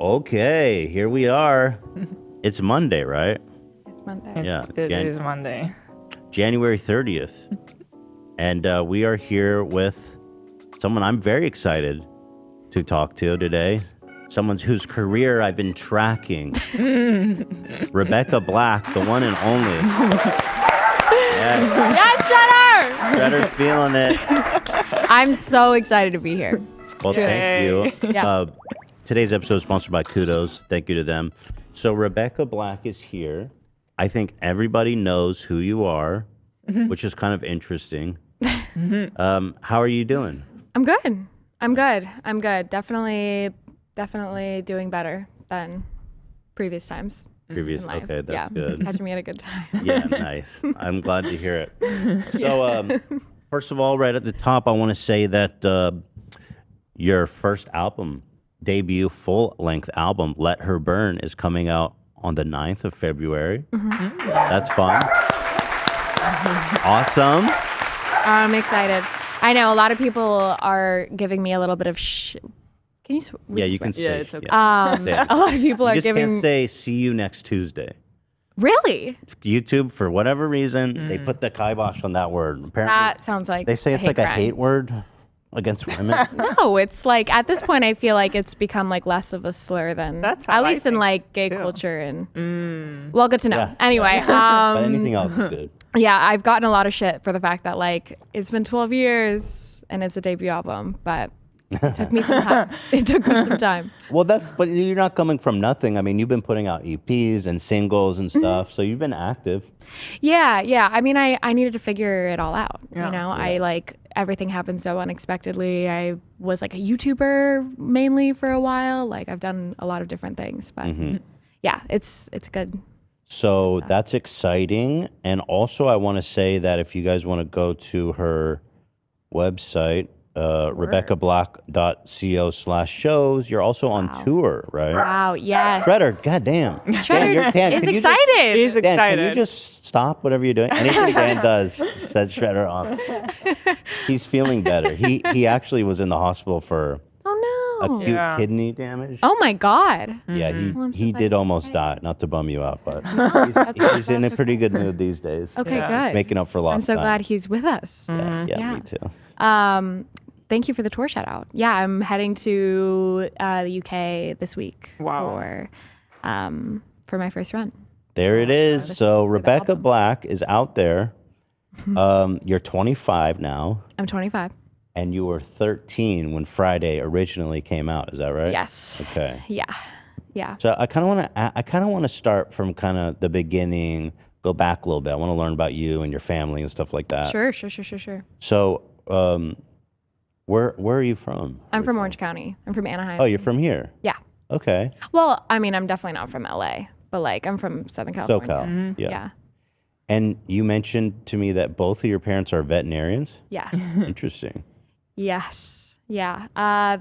Okay, here we are. It's Monday, right? It's Monday. Yeah. It is Monday. January 30th. And we are here with someone I'm very excited to talk to today. Someone whose career I've been tracking. Rebecca Black, the one and only. Yeah. Yes, Shredder! Shredder's feeling it. I'm so excited to be here. Well, thank you. Yeah. Today's episode is sponsored by Kudos. Thank you to them. So Rebecca Black is here. I think everybody knows who you are, which is kind of interesting. How are you doing? I'm good. Definitely doing better than previous times. In life. Okay, that's good. Catching me at a good time. Yeah, nice. I'm glad to hear it. So, first of all, right at the top, I want to say that your first album, debut full-length album, Let Her Burn, is coming out on the 9th of February. That's fun. Awesome. I'm excited. I know a lot of people are giving me a little bit of Can you Yeah, you can say. Yeah, it's okay. A lot of people are you just giving. can't say "see you next Tuesday." Really? YouTube, for whatever reason, they put the kibosh on that word. Apparently, That sounds like they say it's like a hate word against women. No, it's like at this point, I feel like it's become like less of a slur than That's how at I least in think, like gay too. culture and. Well, good to know. Yeah. Anyway, But anything else is good. yeah, I've gotten a lot of shit for the fact that like it's been 12 years and it's a debut album, but it took me some time. Well, but you're not coming from nothing. I mean, you've been putting out EPs and singles and stuff, so you've been active. Yeah. I mean, I needed to figure it all out. Yeah. You know, I like everything happened so unexpectedly. I was like a YouTuber mainly for a while. Like I've done a lot of different things, but yeah, it's good. So that's exciting. And also, I want to say that if you guys want to go to her website, RebeccaBlack.co/shows, you're also on tour, right? Wow, yes. Shredder, goddamn. Shredder Dan, is can you excited. He's Dan, excited. can you just stop whatever you're doing? Anything Dan does, says Shredder off. He's feeling better. He actually was in the hospital for acute Yeah. kidney damage. Oh my God. Yeah, Well, I'm so he glad did you're almost okay. die. Not to bum you out, but he's in a pretty good mood these days. Okay, Yeah. good. Making up for lost I'm so time. glad he's with us. Yeah, Yeah. me too. Thank you for the tour shout out. Yeah, I'm heading to the UK this week for my first run. There it is. So Rebecca album. Black is out there. You're 25 now, I'm 25. and you were 13 when Friday originally came out. Is that right? Yes. Okay. Yeah. So I kind of want to start from kind of the beginning, go back a little bit. I want to learn about you and your family and stuff like that. Sure. So, where are you from? I'm from Orange County. I'm from Anaheim. Oh, you're from here. Yeah. Okay. Well, I mean, I'm definitely not from LA, but like I'm from Southern California. SoCal. Yeah. Yeah. And you mentioned to me that both of your parents are veterinarians. Yeah. Interesting. Yes. Yeah.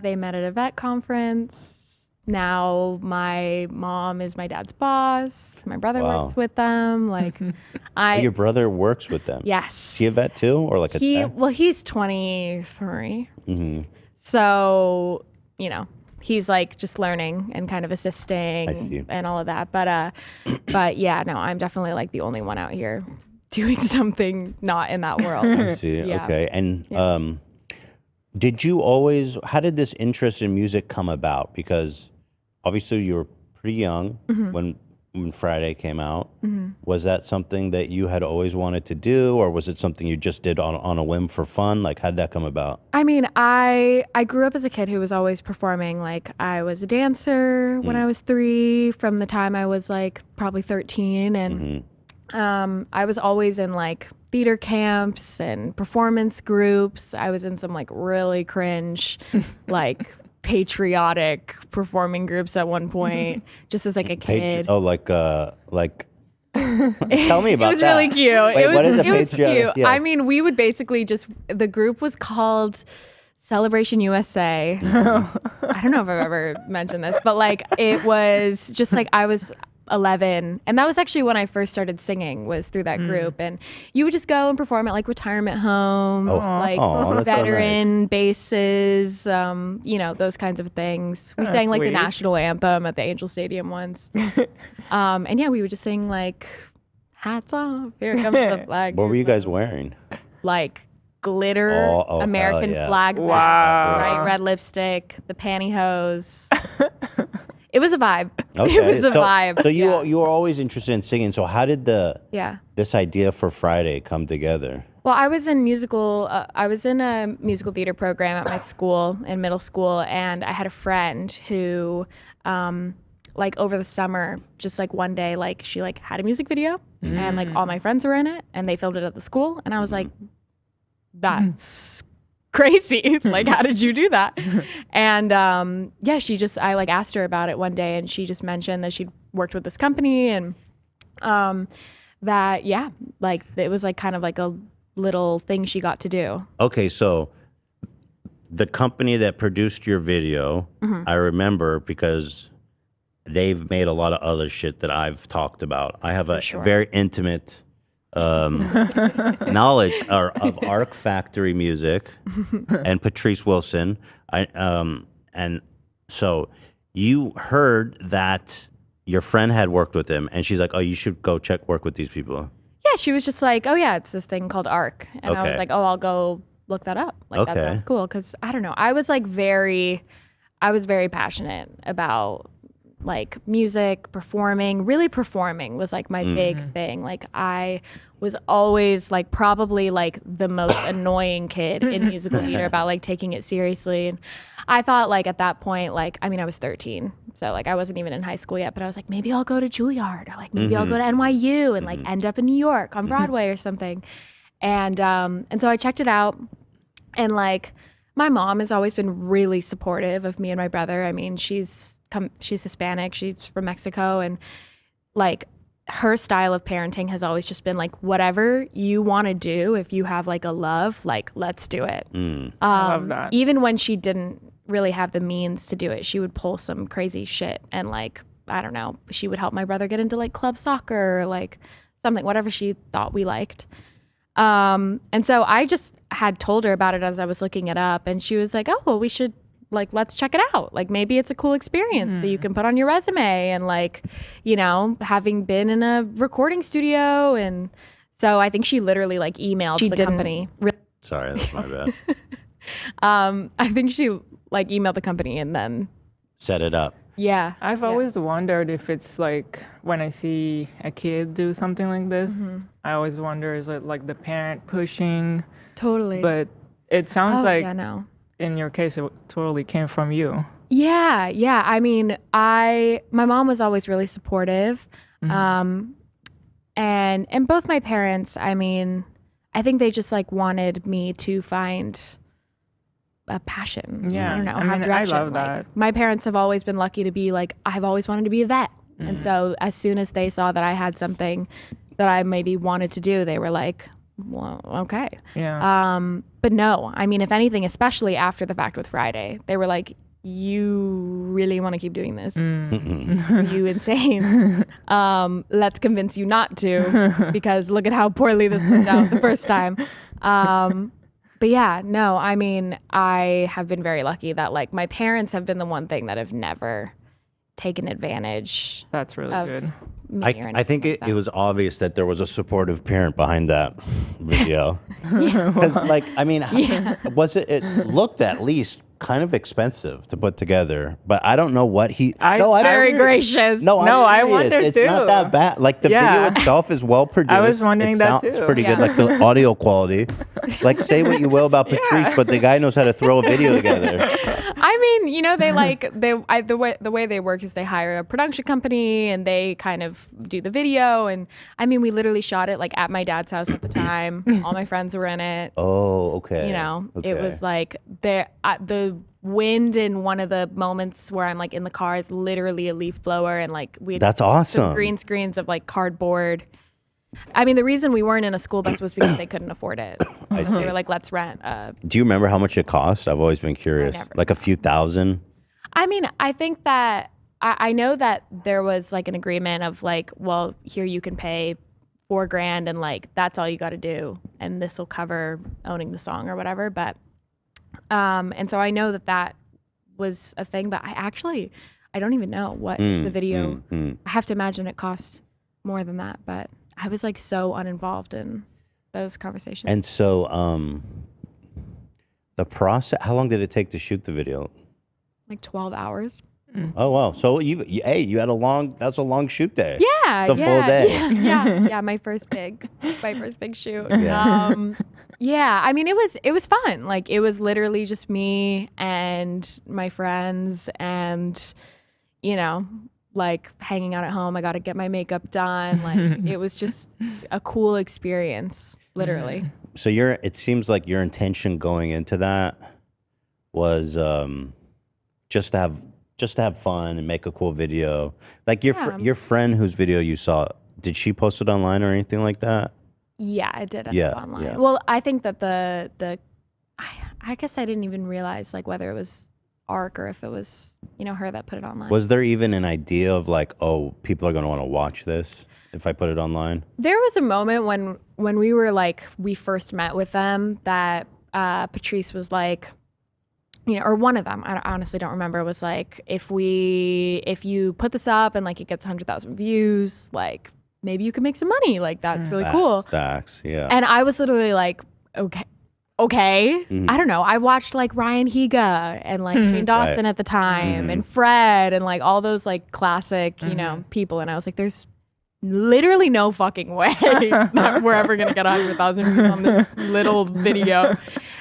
They met at a vet conference. Now my mom is my dad's boss. My brother Wow. works with them. Like Your brother works with them. yes. Is he a vet too, or like a tech? Well, he's 23. Mm-hmm. So, you know, he's like just learning and kind of I see. assisting and all of that. But yeah, no, I'm definitely like the only one out here doing something not in that world. I see. Yeah. Okay. And how did this interest in music come about? Because obviously you were pretty young when Friday came out. Was that something that you had always wanted to do, or was it something you just did on a whim for fun? Like, how'd that come about? I mean, I grew up as a kid who was always performing. Like I was a dancer when I was 3, from the time I was like probably 13. And I was always in like theater camps and performance groups. I was in some like really cringe, like patriotic performing groups at one point, just as like a kid. Tell me about that. It was really cute. Wait, what is a it was patriotic? cute. Yeah. I mean, we would basically the group was called Celebration USA. I don't know if I've ever mentioned this, but like it was just like I was 11, and that was actually when I first started singing, was through that group. And you would just go and perform at like retirement homes, like veteran bases, you know, those kinds of things. We sang like the national anthem at the Angel Stadium once. And yeah, we would just sing like, hats off, here comes the flag. What were you guys wearing? Like glitter American flag, bright red lipstick, the pantyhose. It was a vibe. Okay. It was a vibe. So you were always interested in singing. So how did this idea for Friday come together? Well, I was in a musical theater program at my school in middle school, and I had a friend who, like over the summer, just like one day, like she like had a music video, and like all my friends were in it, and they filmed it at the school, and I was like, that's crazy. Like, how did you do that? And I like asked her about it one day, and she just mentioned that she'd worked with this company, and that like it was like kind of like a little thing she got to do. Okay, so the company that produced your video, I remember because they've made a lot of other shit that I've talked about. I have a very intimate knowledge of Arc Factory Music and Patrice Willson. And so you heard that your friend had worked with him, and she's like, "Oh, you should go work with these people." Yeah, she was just like, "Oh yeah, it's this thing called Arc," and I was like, "Oh, I'll go look that up." Like that sounds cool, because I don't know, I was very passionate about like music, performing. Really performing was like my big thing. Like I was always like probably like the most annoying kid in musical theater about like taking it seriously. And I thought like at that point, like, I mean, I was 13, so like I wasn't even in high school yet, but I was like, maybe I'll go to Juilliard, or like maybe I'll go to NYU and like end up in New York on Broadway or something. And so I checked it out, and like my mom has always been really supportive of me and my brother. I mean, she's Hispanic, she's from Mexico, and like her style of parenting has always just been like, whatever you want to do, if you have like a love, like let's do it. I love that. Even when she didn't really have the means to do it, she would pull some crazy shit, and like, I don't know, she would help my brother get into like club soccer, or like something, whatever she thought we liked. And so I just had told her about it as I was looking it up, and she was like, oh, well, we should, like, let's check it out. Like, maybe it's a cool experience that you can put on your resume, and like, you know, having been in a recording studio. And so I think she literally like emailed the company. Sorry, that's my bad. I think she like emailed the company and then set it up. Yeah. I've always wondered if it's like when I see a kid do something like this, I always wonder, is it like the parent pushing? Totally. But it sounds like no. In your case, it totally came from you. Yeah. I mean, my mom was always really supportive. And both my parents, I mean, I think they just like wanted me to find a passion. Yeah. I don't know. I mean, direction. I love that. Like, my parents have always been lucky to be like, I've always wanted to be a vet. And so as soon as they saw that I had something that I maybe wanted to do, they were like, well, okay. Yeah. But no, I mean, if anything, especially after the fact with Friday, they were like, you really want to keep doing this? Are you insane? Let's convince you not to, because look at how poorly this went out the first time. But yeah, no, I mean, I have been very lucky that like my parents have been the one thing that have never taken advantage. That's really good. I think it was obvious that there was a supportive parent behind that video. Because, like, I mean, it looked at least kind of expensive to put together, but I don't know what very gracious. I wonder it's too. It's not that bad. Like the video itself is well produced. I was wondering that too. It's pretty good. Like the audio quality. Like, say what you will about Patrice, but the guy knows how to throw a video together. I mean, you know, the way they work is they hire a production company and they kind of do the video. And I mean, we literally shot it like at my dad's house at the time. All my friends were in it. Oh, okay. You know, it was like the wind in one of the moments where I'm like in the car is literally a leaf blower, and like that's awesome. Some green screens of like cardboard. I mean, the reason we weren't in a school bus was because they couldn't afford it. They were like, let's rent. Do you remember how much it cost? I've always been curious. Like a few thousand? I mean, I think that I know that there was like an agreement of like, well, here you can pay $4,000 and like that's all you got to do, and this will cover owning the song or whatever. But and so I know that that was a thing, but I don't even know what the video. I have to imagine it cost more than that, but I was like so uninvolved in those conversations. And so the process, how long did it take to shoot the video? Like 12 hours. Oh wow! So you had that's a long shoot day. Yeah, the full day. Yeah. My first big shoot. Yeah. I mean, it was fun. Like it was literally just me and my friends, and like hanging out at home. I got to get my makeup done. Like it was just a cool experience, literally. So it seems like your intention going into that was just to have fun and make a cool video. Like your friend whose video you saw, did she post it online or anything like that? Yeah, I did end up online. Yeah. Well, I think that I guess I didn't even realize like whether it was ARC or if it was her that put it online. Was there even an idea of like, oh, people are going to want to watch this if I put it online? There was a moment when we were like, we first met with them that Patrice was like, or one of them, I honestly don't remember, was like, if you put this up and like it gets 100,000 views, like maybe you could make some money. Like that's really cool. Stacks, yeah. And I was literally like, okay. I don't know. I watched like Ryan Higa and like Shane Dawson at the time and Fred and like all those like classic, people. And I was like, there's literally no fucking way that we're ever going to get 100,000 views on this little video.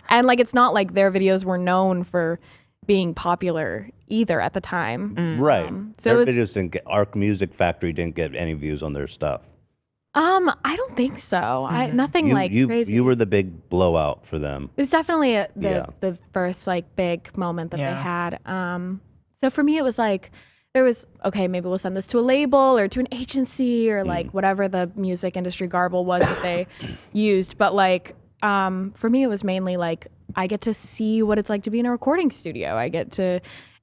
And like, it's not like their videos were known for being popular either at the time. Right. So their videos didn't get, ARC Music Factory didn't get any views on their stuff. I don't think so. Nothing crazy. You were the big blowout for them. It was definitely the first like big moment that they had. So for me, it was like, there was, okay, maybe we'll send this to a label or to an agency or like whatever the music industry garble was that they used. But like, for me, it was mainly like, I get to see what it's like to be in a recording studio.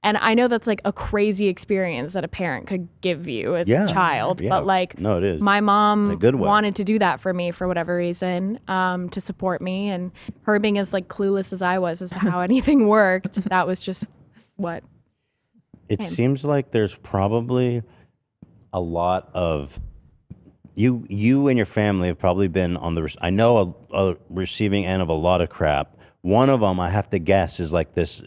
And I know that's like a crazy experience that a parent could give you as a child, but like, no, it is. My mom wanted to do that for me for whatever reason, to support me, and her being as like clueless as I was as to how anything worked, that was just what. It seems like there's probably a lot of you and your family have probably been on a receiving end of a lot of crap. One of them, I have to guess, is like this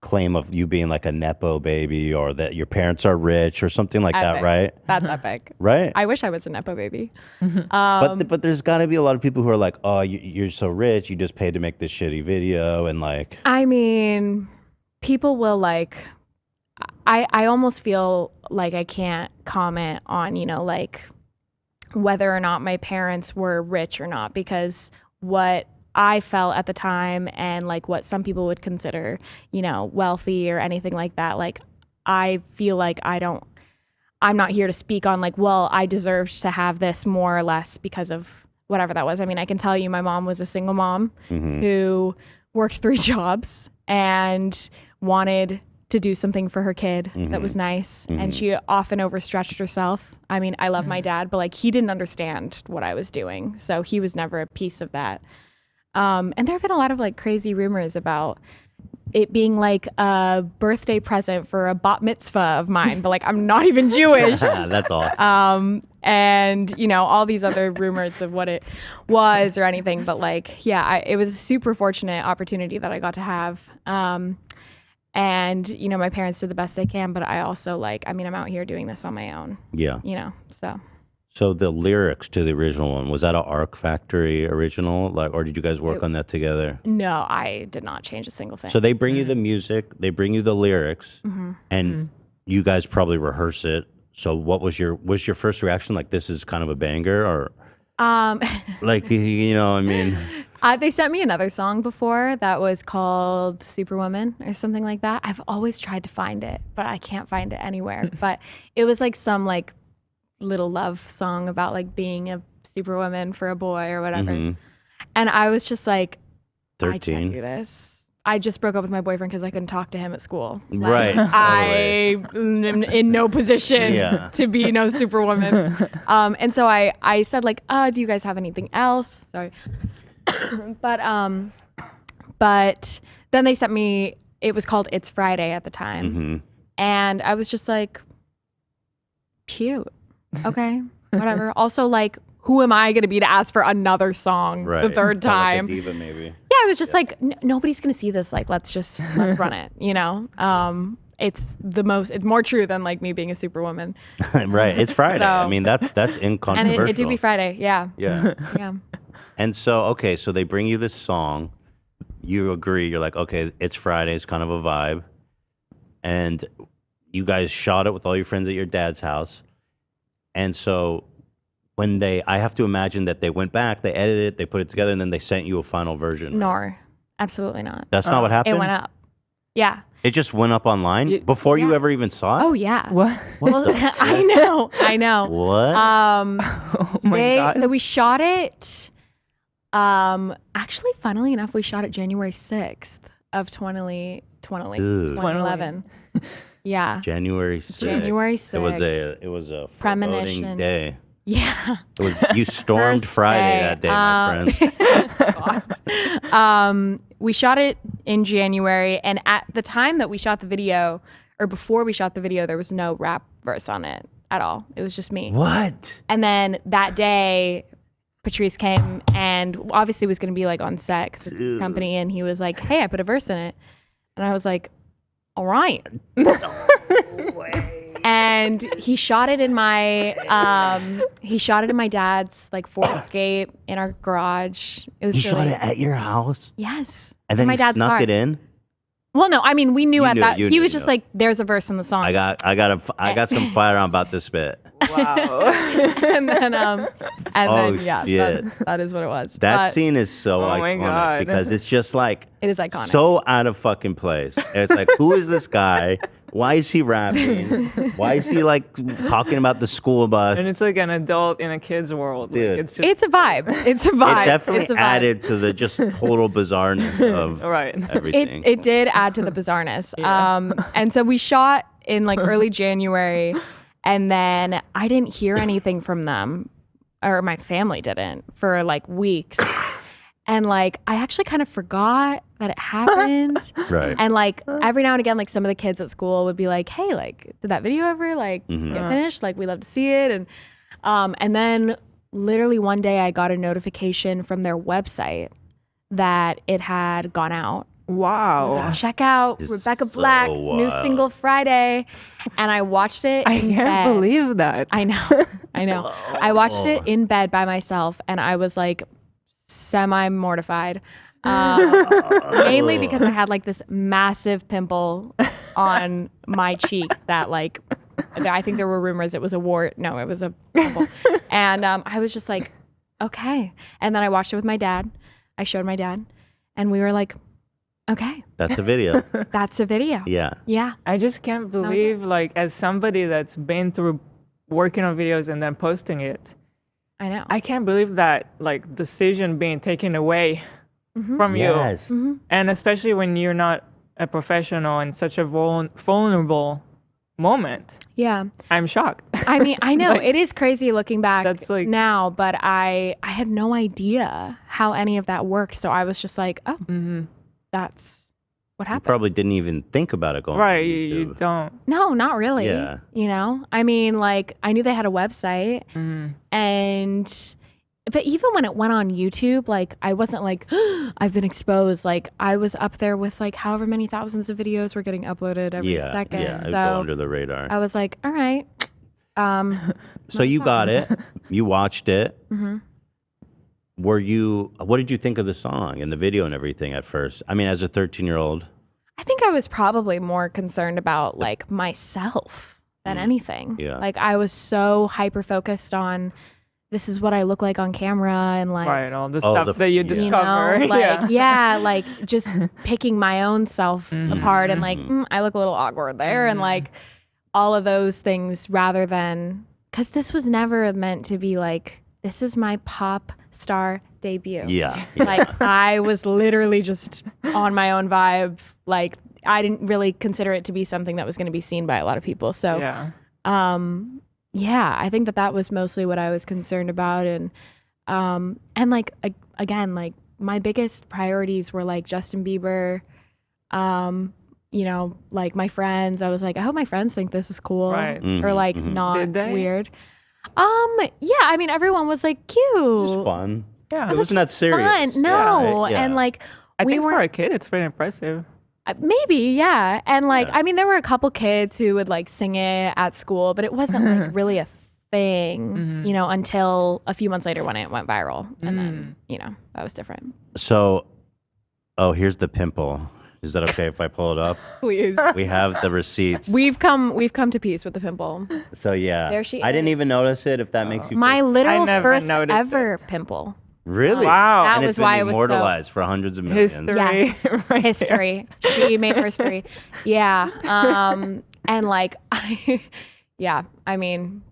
claim of you being like a Nepo baby or that your parents are rich or something like that, right? That's epic. Right? I wish I was a Nepo baby. But there's got to be a lot of people who are like, oh, you're so rich, you just paid to make this shitty video, and like... I mean, people will like... I almost feel like I can't comment on, like whether or not my parents were rich or not, because what I felt at the time and like what some people would consider, wealthy or anything like that, like I feel like I'm not here to speak on like, well, I deserved to have this more or less because of whatever that was. I mean, I can tell you my mom was a single mom who worked 3 jobs and wanted to do something for her kid that was nice. And she often overstretched herself. I mean, I love my dad, but like he didn't understand what I was doing. So he was never a piece of that. And there have been a lot of like crazy rumors about it being like a birthday present for a bat mitzvah of mine, but like I'm not even Jewish. That's awesome. And all these other rumors of what it was or anything, but like, yeah, it was a super fortunate opportunity that I got to have. And my parents did the best they can, but I also I'm out here doing this on my own. Yeah. So the lyrics to the original one, was that an ARC Factory original, or did you guys work on that together? No, I did not change a single thing. So they bring you the music, they bring you the lyrics, and you guys probably rehearse it. So what was your first reaction? Like, this is kind of a banger, or like, I mean. They sent me another song before that was called Superwoman or something like that. I've always tried to find it, but I can't find it anywhere. But it was like some like little love song about like being a superwoman for a boy or whatever. And I was just like, 13. I can't do this. I just broke up with my boyfriend because I couldn't talk to him at school. Like, Right. I am in no position to be no superwoman. And so I said like, do you guys have anything else? Sorry. But then they sent me, it was called It's Friday at the time. And I was just like, cute. Okay, whatever. Also, like, who am I going to be to ask for another song the third time? Like a diva, maybe. Yeah, I was just like, nobody's going to see this. Like, let's run it, you know? It's more true than like me being a superwoman. Right. It's Friday. So, I mean, that's incontroversial. And it did be Friday. Yeah. Yeah. Yeah. And so, okay, so they bring you this song. You agree. You're like, okay, it's Friday. It's kind of a vibe. And you guys shot it with all your friends at your dad's house. And so when I have to imagine that they went back, they edited it, they put it together, and then they sent you a final version. No, absolutely not. That's not what happened? It went up. Yeah. It just went up online before you ever even saw it? Oh, yeah. What? Well, I know. What? Oh my God. So we shot it, actually, funnily enough, we shot it January 6th of 2011. Yeah. January 6th. January 6th. It was a premonition foreboding day. Yeah. It was you stormed Friday that day, my friend. We shot it in January, and at the time that we shot the video, or before we shot the video, there was no rap verse on it at all. It was just me. What? And then that day, Patrice came and obviously was going to be like on set because it's his company, and he was like, "Hey, I put a verse in it," and I was like, "All right." No way. And he shot it in my dad's like Ford Escape in our garage. It was shot it at your house? Yes. And then my he dad's snuck car. it in? Well, no, I mean we knew at that. He was just knew. like, "There's a verse in the song." I got some fire on about this bit. Wow. and then yeah, shit. that is what it was. That scene is so iconic God. because it's just like it is iconic. So out of fucking place. It's like, who is this guy? Why is he rapping? Why is he like talking about the school bus? And it's like an adult in a kid's world. Dude. Like, it's a vibe. It's a vibe. It definitely added to the just total bizarreness of everything. It did add to the bizarreness. Yeah. And so we shot in like early January, and then I didn't hear anything from them, or my family didn't, for like weeks. And like, I actually kind of forgot that it happened. Right. And like every now and again, like some of the kids at school would be like, "Hey, like, did that video ever like get finished? Like, we love to see it." And then literally one day I got a notification from their website that it had gone out. Wow. Like, check out Rebecca Black's new single Friday. And I watched it I can't believe that. I know. I watched it in bed by myself, and I was like semi-mortified. Mainly because I had like this massive pimple on my cheek that like, I think there were rumors it was a wart. No, it was a pimple. And I was just like, okay. And then I watched it with my dad. I showed my dad, and we were like, okay. That's a video. That's a video. Yeah. Yeah. I just can't believe, like, as somebody that's been through working on videos and then posting it, I know. I can't believe that, like, decision being taken away from you. Yes. And especially when you're not a professional in such a vulnerable moment. Yeah. I'm shocked. I mean, I know Like, it is crazy looking back that's like, now, but I had no idea how any of that worked. So I was just like, oh, that's what You happened. probably didn't even think about it going right, on you YouTube. don't. No, not really. Yeah. You know, I mean, like, I knew they had a website, but even when it went on YouTube, like, I wasn't like, I've been exposed. Like, I was up there with like however many thousands of videos were getting uploaded every second. Yeah, so it'd go under the radar. I was like, all right. So you got it. You watched it. What did you think of the song and the video and everything at first? I mean, as a 13-year-old. I think I was probably more concerned about like myself than anything. Yeah. Like, I was so hyper focused on this is what I look like on camera, and like, Right, all the stuff that you discover. you know, like, like just picking my own self apart, and like, I look a little awkward there, and like all of those things, rather than, because this was never meant to be like, this is my pop star debut. Yeah. Like I was literally just on my own vibe. Like I didn't really consider it to be something that was going to be seen by a lot of people. So, I think that was mostly what I was concerned about. And like, again, like my biggest priorities were like Justin Bieber, you know, like my friends. I was like, I hope my friends think this is cool, Right. or like not Did they? weird. Yeah, I mean, everyone was like cute. It's just fun. Yeah. It wasn't that serious. Fun. No, Yeah. and like I we think were for a kid, it's pretty impressive. maybe, yeah, and like Yeah. I mean, there were a couple kids who would like sing it at school, but it wasn't like really a thing, you know, until a few months later when it went viral, and then you know that was different. So, here's the pimple. Is that okay if I pull it up? Please, We have the receipts. we've come to peace with the pimple. So yeah, There she I didn't is. even notice it. If that makes you My feel... literal never first noticed ever pimple. Really? Wow. That And was it's been why it was so- immortalized for hundreds of millions. History. Yes, right there. history. She made history. Yeah. And like, I mean,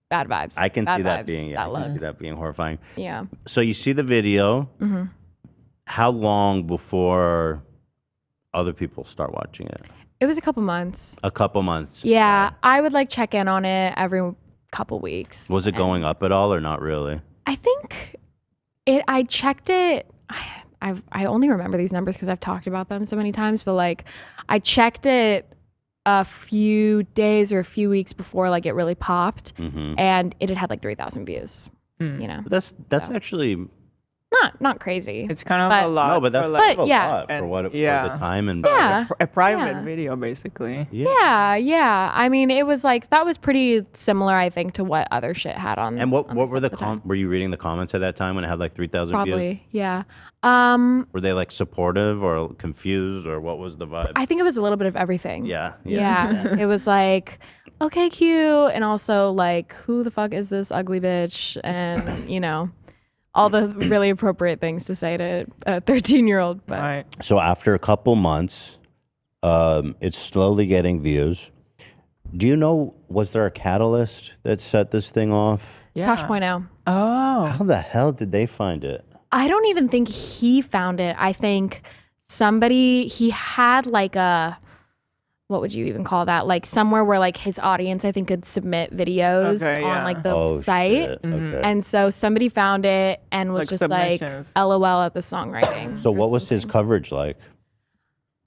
bad vibes. I can Bad see that vibes, being that I look. can see that being horrifying. Yeah. So you see the video. Mm-hmm. How long before other people start watching it? It was a couple months. A couple months. Yeah. I would like check in on it every couple weeks. Was it going up at all or not really? I think I checked it. I only remember these numbers because I've talked about them so many times, but like I checked it a few days or a few weeks before like it really popped, and it had like 3,000 views. You know, That's actually not crazy. It's kind of But- a lot. no, but that's for, kind like, of a yeah. lot for And- what for the yeah. time and Yeah. a private Yeah. video, basically. Yeah. I mean, it was like that was pretty similar, I think, to what other shit had on. And what on were stuff the at time. were you reading the comments at that time when it had like 3,000 views? Probably, yeah. Were they like supportive or confused or what was the vibe? I think it was a little bit of everything. Yeah. It was like, okay, cute, and also like, who the fuck is this ugly bitch? And you know, all the really appropriate things to say to a 13-year-old. But Right. So after a couple months, it's slowly getting views. Do you know, was there a catalyst that set this thing off? Yeah. Tosh.o. Oh. How the hell did they find it? I don't even think he found it. I think he had like a, what would you even call that? Like somewhere where like his audience, I think, could submit videos Okay, on yeah. like the Oh, site. shit. Okay. And so somebody found it and was Like just submissions. like, LOL at the songwriting. So or what was his something. coverage like?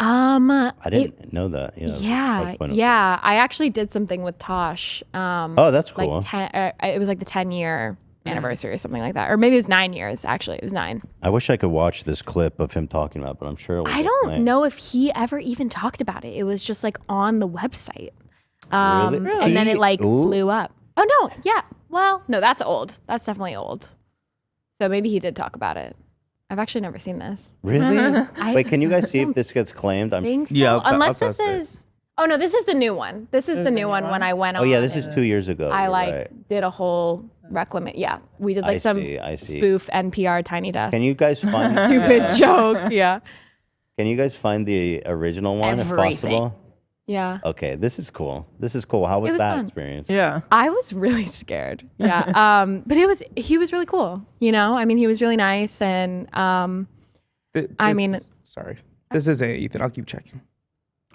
I I didn't know that. Yeah. I actually did something with Tosh. Oh, that's cool. Like it was like the 10-year anniversary or something like that, or maybe it was 9 years. Actually, it was 9. I wish I could watch this clip of him talking about it, but I'm sure it was I don't know if he ever even talked about it. It was just like on the website, Really? and then it like Ooh. blew up. Oh no, yeah. Well, no, that's old. That's definitely old. So maybe he did talk about it. I've actually never seen this. Really? I Wait, can you guys see if this gets claimed? think so. Yeah, I'll Unless post this it. is. Oh no, this is the new one. This is the new one when I went on. Oh yeah, this is and 2 years ago. I You're like right. did a whole reclamation. Yeah, we did like I some see, I see. spoof NPR Tiny Desk. Can you guys find Stupid joke. Yeah. Can you guys find the original one if Everything. possible? Yeah. Okay, this is cool. This is cool. How was was that fun. experience? Yeah. I was really scared. Yeah. But he was really cool. You know, I mean, he was really nice, and I mean, Sorry. This isn't Ethan. I'll keep checking.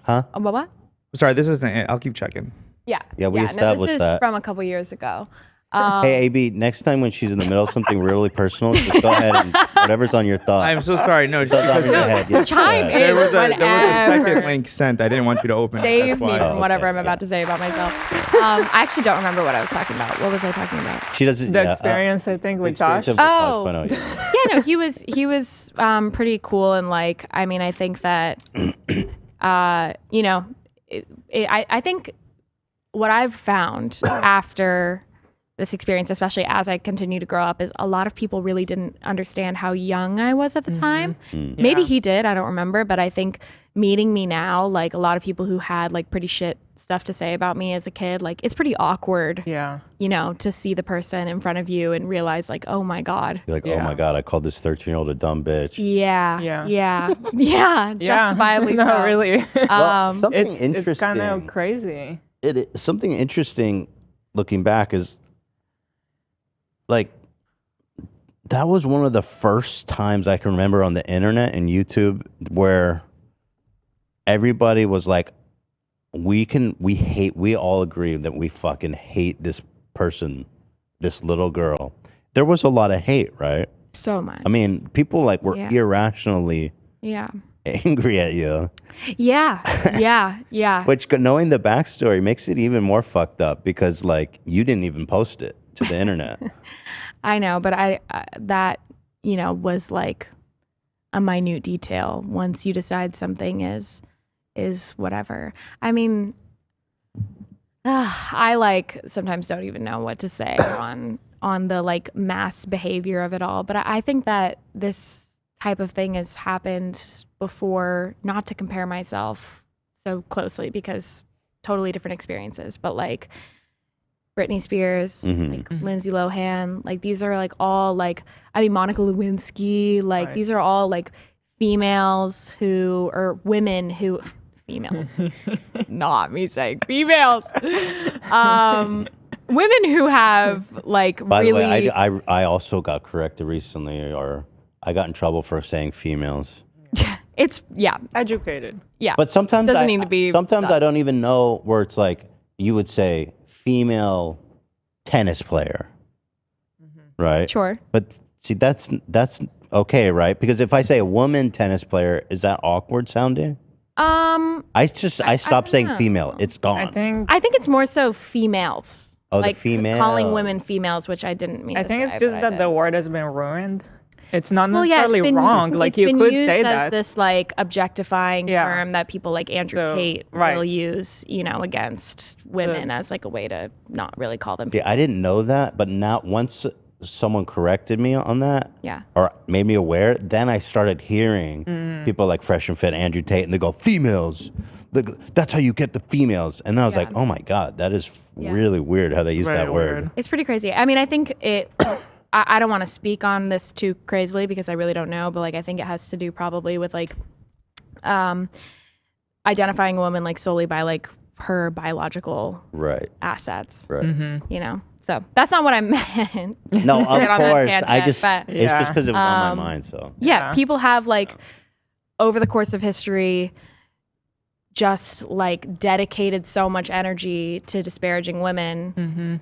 Huh? what? Sorry, this isn't it. I'll keep checking. Yeah. Yeah, we no, established this is that. from a couple years ago. Hey, AB, next time when she's in the middle of something really personal, just go ahead and whatever's on your thought. I'm so sorry. No, just Whatever's on your because head, just go chime ahead. in. there was a Whenever. second link sent. I didn't want you to open it. Save That's me why. from whatever okay, I'm about to say about myself. I actually don't remember what I was talking about. What was I talking about? She doesn't. The yeah, experience, I think, the with experience Tosh. of the Oh. Tosh, yeah. Yeah, no, he was pretty cool, and like, I mean, I think that you know, I think what I've found after this experience, especially as I continue to grow up, is a lot of people really didn't understand how young I was at the time. Maybe Yeah. he did, I don't remember, but I think meeting me now, like a lot of people who had like pretty shit stuff to say about me as a kid, like it's pretty awkward, Yeah. you know, to see the person in front of you and realize like, oh my God. You're like, oh Yeah. my God, I called this 13-year-old a dumb bitch. Yeah. Yeah. Yeah. Yeah. Justifiably no, so. really. Well, something it's interesting. kind of crazy. Something interesting looking back is like that was one of the first times I can remember on the internet and YouTube where everybody was like, we all agree that we fucking hate this person, this little girl. There was a lot of hate, right? So much. I mean, people like were Yeah. irrationally Yeah. angry at you. Yeah. Yeah. Yeah. Which, knowing the backstory, makes it even more fucked up because, like, you didn't even post it to the internet. I know, but that, was like a minute detail. Once you decide something is whatever. I mean, I like sometimes don't even know what to say on the like mass behavior of it all. But I think that this type of thing has happened before, not to compare myself so closely because totally different experiences, but like Britney Spears, like Lindsay Lohan, like these are like all like, I mean, Monica Lewinsky, like Right. these are all like females who, or women who, females, not me saying females, women who have like By really. the way, I also got corrected recently, or I got in trouble for saying females. It's, yeah, Educated. yeah. But sometimes Doesn't need to be Sometimes that. I don't even know where it's like you would say female tennis player, right? Sure. But see, that's okay, right? Because if I say a woman tennis player, is that awkward sounding? I stopped don't saying know. female. It's gone. I think It's more so females. Oh, the like females. calling women females, which I didn't mean. I to think say, it's just but I that the did. word has been ruined. It's not Well, yeah, necessarily wrong. Like it's you been could used say as that. this like objectifying Yeah. term that people like Andrew So, Tate right. will use, against women as like a way to not really call them. Yeah, I didn't know that, but now once someone corrected me on that, Yeah. or made me aware, then I started hearing people like Fresh and Fit, Andrew Tate, and they go females. That's how you get the females. And then I was like, Yeah. oh my god, that is Yeah. really weird how they use Very that word. weird. It's pretty crazy. I mean, I think it. I don't want to speak on this too crazily because I really don't know, but like I think it has to do probably with like, identifying a woman like solely by like her biological Right. assets. Right. So that's not what I meant. No, of Get on that course. tangent, I just but- it's just because it was on Um, my mind. So Yeah, people have like over the course of history just like dedicated so much energy to disparaging women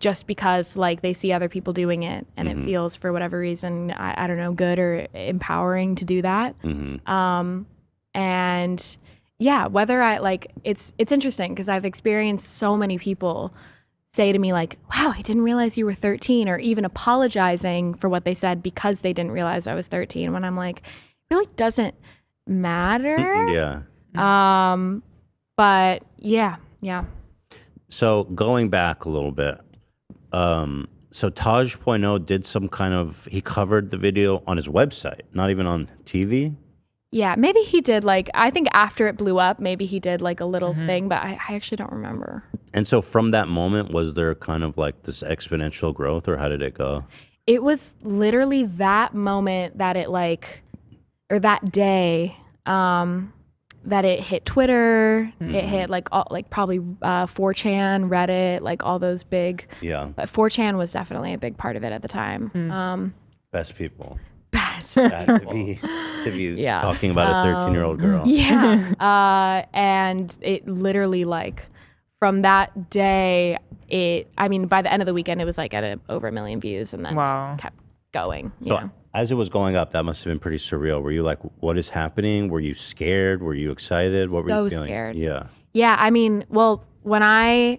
just because like they see other people doing it and it feels for whatever reason I don't know, good or empowering to do that. And yeah, whether I like it's interesting because I've experienced so many people say to me like, wow, I didn't realize you were 13, or even apologizing for what they said because they didn't realize I was 13, when I'm like, it really doesn't matter. yeah. But yeah. So going back a little bit, so tosh.o did some kind of, he covered the video on his website, not even on TV. Yeah, maybe he did like, I think after it blew up, maybe he did like a little thing, but I actually don't remember. And so from that moment, was there kind of like this exponential growth, or how did it go? It was literally that moment that it like, or that day, that it hit Twitter, it hit like all, like probably 4chan, Reddit, like all those big. Yeah. But 4chan was definitely a big part of it at the time. Best people. Best. To be Yeah. talking about a 13-year-old girl. Yeah. And it literally like from that day, I mean, by the end of the weekend, it was like at over 1 million views, and then Wow. kept going. You So know? as it was going up, that must have been pretty surreal. Were you like, what is happening? Were you scared? Were you excited? What were you So feeling? scared. Yeah. Yeah, I mean, well, when I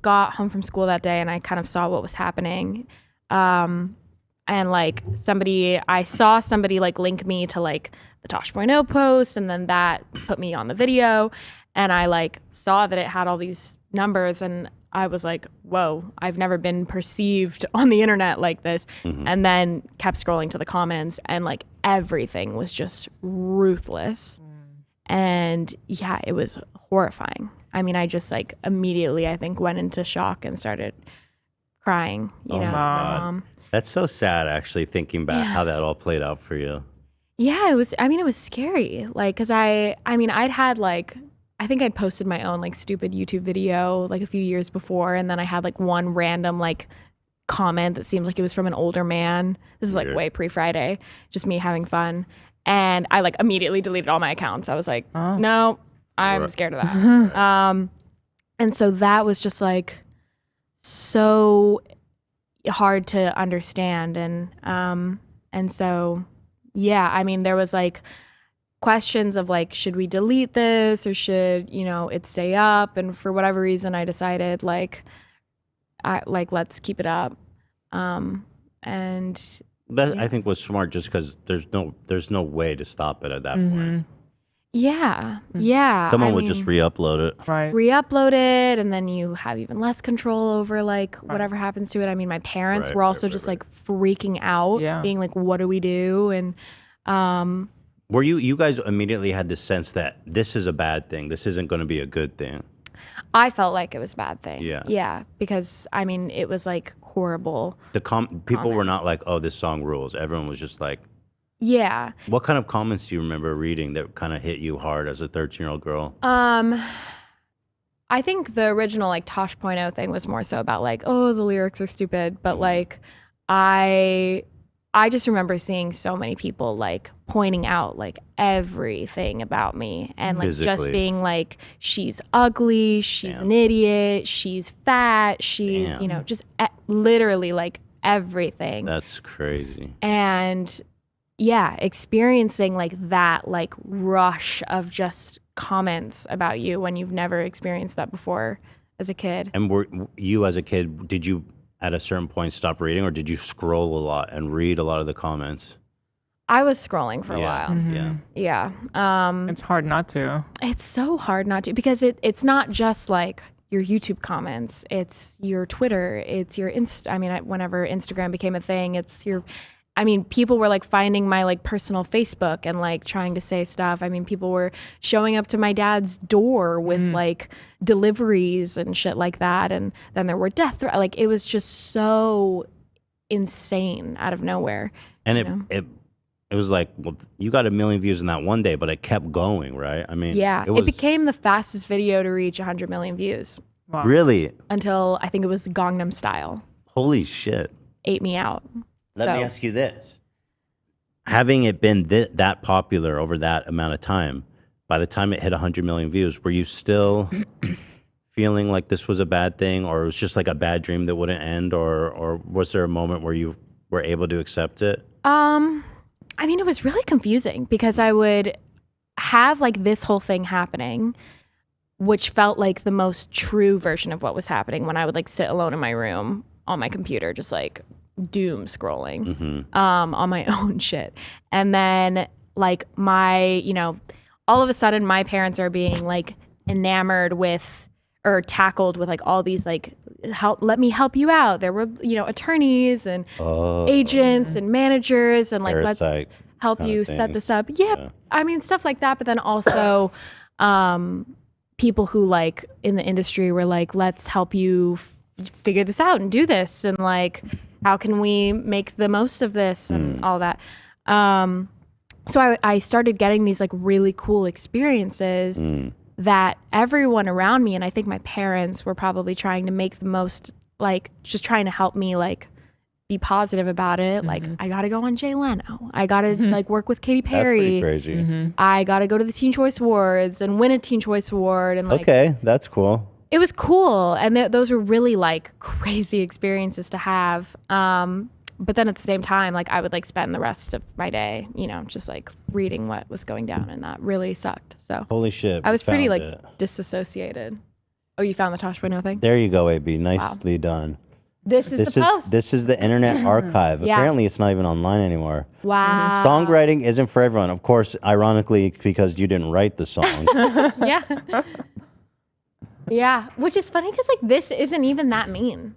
got home from school that day and I kind of saw what was happening, and like I saw somebody like link me to like the tosh.o post, and then that put me on the video, and I like saw that it had all these numbers, and I was like, whoa, I've never been perceived on the internet like this. And then kept scrolling to the comments, and like everything was just ruthless. And yeah, it was horrifying. I mean, I just like immediately, I think, went into shock and started crying, you know, to my God. mom. That's so sad, actually, thinking back how that all played out for you. Yeah, it was scary. Like, cause I'd had like, I think I'd posted my own like stupid YouTube video like a few years before. And then I had like one random like comment that seemed like it was from an older man. This is like way pre-Friday, just me having fun. And I like immediately deleted all my accounts. I was like, no, I'm scared of that. And so that was just like so hard to understand. And so, yeah, I mean, there was like questions of like, should we delete this or should, you know, it stay up? And for whatever reason, I decided let's keep it up. And that I think was smart just because there's no way to stop it at that point. Yeah. Someone would just re-upload it. Right. Re-upload it, and then you have even less control over like whatever happens to it. I mean, my parents were also just like freaking out, being like, "What do we do?" And were you guys immediately had this sense that this is a bad thing? This isn't going to be a good thing. I felt like it was a bad thing. Yeah. Yeah, because I mean, it was like horrible. People were not like, "Oh, this song rules." Everyone was just like, yeah. What kind of comments do you remember reading that kind of hit you hard as a 13-year-old girl? I think the original like tosh.o thing was more so about like, oh, the lyrics are stupid, but like I just remember seeing so many people like pointing out like everything about me and like just being like, she's ugly, she's an idiot, she's fat, she's, you know, just literally like everything. That's crazy. And yeah, experiencing like that like rush of just comments about you when you've never experienced that before as a kid. And were you as a kid, did you at a certain point stop reading, or did you scroll a lot and read a lot of the comments? I was scrolling for a while. Yeah. It's hard not to. It's so hard not to, because it's not just like your YouTube comments, it's your Twitter, it's your whenever Instagram became a thing, it's your people were like finding my like personal Facebook and like trying to say stuff. I mean, people were showing up to my dad's door with like deliveries and shit like that. And then there were death threats. Like it was just so insane out of nowhere. And it was like, well, you got 1 million views in that one day, but it kept going, right? I mean, yeah, it became the fastest video to reach 100 million views. Wow. Really? Until I think it was Gangnam Style. Holy shit. Ate me out. Let me ask you this. Having it been that popular over that amount of time, by the time it hit 100 million views, were you still feeling like this was a bad thing, or it was just like a bad dream that wouldn't end, or was there a moment where you were able to accept it? I mean, it was really confusing because I would have like this whole thing happening, which felt like the most true version of what was happening when I would like sit alone in my room on my computer, just like doom scrolling on my own shit. And then like all of a sudden my parents are being like enamored with or tackled with like all these like let me help you out. There were attorneys and agents and managers and like let's help you set this up. Yeah. I mean, stuff like that. But then also people who like in the industry were like, let's help you figure this out and do this, and like how can we make the most of this and all that. So I started getting these like really cool experiences that everyone around me, and I think my parents were probably trying to make the most, like just trying to help me like be positive about it. Like I gotta go on Jay Leno, I gotta like work with Katy Perry. That's pretty crazy. I gotta go to the Teen Choice Awards and win a Teen Choice Award, and like okay, that's cool. It was cool, and those were really like crazy experiences to have. But then at the same time, like I would like spend the rest of my day, just like reading what was going down, and that really sucked. So holy shit, I was pretty like disassociated. Oh, you found the tosh.o thing? There you go, AB. Nicely done. This is the post. This is the Internet Archive. Yeah. Apparently, it's not even online anymore. Wow. Songwriting isn't for everyone, of course. Ironically, because you didn't write the song. Yeah. Yeah, which is funny because like this isn't even that mean.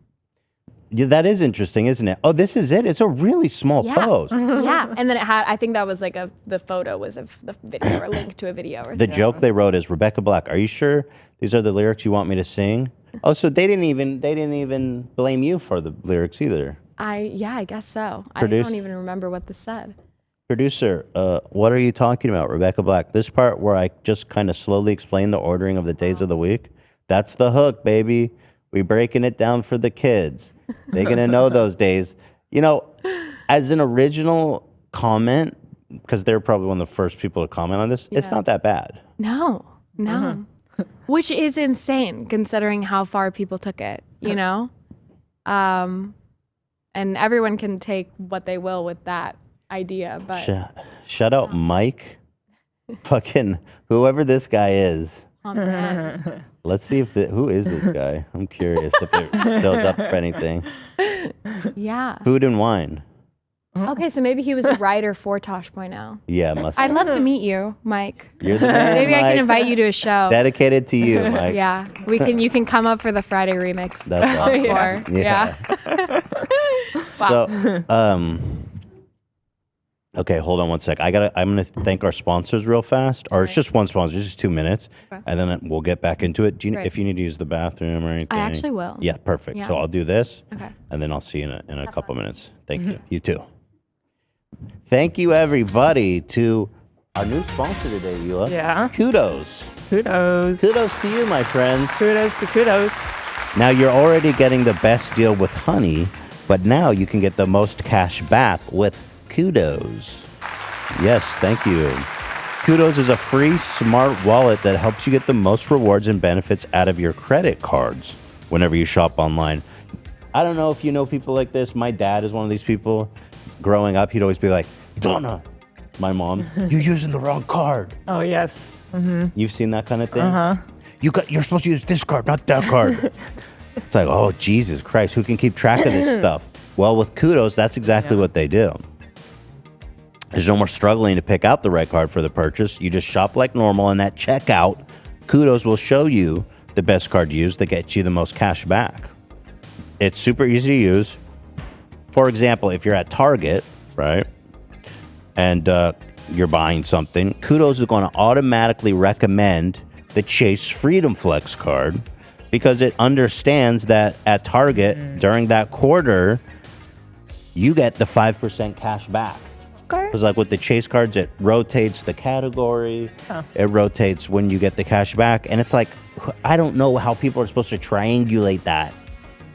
Yeah, that is interesting, isn't it? Oh, this is it. It's a really small post. Yeah, and then it had. I think that was like the photo was of the video or link to a video. Or the joke they wrote is, Rebecca Black, are you sure these are the lyrics you want me to sing? Oh, so they didn't even blame you for the lyrics either. I guess so. I don't even remember what this said. Producer, what are you talking about, Rebecca Black? This part where I just kind of slowly explain the ordering of the days of the week? That's the hook, baby. We breaking it down for the kids. They're gonna know those days. You know, as an original comment, because they're probably one of the first people to comment on this. It's not that bad. No. Which is insane considering how far people took it, you know? And everyone can take what they will with that idea, but shout out Mike. Fucking whoever this guy is. Let's see if who is this guy? I'm curious if it shows up for anything. Yeah. Food and wine. Okay, so maybe he was a writer for tosh.o. Yeah, must. I'd love to meet you, Mike. You're the man, Maybe Mike. I can invite you to a show. Dedicated to you, Mike. Yeah, you can come up for the Friday remix. That's awesome. Yeah. So, okay, hold on one sec. I'm gonna thank our sponsors real fast, or it's just one sponsor, just 2 minutes, and then we'll get back into it. If you need to use the bathroom or anything, I actually will. Yeah, perfect. So I'll do this, and then I'll see you in a couple minutes. Thank you. You too. Thank you, everybody, to our new sponsor today, Eula. Yeah. Kudos. Kudos. Kudos to you, my friends. Kudos to kudos. Now, you're already getting the best deal with Honey, but now you can get the most cash back with Kudos. Yes, thank you. Kudos is a free smart wallet that helps you get the most rewards and benefits out of your credit cards whenever you shop online. I don't know if you know people like this. My dad is one of these people. Growing up, he'd always be like, Donna, my mom, you're using the wrong card. Oh, yes. Mm-hmm. You've seen that kind of thing? You're supposed to use this card, not that card. It's like, oh, Jesus Christ, who can keep track of this stuff? Well, with Kudos, that's exactly what they do. There's no more struggling to pick out the right card for the purchase. You just shop like normal, and at checkout, Kudos will show you the best card to use that gets you the most cash back. It's super easy to use. For example, if you're at Target, right, and you're buying something, Kudos is going to automatically recommend the Chase Freedom Flex card because it understands that at Target, during that quarter, you get the 5% cash back. Because like with the Chase cards, it rotates the category. It rotates when you get the cash back. And it's like, I don't know how people are supposed to triangulate that.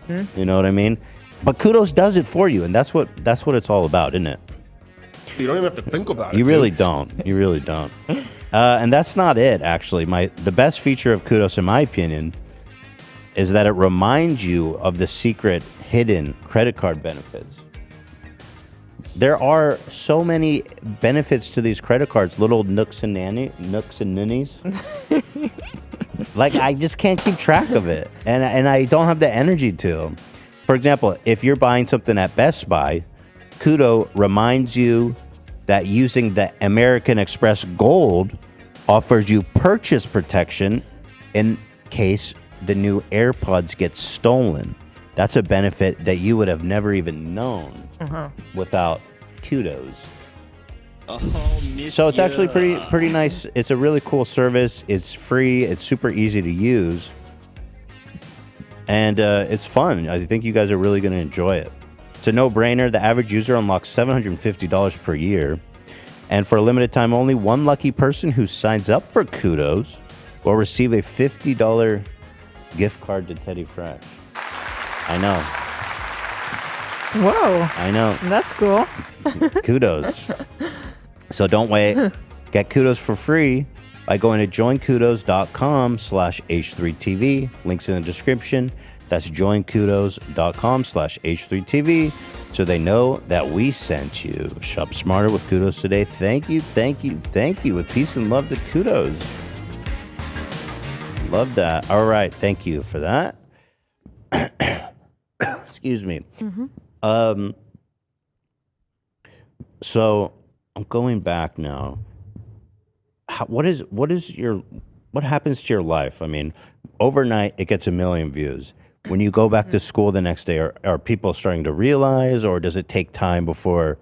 You know what I mean? But Kudos does it for you, and that's what it's all about, isn't it? You don't even have to think about it. You really don't. You really don't. And that's not it, actually. The best feature of Kudos, in my opinion, is that it reminds you of the secret hidden credit card benefits. There are so many benefits to these credit cards, little nooks and ninnies. Like, I just can't keep track of it, and I don't have the energy to. For example, if you're buying something at Best Buy, Kudo reminds you that using the American Express Gold offers you purchase protection in case the new AirPods get stolen. That's a benefit that you would have never even known without Kudos. So it's actually pretty nice. It's a really cool service. It's free. It's super easy to use. And it's fun. I think you guys are really going to enjoy it. It's a no-brainer. The average user unlocks $750 per year. And for a limited time only, one lucky person who signs up for Kudos will receive a $50 gift card to Teddy Fresh. I know. Whoa. I know. That's cool. Kudos. So don't wait. Get Kudos for free by going to joinkudos.com/H3TV. Links in the description. That's joinkudos.com/H3TV. So they know that we sent you. Shop smarter with Kudos today. Thank you, thank you, thank you. With peace and love to Kudos. Love that. All right. Thank you for that. Excuse me. So I'm going back now. What happens to your life? I mean, overnight it gets 1 million views. When you go back to school the next day, are people starting to realize, or does it take time before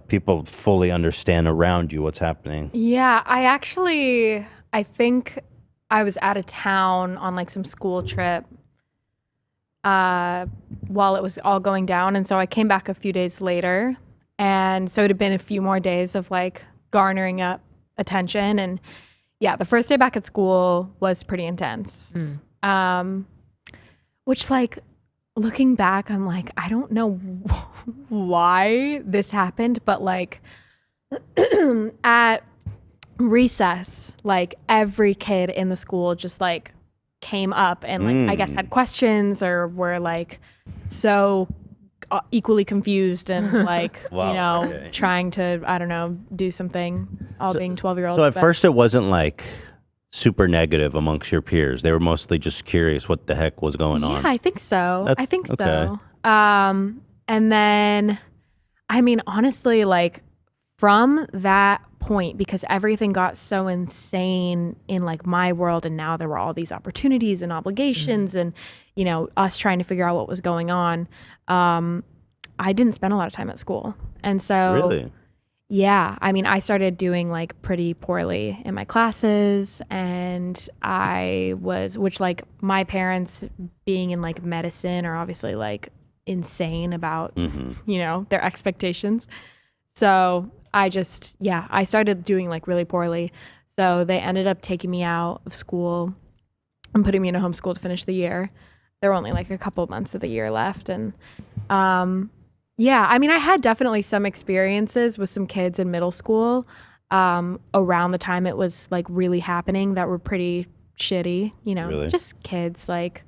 people fully understand around you what's happening? Yeah, I think I was out of town on like some school trip while it was all going down. And so I came back a few days later. And so it had been a few more days of like garnering up attention. And yeah, the first day back at school was pretty intense. which like looking back, I'm like, I don't know why this happened, but like at recess, like every kid in the school just like came up and like I guess had questions or were like so equally confused and like Wow, trying to, I don't know, do something, all being 12-year-olds. So at first it wasn't like super negative amongst your peers. They were mostly just curious what the heck was going on. Yeah, I think so. I think okay. so. And then, I mean, honestly, like from that point, because everything got so insane in like my world, and now there were all these opportunities and obligations and, you know, us trying to figure out what was going on. I didn't spend a lot of time at school. And so, Really? yeah, I mean, I started doing like pretty poorly in my classes, and which like my parents being in like medicine are obviously like insane about, you know, their expectations. So I started doing like really poorly. So they ended up taking me out of school and putting me in a homeschool to finish the year. There were only like a couple of months of the year left. And yeah, I mean, I had definitely some experiences with some kids in middle school around the time it was like really happening that were pretty shitty, you know, Really? just kids like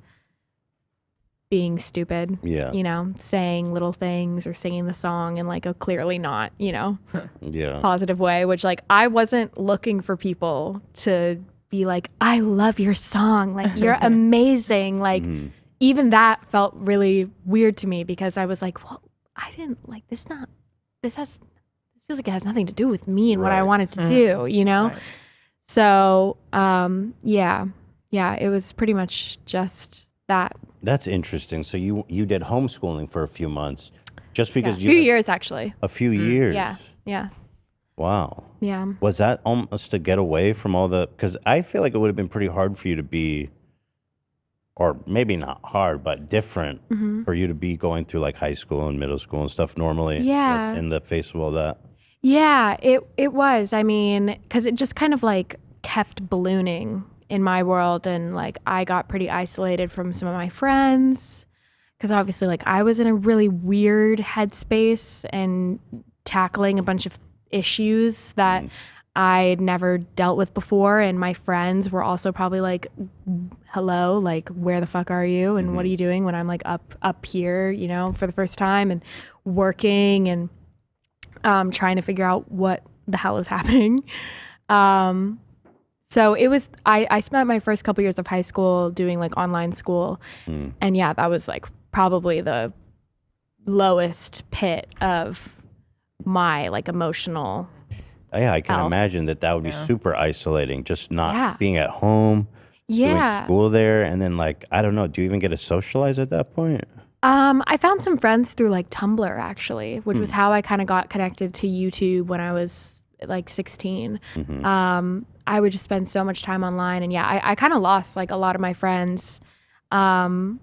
being stupid, Yeah. you know, saying little things or singing the song in like a clearly not, you know, Yeah. positive way, which like I wasn't looking for people to be like, I love your song, like you're amazing. Like even that felt really weird to me because I was like, well, I didn't like this feels like it has nothing to do with me and what I wanted to do, you know? Right. So yeah, it was pretty much just that. That's interesting. So you did homeschooling for a few months just because A few years actually. A few years. Yeah. Wow. Yeah. Was that almost to get away from all the, because I feel like it would have been pretty hard for you to be, or maybe not hard, but different for you to be going through like high school and middle school and stuff normally. Yeah. In the face of all that. Yeah, it was. I mean, because it just kind of like kept ballooning in my world, and like I got pretty isolated from some of my friends because obviously like I was in a really weird headspace and tackling a bunch of issues that I'd never dealt with before, and my friends were also probably like, hello, like where the fuck are you and what are you doing when I'm like up here, you know, for the first time and working and trying to figure out what the hell is happening. So it was, I spent my first couple years of high school doing like online school. And yeah, that was like probably the lowest pit of my like emotional Yeah, I can health. imagine that would be super isolating, just not Yeah. being at home, doing Yeah. school there, and then like, I don't know, do you even get to socialize at that point? I found some friends through like Tumblr actually, which was how I kind of got connected to YouTube when I was like 16. I would just spend so much time online, and yeah, I kind of lost like a lot of my friends from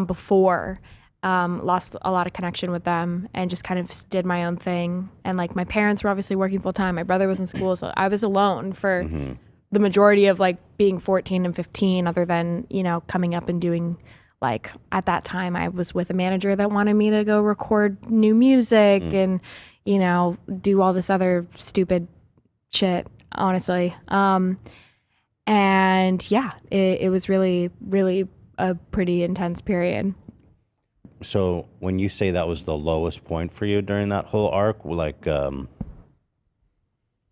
before. Lost a lot of connection with them and just kind of did my own thing. And like my parents were obviously working full time. My brother was in school, so I was alone for the majority of like being 14 and 15, other than, you know, coming up and doing like at that time I was with a manager that wanted me to go record new music and, you know, do all this other stupid shit, honestly. And yeah, it was really, really a pretty intense period. So when you say that was the lowest point for you during that whole arc, like how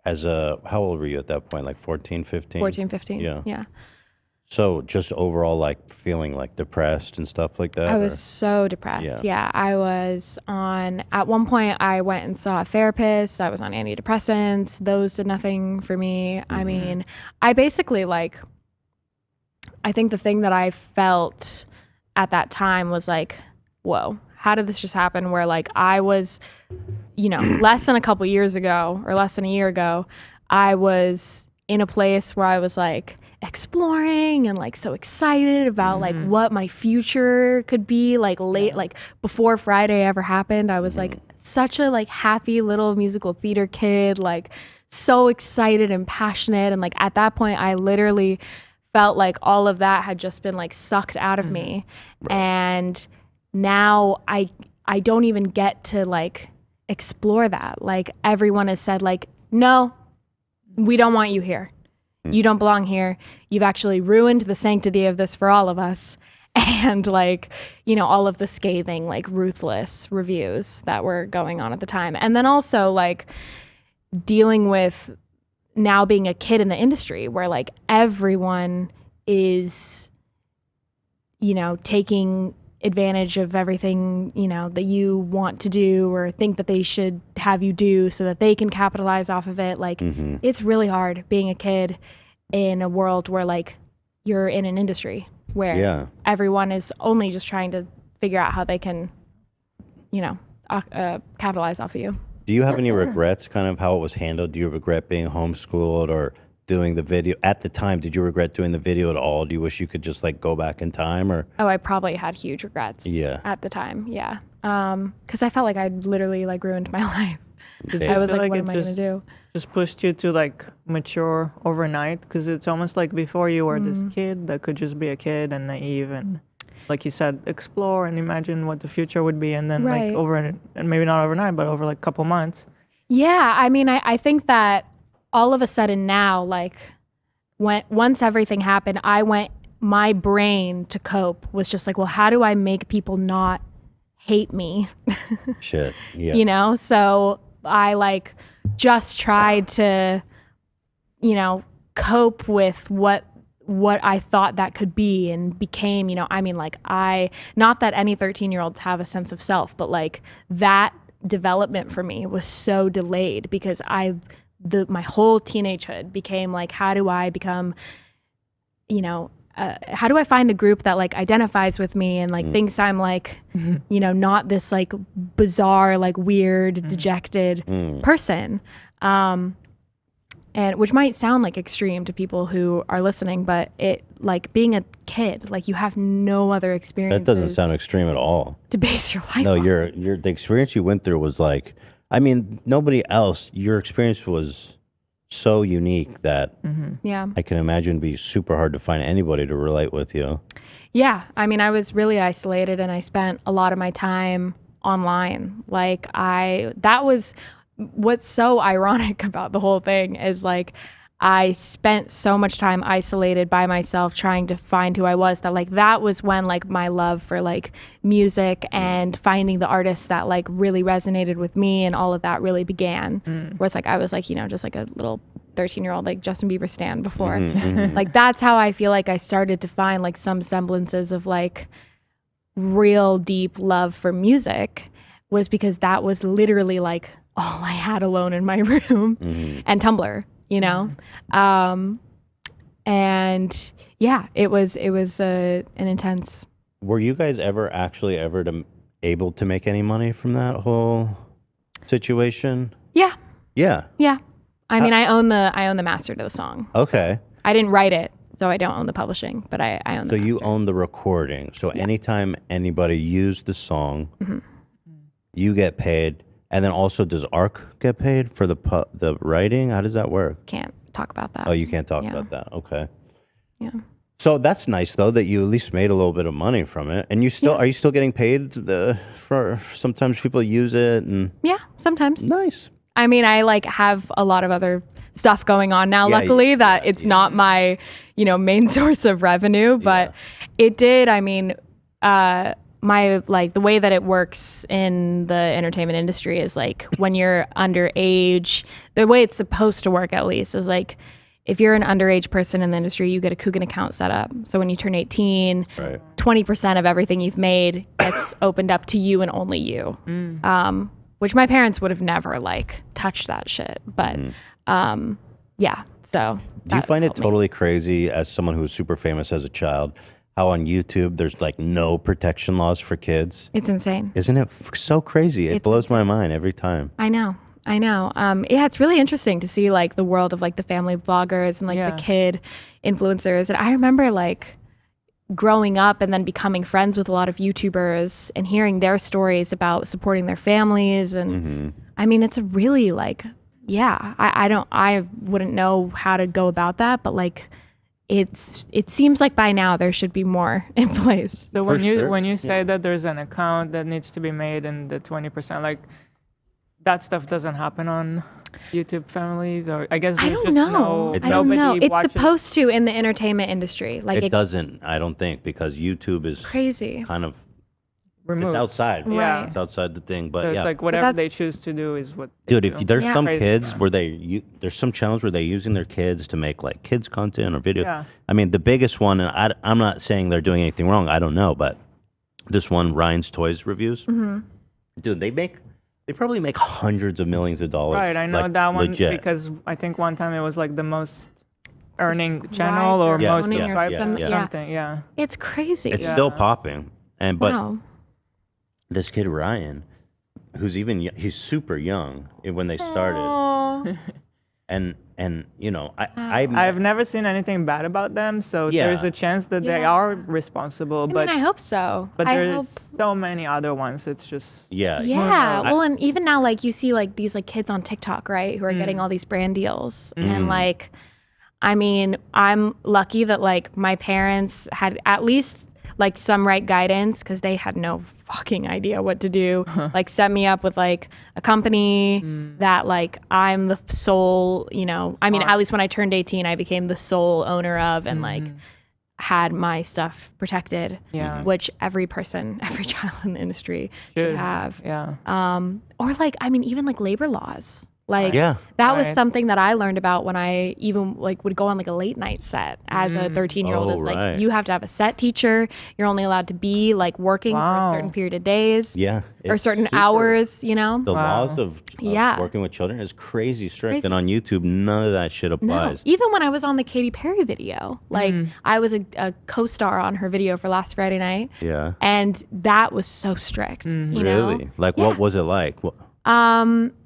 old were you at that point? Like 14, 15? 14, 15. Yeah. So just overall like feeling like depressed and stuff like that? I was so depressed. Yeah. I was at one point I went and saw a therapist. I was on antidepressants. Those did nothing for me. I mean, I basically like, I think the thing that I felt at that time was like, whoa, how did this just happen? Where like I was, you know, less than a couple years ago or less than a year ago, I was in a place where I was like exploring and like so excited about like what my future could be like like before Friday ever happened. I was like such a like happy little musical theater kid, like so excited and passionate. And like at that point I literally felt like all of that had just been like sucked out of me. And now I don't even get to like explore that. Like everyone has said like, no, we don't want you here. You don't belong here. You've actually ruined the sanctity of this for all of us. And like, you know, all of the scathing, like ruthless reviews that were going on at the time. And then also like dealing with now being a kid in the industry where like everyone is, you know, taking advantage of everything, you know, that you want to do or think that they should have you do so that they can capitalize off of it. Like it's really hard being a kid in a world where like you're in an industry where everyone is only just trying to figure out how they can, you know, capitalize off of you. Do you have any regrets kind of how it was handled? Do you regret being homeschooled or doing the video? At the time, did you regret doing the video at all? Do you wish you could just like go back in time or? Oh, I probably had huge regrets at the time. Yeah. Because I felt like I'd literally like ruined my life. I was like, what am I going to do? Just pushed you to like mature overnight because it's almost like before you were this kid that could just be a kid and naive and like you said, explore and imagine what the future would be. And then like over, and maybe not overnight, but over like a couple months. Yeah. I mean, I think that all of a sudden now, like once everything happened, my brain to cope was just like, well, how do I make people not hate me? Shit. Yeah. You know? So I like just tried to, you know, cope with what I thought that could be and became, you know, I mean, like not that any 13-year-olds have a sense of self, but like that development for me was so delayed because my whole teenagehood became like, how do I become, you know, how do I find a group that like identifies with me and like thinks I'm like, you know, not this like bizarre, like weird, dejected person. And which might sound like extreme to people who are listening, but it like being a kid, like you have no other experience. That doesn't sound extreme at all. To base your life No, on. the experience you went through was like, I mean, nobody else, your experience was so unique that I can imagine it'd be super hard to find anybody to relate with you. Yeah. I mean, I was really isolated and I spent a lot of my time online. Like that was what's so ironic about the whole thing is like, I spent so much time isolated by myself trying to find who I was that like that was when like my love for like music and finding the artists that like really resonated with me and all of that really began. Where it's like I was like, you know, just like a little 13-year-old like Justin Bieber stan before. Like that's how I feel like I started to find like some semblances of like real deep love for music was because that was literally like all I had alone in my room and Tumblr. You know, and yeah, it was an intense. Were you guys ever able to make any money from that whole situation? Yeah. Yeah. Yeah. I mean, I own the master to the song. Okay. I didn't write it, so I don't own the publishing, but I own the master. So you own the recording. So anytime anybody used the song, you get paid. And then also, does ARC get paid for the writing? How does that work? Can't talk about that. Oh, you can't talk about that. Okay. Yeah. So that's nice though that you at least made a little bit of money from it. And are you still getting paid for sometimes people use it and sometimes. Nice. I mean, I like have a lot of other stuff going on now, luckily, that it's not my, you know, main source of revenue, but it did. I mean, my like the way that it works in the entertainment industry is like when you're underage, the way it's supposed to work at least is like if you're an underage person in the industry, you get a Coogan account set up. So when you turn 18, 20% of everything you've made gets opened up to you and only you. Which my parents would have never like touched that shit. But yeah, so. Do you find it totally crazy as someone who was super famous as a child? How on YouTube there's like no protection laws for kids. It's insane. Isn't it so crazy? It blows my mind every time. I know. Yeah, it's really interesting to see like the world of like the family vloggers and like the kid influencers. And I remember like growing up and then becoming friends with a lot of YouTubers and hearing their stories about supporting their families. And I mean, it's a really like, I wouldn't know how to go about that, but like, it seems like by now there should be more in place. So For sure. when you say that there's an account that needs to be made and the 20%, like that stuff doesn't happen on YouTube families, or I guess I there's don't just know. It I don't know. nobody It's watches. supposed to in the entertainment industry. Like It doesn't, I don't think, because YouTube is crazy. kind of, removed. it's outside. Right. It's outside the thing, but So it's yeah. like whatever they that's- choose to do is what they Dude, do. if there's Yeah. some Crazy, kids yeah. where there's some channels where they're using their kids to make like kids content or video. Yeah. I mean, the biggest one, and I'm not saying they're doing anything wrong. I don't know, but this one, Ryan's Toys Reviews, dude, they probably make hundreds of millions of dollars. Right, I know like, that one legit. because I think one time it was like the most earning Subscribed channel or or Yeah, most owning or subscribed something, or yeah. something. Yeah. It's crazy. It's Yeah. still popping, and but Wow. this kid Ryan, who's he's super young when they started, and you know I've never seen anything bad about them, so Yeah. there's a chance that they Yeah. are responsible. I But mean, I hope so. but I there's hope. so many other ones. It's just yeah Yeah. knows? Well, and even now, like you see, like these like kids on TikTok, right, who are getting all these brand deals, and like, I mean, I'm lucky that like my parents had at least like some right guidance because they had no fucking idea what to do. Like set me up with like a company that like I'm the sole, you know, I mean, at least when I turned 18, I became the sole owner of and like had my stuff protected. Yeah. Which every person, every child in the industry should have. Yeah. Or like, I mean, even like labor laws. Like Yeah. that was Right. something that I learned about when I even like would go on like a late night set as a 13-year-old. Oh, Is like right. you have to have a set teacher. You're only allowed to be like working for a Wow. certain period of days Yeah, or it's certain super- hours, you know? The Wow. laws of Yeah. working with children is crazy strict, Crazy. and on YouTube, none of that shit No, applies. even when I was on the Katy Perry video, like I was a co-star on her video for last Friday night, Yeah, and that was so strict. You know? really. Like, Yeah. what was it like? What,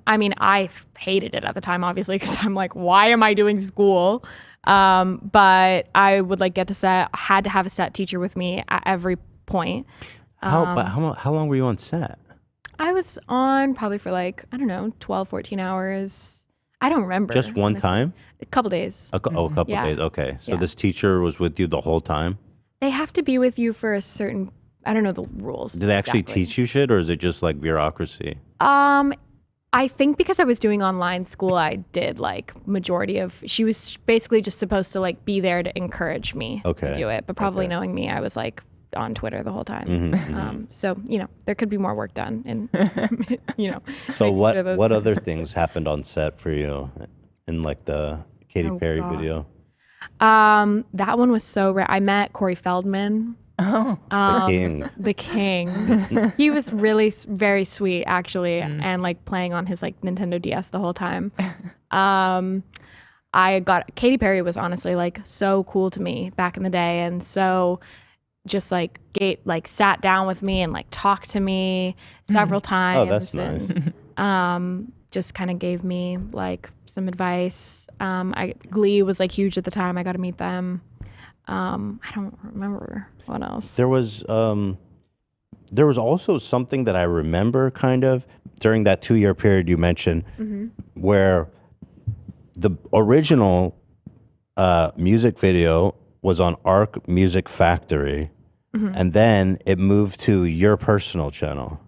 I mean, I hated it at the time, obviously, because I'm like, why am I doing school? But I would like get to set, had to have a set teacher with me at every point. how long were you on set? I was on probably for like, I don't know, 12, 14 hours. I don't remember. Just one honestly. time? A couple days. A couple Yeah. days. Okay, so Yeah. this teacher was with you the whole time. They have to be with you for a certain, I don't know the rules. Did they actually exactly. teach you shit, or is it just like bureaucracy? I think because I was doing online school, I did like majority of. She was basically just supposed to like be there to encourage me Okay. to do it. But probably Okay. knowing me, I was like on Twitter the whole time. Mm-hmm, So you know, there could be more work done, and you know. So making what sure that- what other things happened on set for you in like the Katy Oh, Perry God. video? That one was so rare. I met Corey Feldman. Oh. The king. The king. He was really very sweet, actually, and like playing on his like Nintendo DS the whole time. Katy Perry was honestly like so cool to me back in the day, and so just like sat down with me and like talked to me several times. Oh, that's nice. And, just kind of gave me like some advice. Glee was like huge at the time. I got to meet them. I don't remember what else. There was also something that I remember kind of during that 2-year period you mentioned, where the original music video was on Arc Music Factory, and then it moved to your personal channel.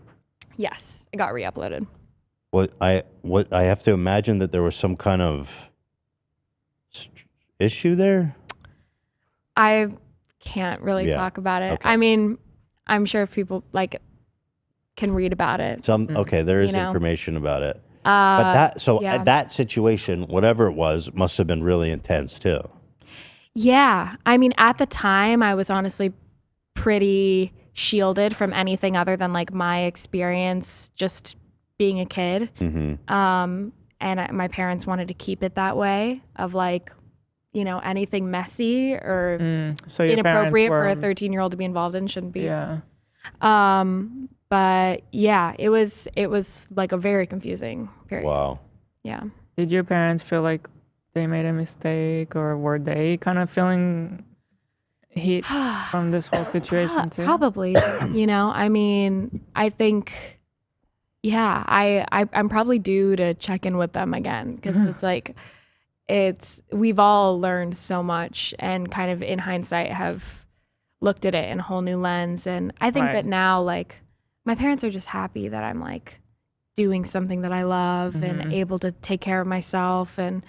Yes, it got re-uploaded. I have to imagine that there was some kind of issue there. I can't really Yeah, talk about it. okay. I mean, I'm sure if people like can read about it. Okay, there is You know? information about it. But yeah. that situation, whatever it was, must have been really intense too. Yeah. I mean, at the time, I was honestly pretty shielded from anything other than like my experience just being a kid. Mm-hmm. My parents wanted to keep it that way of like, you know, anything messy or So your inappropriate for a parents were- 13-year-old to be involved in shouldn't be. Yeah. But yeah, it was like a very confusing period. Wow. Yeah. Did your parents feel like they made a mistake, or were they kind of feeling heat from this whole situation too? Probably. You know, I mean, I think, yeah, I'm probably due to check in with them again because it's like, we've all learned so much, and kind of in hindsight have looked at it in a whole new lens. And I think that now, like, my parents are just happy that I'm like doing something that I love and able to take care of myself. And,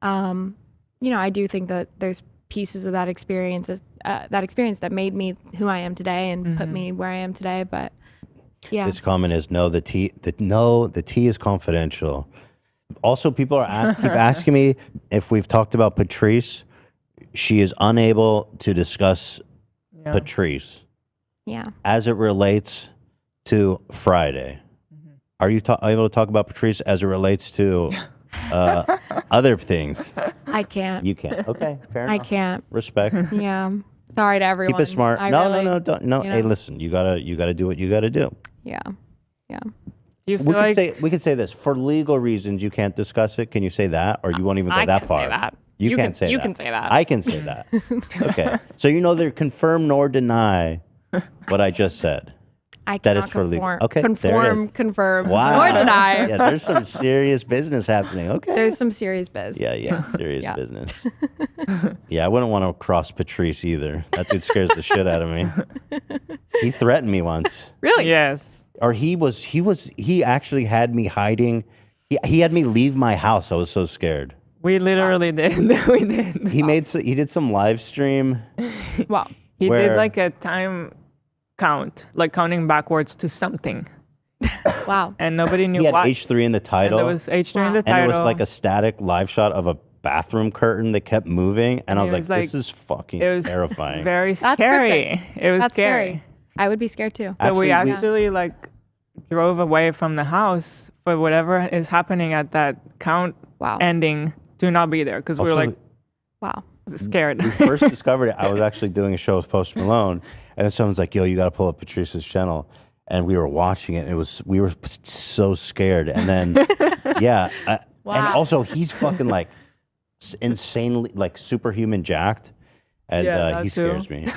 you know, I do think that there's pieces of that experience that made me who I am today and put me where I am today. But yeah. This comment is the tea is confidential. Also, people are keep asking me if we've talked about Patrice. She is unable to discuss Patrice. Yeah. As it relates to Friday. Are you able to talk about Patrice as it relates to other things? I can't. You can't. Okay, fair enough. I can't. Respect. Yeah. Sorry to everyone. Keep it smart. Don't. No. You know. Hey, listen. You gotta do what you gotta do. Yeah. Yeah. Do you feel We could say this for legal reasons. You can't discuss it. Can you say that, or you won't even go that far? Say that. You can't say that. You can say that. I can say that. Okay. So you know they confirm nor deny what I just said. I That cannot is for legal. conform, Okay, there it conform, is. confirm, Wow. nor deny. Yeah, there's some serious business happening. Okay. There's some serious biz. Yeah, serious Yeah. business. Yeah, I wouldn't want to cross Patrice either. That dude scares the shit out of me. He threatened me once. Really? Yes. Or he actually had me hiding. He had me leave my house. I was so scared. We literally did. We did. He did some live stream. Wow. He Where- did like a time count, like counting backwards to something. Wow. And nobody knew He had what. H3 in the And title. there was H3 in the And title. there was like a static live shot of a bathroom curtain that kept moving. And I was it was like, like- this is fucking it was terrifying. very That's scary. cryptic. It was That's scary. scary. I would be scared too. So we Actually, actually like drove away from the house for whatever is happening at that count Wow. ending to not be there because we were Also, like Wow. scared. we first discovered it. I was actually doing a show with Post Malone. And then someone's like, yo, you got to pull up Patrice's channel. And we were watching it. And we were so scared. And then, and Wow. also he's fucking like insanely, like superhuman jacked. And Yeah, he that too. scares me.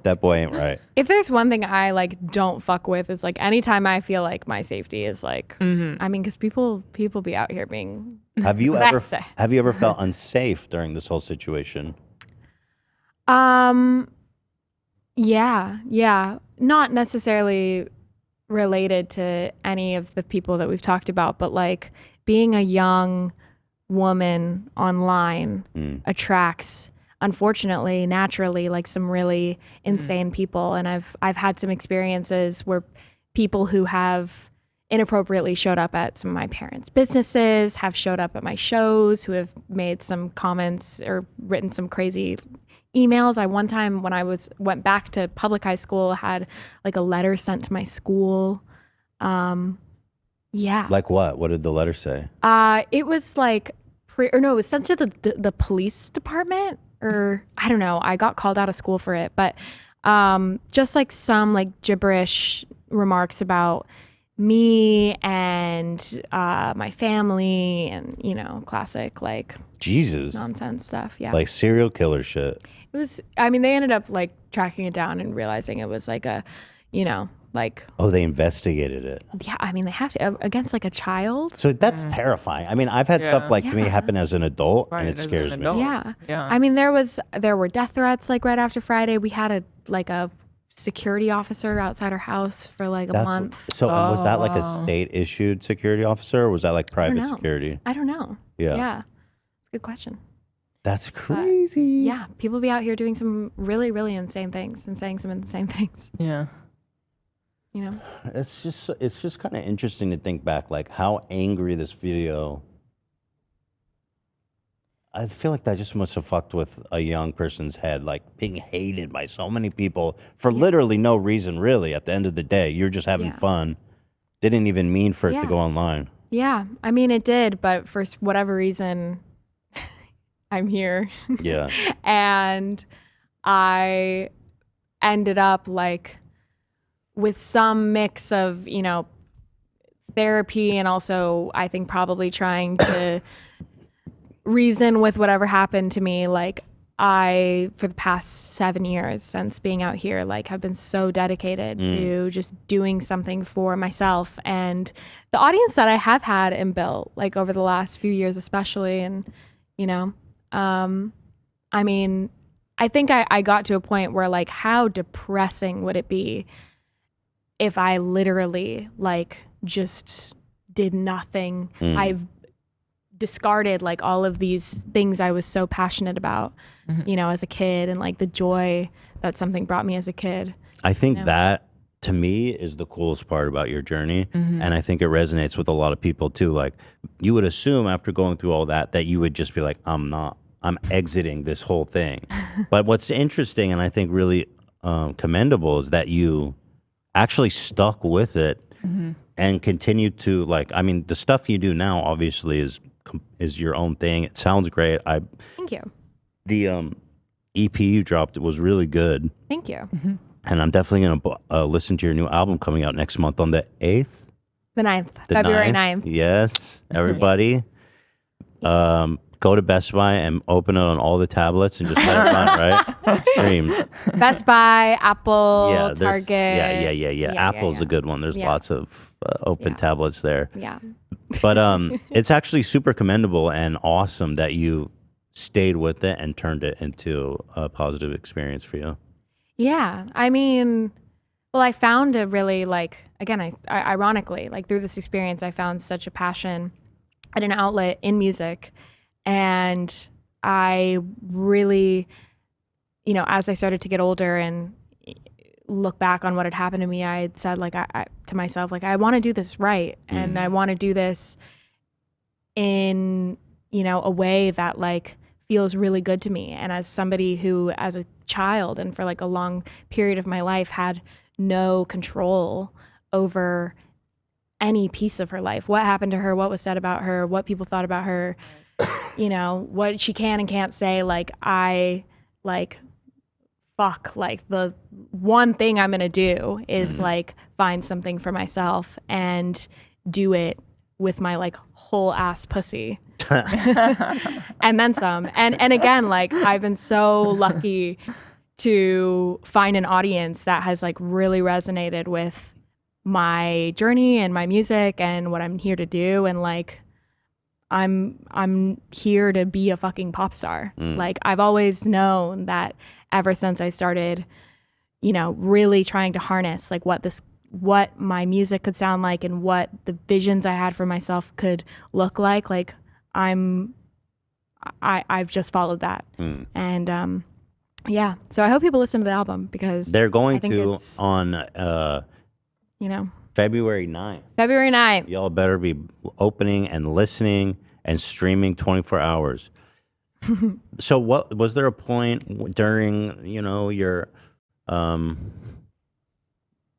That boy ain't right. If there's one thing I like don't fuck with, it's like anytime I feel like my safety is like, I mean, because people be out here being. Have you That's ever felt unsafe during this whole situation? Yeah. Not necessarily related to any of the people that we've talked about, but like being a young woman online attracts, unfortunately, naturally, like some really insane people. And I've had some experiences where people who have inappropriately showed up at some of my parents' businesses, have showed up at my shows, who have made some comments or written some crazy emails. I one time when I went back to public high school had like a letter sent to my school. Yeah. Like what? What did the letter say? It was like it was sent to the police department, or I don't know. I got called out of school for it, but just like some like gibberish remarks about me and my family, and classic like Jesus. nonsense stuff. Yeah. Like serial killer shit. It was, I mean, they ended up like tracking it down and realizing it was like a, like, Oh, they investigated it. yeah, I mean, they have to, against like a child. So that's terrifying. I mean, I've had stuff like to me Yeah. happen as an adult, Right, and it as an scares me. adult. Yeah. Yeah. I mean, there were death threats like right after Friday. We had a security officer outside our house for like a month. So was that like a wow. state issued security officer, or was that like private know. security? I don't know. Yeah. Yeah. It's a good question. That's crazy. Yeah. People be out here doing some really, really insane things and saying some insane things, Yeah. It's just kind of interesting to think back, like how angry this video. I feel like that just must have fucked with a young person's head, like being hated by so many people for literally no reason, really. At the end of the day, you're just having Yeah. fun. Didn't even mean for it to Yeah. go online. Yeah. I mean, it did, but for whatever reason, I'm here. Yeah. And I ended up like with some mix of, therapy, and also I think probably trying to reason with whatever happened to me. Like I, for the past 7 years since being out here, like have been so dedicated to just doing something for myself and the audience that I have had and built like over the last few years, especially. And, you know? I mean, I think I got to a point where like, how depressing would it be if I literally like just did nothing? I've discarded like all of these things I was so passionate about, you know, as a kid, and like the joy that something brought me as a kid. I think that to me is the coolest part about your journey. And I think it resonates with a lot of people too. Like you would assume after going through all that you would just be like, I'm exiting this whole thing. But what's interesting and I think really commendable is that you actually stuck with it and continue to like, I mean, the stuff you do now obviously is your own thing. It sounds great. Thank you. The EP you dropped was really good. Thank you. And I'm definitely going to listen to your new album coming out next month on the 8th. The 9th, February 9th. Yes, everybody. Go to Best Buy and open it on all the tablets and just let it run, right? Stream. Best Buy, Apple, Target. Yeah. Apple's a good one. There's lots of open tablets there. Yeah. But it's actually super commendable and awesome that you stayed with it and turned it into a positive experience for you. Yeah. I mean, well, I found a really like, again, I ironically, like through this experience, I found such a passion and an outlet in music. And I really, you know, as I started to get older and look back on what had happened to me, I had said like to myself, like, I want to do this right. And I want to do this in, you know, a way that like feels really good to me. And as somebody who, as a child and for like a long period of my life, had no control over any piece of her life, what happened to her, what was said about her, what people thought about her, you know, what she can and can't say, like I like fuck, like the one thing I'm gonna do is like find something for myself and do it with my like whole ass pussy and then some. And again, like I've been so lucky to find an audience that has like really resonated with my journey and my music and what I'm here to do. And like I'm here to be a fucking pop star. Like I've always known that ever since I started, you know, really trying to harness like what my music could sound like and what the visions I had for myself could look like I've just followed that. And yeah, so I hope people listen to the album because they're going to on you know, February 9th. February 9th. Y'all better be opening and listening and streaming 24 hours. So what was there a point during, you know, your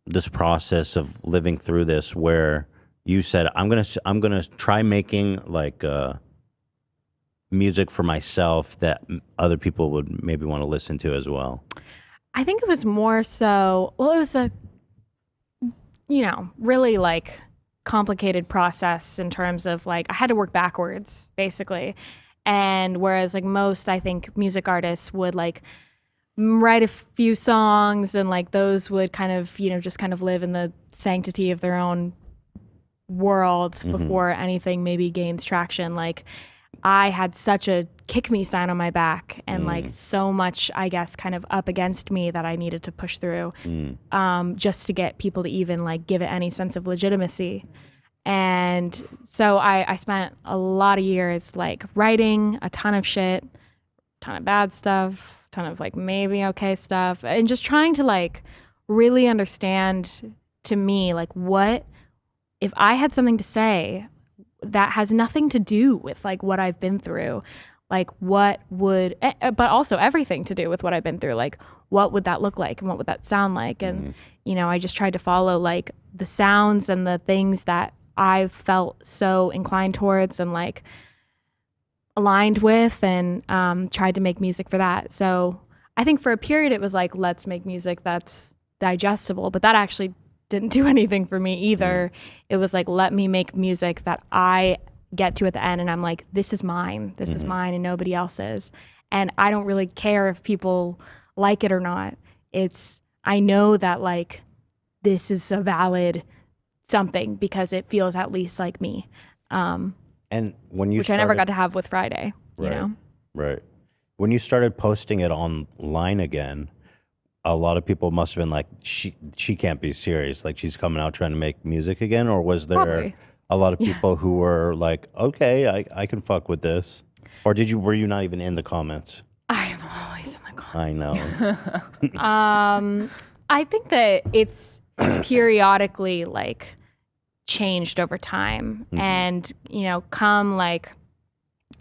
this process of living through this where you said I'm going to try making like music for myself that other people would maybe want to listen to as well? I think it was more so, well, it was a, you know, really like complicated process in terms of like I had to work backwards basically. And whereas like most, I think, music artists would like write a few songs and like those would kind of, you know, just kind of live in the sanctity of their own world before anything maybe gains traction. Like I had such a kick me sign on my back and like so much, I guess, kind of up against me that I needed to push through just to get people to even like give it any sense of legitimacy. And so I spent a lot of years like writing a ton of shit, ton of bad stuff, ton of like maybe okay stuff, and just trying to like really understand to me like what if I had something to say that has nothing to do with like what I've been through, like what would, but also everything to do with what I've been through, like what would that look like and what would that sound like? And, you know, I just tried to follow like the sounds and the things that I've felt so inclined towards and like aligned with and tried to make music for that. So I think for a period it was like, let's make music that's digestible, but that actually didn't do anything for me either. It was like, let me make music that I get to at the end and I'm like, this is mine. This is mine and nobody else's. And I don't really care if people like it or not. I know that like this is a valid something because it feels at least like me. And when you which I never got to have with Friday. you know. Right. When you started posting it online again, a lot of people must have been like, she can't be serious. Like she's coming out trying to make music again. Or was there Probably. a lot of people who were like, okay, I can fuck with this? Or were you not even in the comments? I am always in the comments. I know. I think that it's periodically like changed over time. And, you know, come like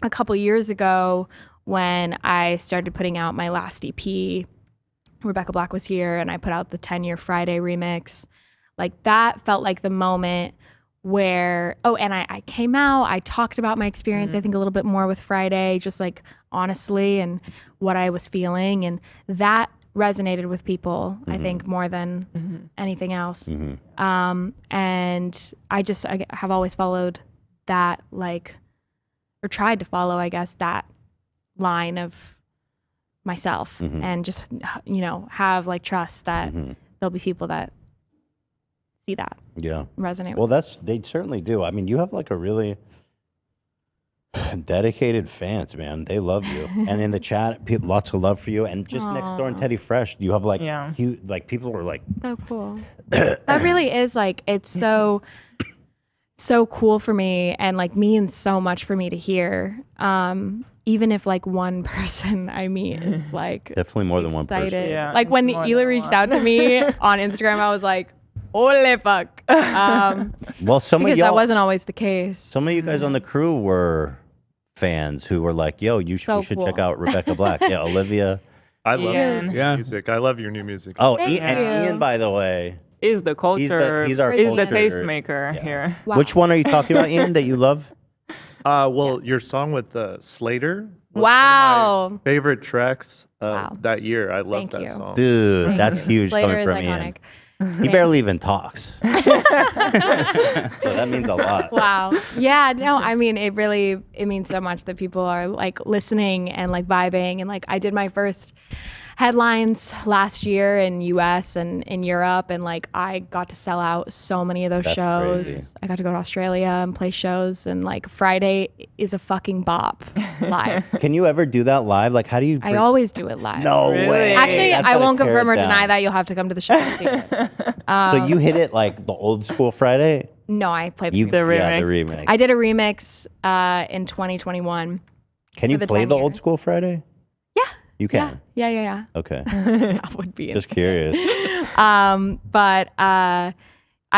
a couple years ago when I started putting out my last EP, Rebecca Black was here and I put out the 10-year Friday remix. Like that felt like the moment where, and I came out, I talked about my experience, I think a little bit more with Friday, just like honestly and what I was feeling. And that resonated with people, I think, more than anything else. And I have always followed that, like, or tried to follow, I guess, that line of myself and just, you know, have like trust that there'll be people that see that. Yeah. Resonate Well, with. they certainly do. I mean, you have like a really dedicated fans, man. They love you. And in the chat, lots of love for you. And just next door in Teddy Fresh, you have like, like people were like, so cool. That really is like, it's so cool for me and like means so much for me to hear. Even if like one person I meet is like definitely more than one person. Yeah, like when Hila reached out to me on Instagram, I was like, holy fuck. Well, some of because y'all, that wasn't always the case. some of you guys on the crew were fans who were like, yo, we should check out Rebecca Black. Yeah, Olivia. I love Ian. your music. I love your new music. Oh, Thank and you. Ian, by the way. Is the culture, he's our is culture. the tastemaker here. Wow. Which one are you talking about, Ian, that you love? Well, your song with Slater. Was Wow. one of my favorite tracks Wow. that year. I love Thank that you. song. Dude, that's huge Slater coming is from iconic. Ian. He barely even talks. So that means a lot. Wow. Yeah, no, I mean, it means so much that people are like listening and like vibing. And like I did my first headlines last year in US and in Europe, and like I got to sell out so many of those That's shows. crazy. I got to go to Australia and play shows, and like Friday is a fucking bop live. Can you ever do that live? Like, how do you? I always do it live. No Really? way. Actually, That's I gotta won't tear confirm it or deny down. that. You'll have to come to the show and see it. So you hit it like the old school Friday? No, I played the You, remix. yeah, the remix. remix. I did a remix in 2021. Can you for the play the 10-year. old school Friday? Yeah. You can. Yeah. Okay. That would be Just insane. curious. But I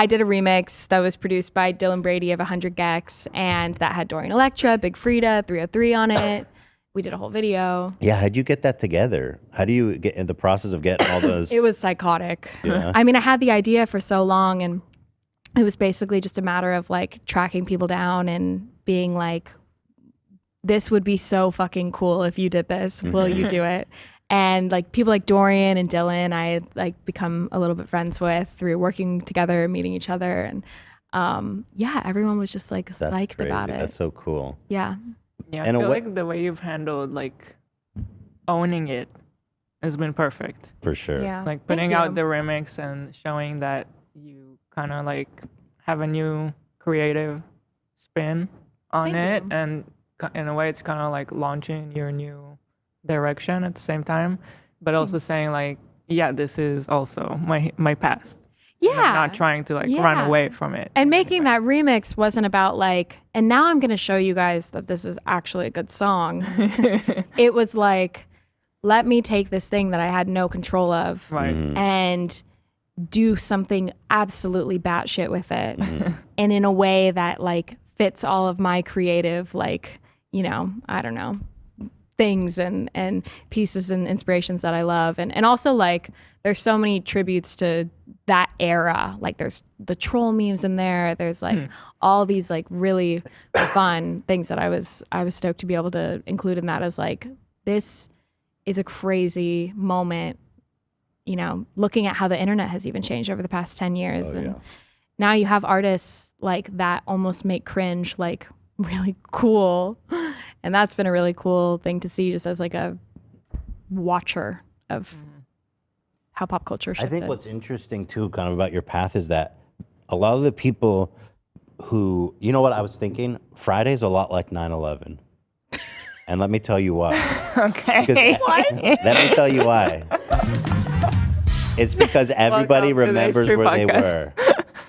did a remix that was produced by Dylan Brady of 100 Gex, and that had Dorian Electra, Big Frida, 303 on it. We did a whole video. Yeah, how'd you get that together? How do you get in the process of getting all those? It was psychotic. Yeah. I mean, I had the idea for so long, and it was basically just a matter of like tracking people down and being like, this would be so fucking cool if you did this. Will you do it? And like people like Dorian and Dylan, I had like become a little bit friends with through working together, meeting each other. And yeah, everyone was just like That's psyched crazy. about it. That's so cool. Yeah. Yeah, And I feel what- like the way you've handled like owning it has been perfect. For sure. Yeah. Like Thank putting you. out the remix and showing that you kind of like have a new creative spin on Thank it, you. and in a way it's kind of like launching your new direction at the same time, but also saying like, yeah, this is also my past. And I'm Yeah. not trying to like Yeah. run away from it. And making that remix wasn't about like, and now I'm going to show you guys that this is actually a good song. It was like, let me take this thing that I had no control of Right. and do something absolutely batshit with it. And in a way that like fits all of my creative, like, you know, I don't know, things and pieces and inspirations that I love. And also like there's so many tributes to that era. Like there's the troll memes in there. There's like all these like really fun things that I was stoked to be able to include in that as like, this is a crazy moment, you know, looking at how the internet has even changed over the past 10 years. And now you have artists like that almost make cringe like really cool. And that's been a really cool thing to see just as like a watcher of how pop culture I shifted. think what's interesting too, kind of about your path, is that a lot of the people who, you know what I was thinking? Friday's a lot like 9/11. And let me tell you why. Okay. Let me tell you why. It's because everybody Welcome to the remembers History where they Podcast.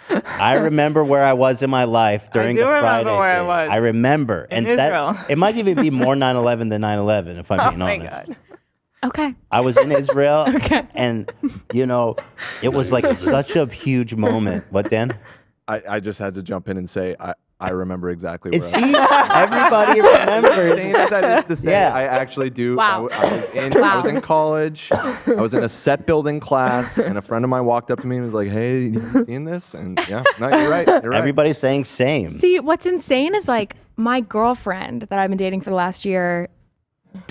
were. I remember where I was in my life during do the Friday remember where I thing. was. I remember. In And Israel. that it might even be more 9/11 than 9/11, if I'm Oh being my honest. God. Okay. I was in Israel, and it was like such a huge moment. What, Dan? I just had to jump in and say I remember exactly where See, everybody remembers. Saying that is to say, Yeah. I actually do. Wow. I was in college. I was in a set building class, and a friend of mine walked up to me and was like, "Hey, you seen this?" And yeah, no, you're right. You're right. Everybody's saying same. See, what's insane is like my girlfriend that I've been dating for the last year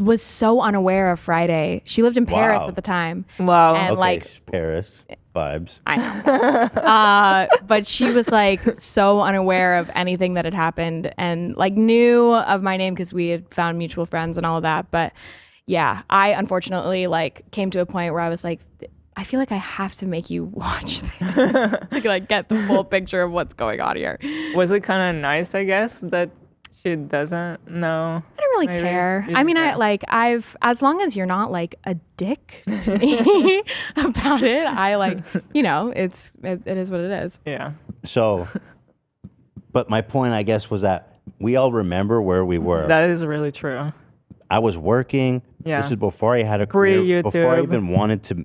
was so unaware of Friday. She lived in Paris Wow. at the time. Wow. And Okay, like, Paris vibes. I know. But she was like so unaware of anything that had happened and like knew of my name because we had found mutual friends and all of that. But yeah, I unfortunately like came to a point where I was like, I feel like I have to make you watch this to like get the full picture of what's going on here. Was it kind of nice, I guess, that she doesn't know? I don't really Maybe. care. You I mean, don't as long as you're not like a dick to me about it, I like, it is what it is. Yeah. So, but my point, I guess, was that we all remember where we were. That is really true. I was working. Yeah. This is before I had a career. Before I Pre-YouTube. even wanted to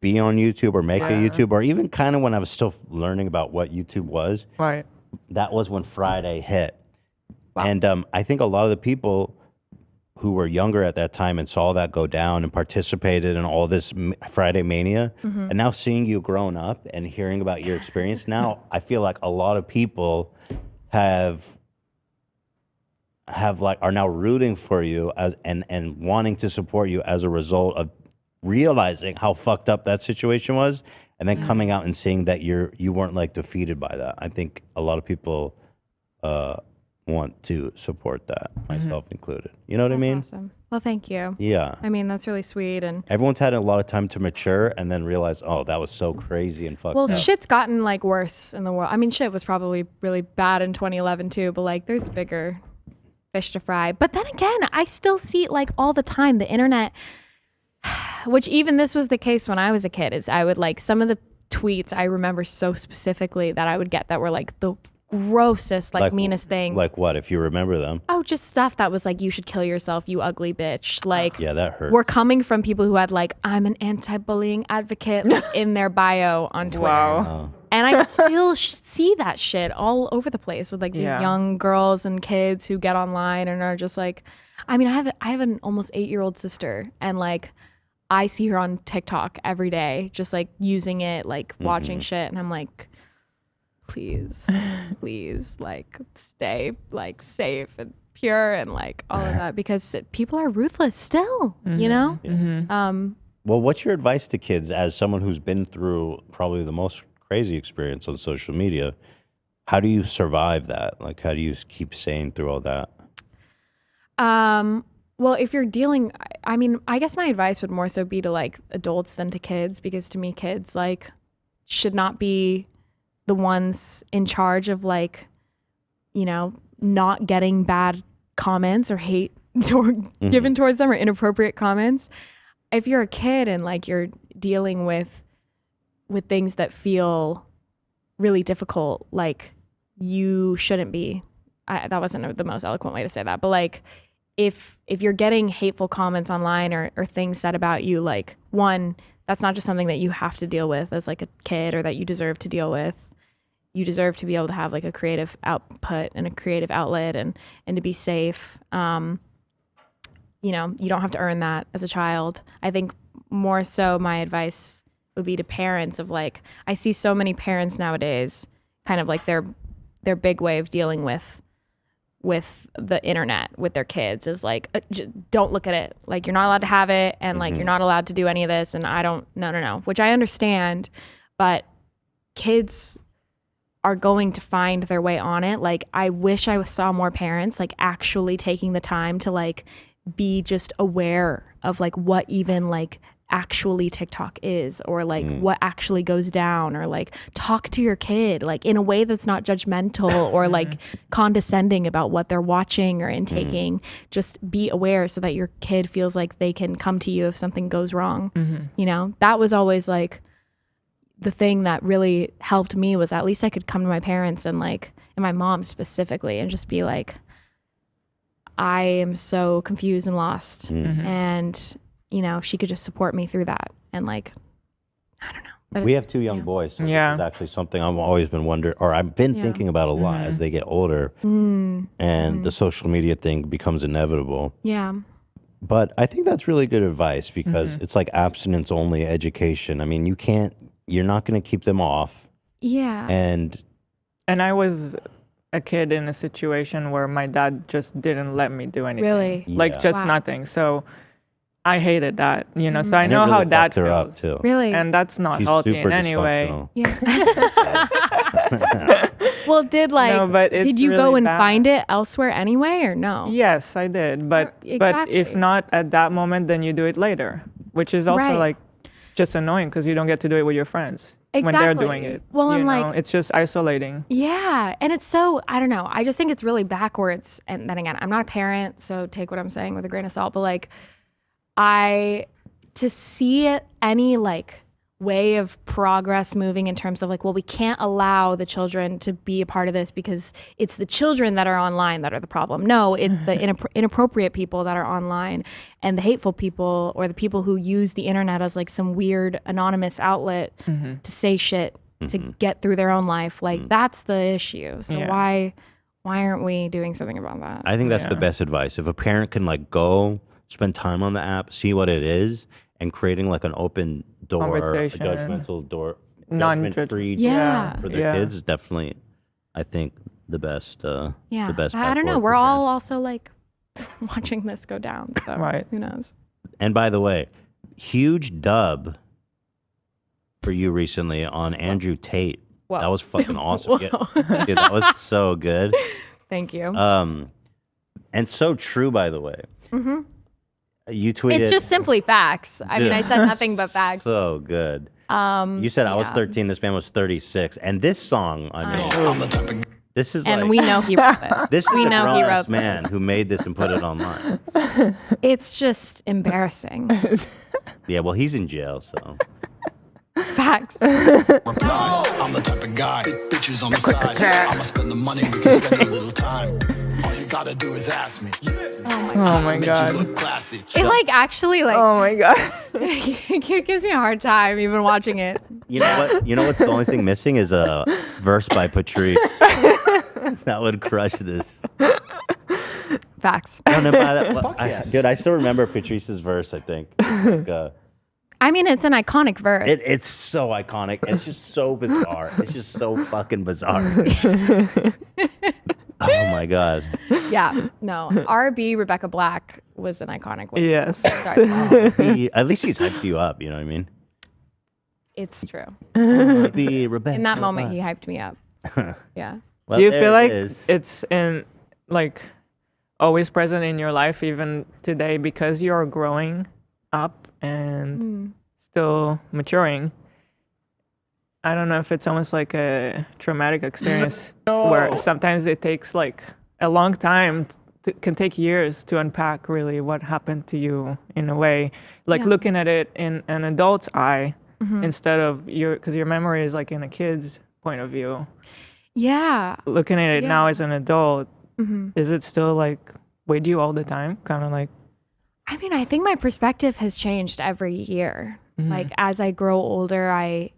be on YouTube or make a Yeah. YouTube, or even kind of when I was still learning about what YouTube was. Right. That was when Friday hit. Wow. And I think a lot of the people who were younger at that time and saw that go down and participated in all this Friday mania, and now seeing you grown up and hearing about your experience now, I feel like a lot of people are now rooting for you and wanting to support you as a result of realizing how fucked up that situation was, and then coming out and seeing that you weren't like defeated by that. I think a lot of people want to support that, myself included. You know what I mean? Awesome. Well, thank you. Yeah. I mean, that's really sweet. And Everyone's had a lot of time to mature and then realize, oh, that was so crazy and fucked well, up. shit's gotten like worse in the world. I mean, shit was probably really bad in 2011 too, but like there's bigger fish to fry. But then again, I still see like all the time the internet, which even this was the case when I was a kid, is I would like some of the tweets I remember so specifically that I would get that were like the grossest, like meanest thing. Like what, if you remember them? Oh, just stuff that was like, you should kill yourself, you ugly bitch. Like, Yeah, that hurt. we're coming from people who had like, I'm an anti-bullying advocate in their bio on Twitter. Wow. And I still see that shit all over the place with like these Yeah. young girls and kids who get online and are just like, I mean, I have an almost 8-year-old sister, and like I see her on TikTok every day, just like using it, like watching shit, and I'm like, please, like stay like safe and pure and like all of that, because people are ruthless still, you know? Well, what's your advice to kids as someone who's been through probably the most crazy experience on social media? How do you survive that? Like, how do you keep sane through all that? Well, if you're dealing, I mean, I guess my advice would more so be to like adults than to kids, because to me, kids like should not be the ones in charge of like, not getting bad comments or hate given towards them or inappropriate comments. If you're a kid and like you're dealing with things that feel really difficult, like you shouldn't be. That wasn't the most eloquent way to say that, but like if you're getting hateful comments online or things said about you, like, one, that's not just something that you have to deal with as like a kid or that you deserve to deal with. You deserve to be able to have like a creative output and a creative outlet and to be safe. You don't have to earn that as a child. I think more so my advice would be to parents of like, I see so many parents nowadays kind of like their big way of dealing with the internet with their kids is like, don't look at it. Like, you're not allowed to have it. And like, you're not allowed to do any of this. And no, which I understand, but kids are going to find their way on it. Like, I wish I saw more parents like actually taking the time to like be just aware of like what even like actually TikTok is, or like what actually goes down, or like talk to your kid like in a way that's not judgmental or like condescending about what they're watching or intaking. Just be aware so that your kid feels like they can come to you if something goes wrong. You know, that was always like the thing that really helped me, was at least I could come to my parents and like, and my mom specifically, and just be like, I am so confused and lost. And you know, she could just support me through that. And like, I don't know. But we have 2 young boys, so this is actually something I've always been wondering, or I've been thinking about a lot as they get older, and the social media thing becomes inevitable. Yeah. But I think that's really good advice, because it's like abstinence only education. I mean, you're not going to keep them off. Yeah. And I was a kid in a situation where my dad just didn't let me do anything. Really? Like just nothing. So I hated that, you know. So I know really how that fucked her feels. up too. Really? And that's not She's healthy super in any way. dysfunctional. Yeah. Well, did you go really and bad. find it elsewhere anyway, or no? Yes, I did. But if not at that moment, then you do it later, which is also like just annoying, because you don't get to do it with your friends when they're doing it. Well, and know? like, it's just isolating. Yeah. And it's so, I don't know. I just think it's really backwards. And then again, I'm not a parent, so take what I'm saying with a grain of salt. But like, to see any like way of progress moving in terms of like, well, we can't allow the children to be a part of this because it's the children that are online that are the problem. No, it's the inappropriate people that are online, and the hateful people, or the people who use the internet as like some weird anonymous outlet to say shit to get through their own life. Like that's the issue. So why aren't we doing something about that? I think that's the best advice. If a parent can like go spend time on the app, see what it is, and creating like an open door, a judgmental door, judgment-free door for their kids is definitely, I think, the best. The best. I don't know. We're all also like watching this go down. So who knows? And by the way, huge dub for you recently on Andrew Tate. Whoa. That was fucking awesome. Dude, that was so good. Thank you. And so true, by the way. You tweeted. It's just simply facts. I mean, I said nothing but facts. So good. You said I was 13. This man was 36, and this song, I mean, this is and like, we know he wrote it. This is a grown-ass man who made this and put it online. It's just embarrassing. Yeah, well, he's in jail, so. Facts. I'm the type of guy, bitches on the side. I'ma spend the money, we can spend a little time. All you gotta do is ask me. Oh my god. It like actually like. Oh my god. It gives me a hard time even watching it. You know what? You know what? The only thing missing is a verse by Patrice. That would crush this. Facts. Dude, I still remember Patrice's verse. I think. Like, I mean, it's an iconic verse. It's so iconic. It's just so bizarre. It's just so fucking bizarre. Oh my god. Yeah. No. R.B. Rebecca Black was an iconic one. Yes. At least he's hyped you up. You know what I mean? It's true. Rebecca in that moment, he hyped me up. Yeah. Well, do you feel like it's in like always present in your life even today because you're growing up and still maturing? I don't know if it's almost like a traumatic experience where sometimes it takes like a long time, can take years to unpack really what happened to you in a way, like looking at it in an adult's eye instead of because your memory is like in a kid's point of view. Yeah. Looking at it now as an adult, is it still like with you all the time? Kind of like. I mean, I think my perspective has changed every year. Like as I grow older, I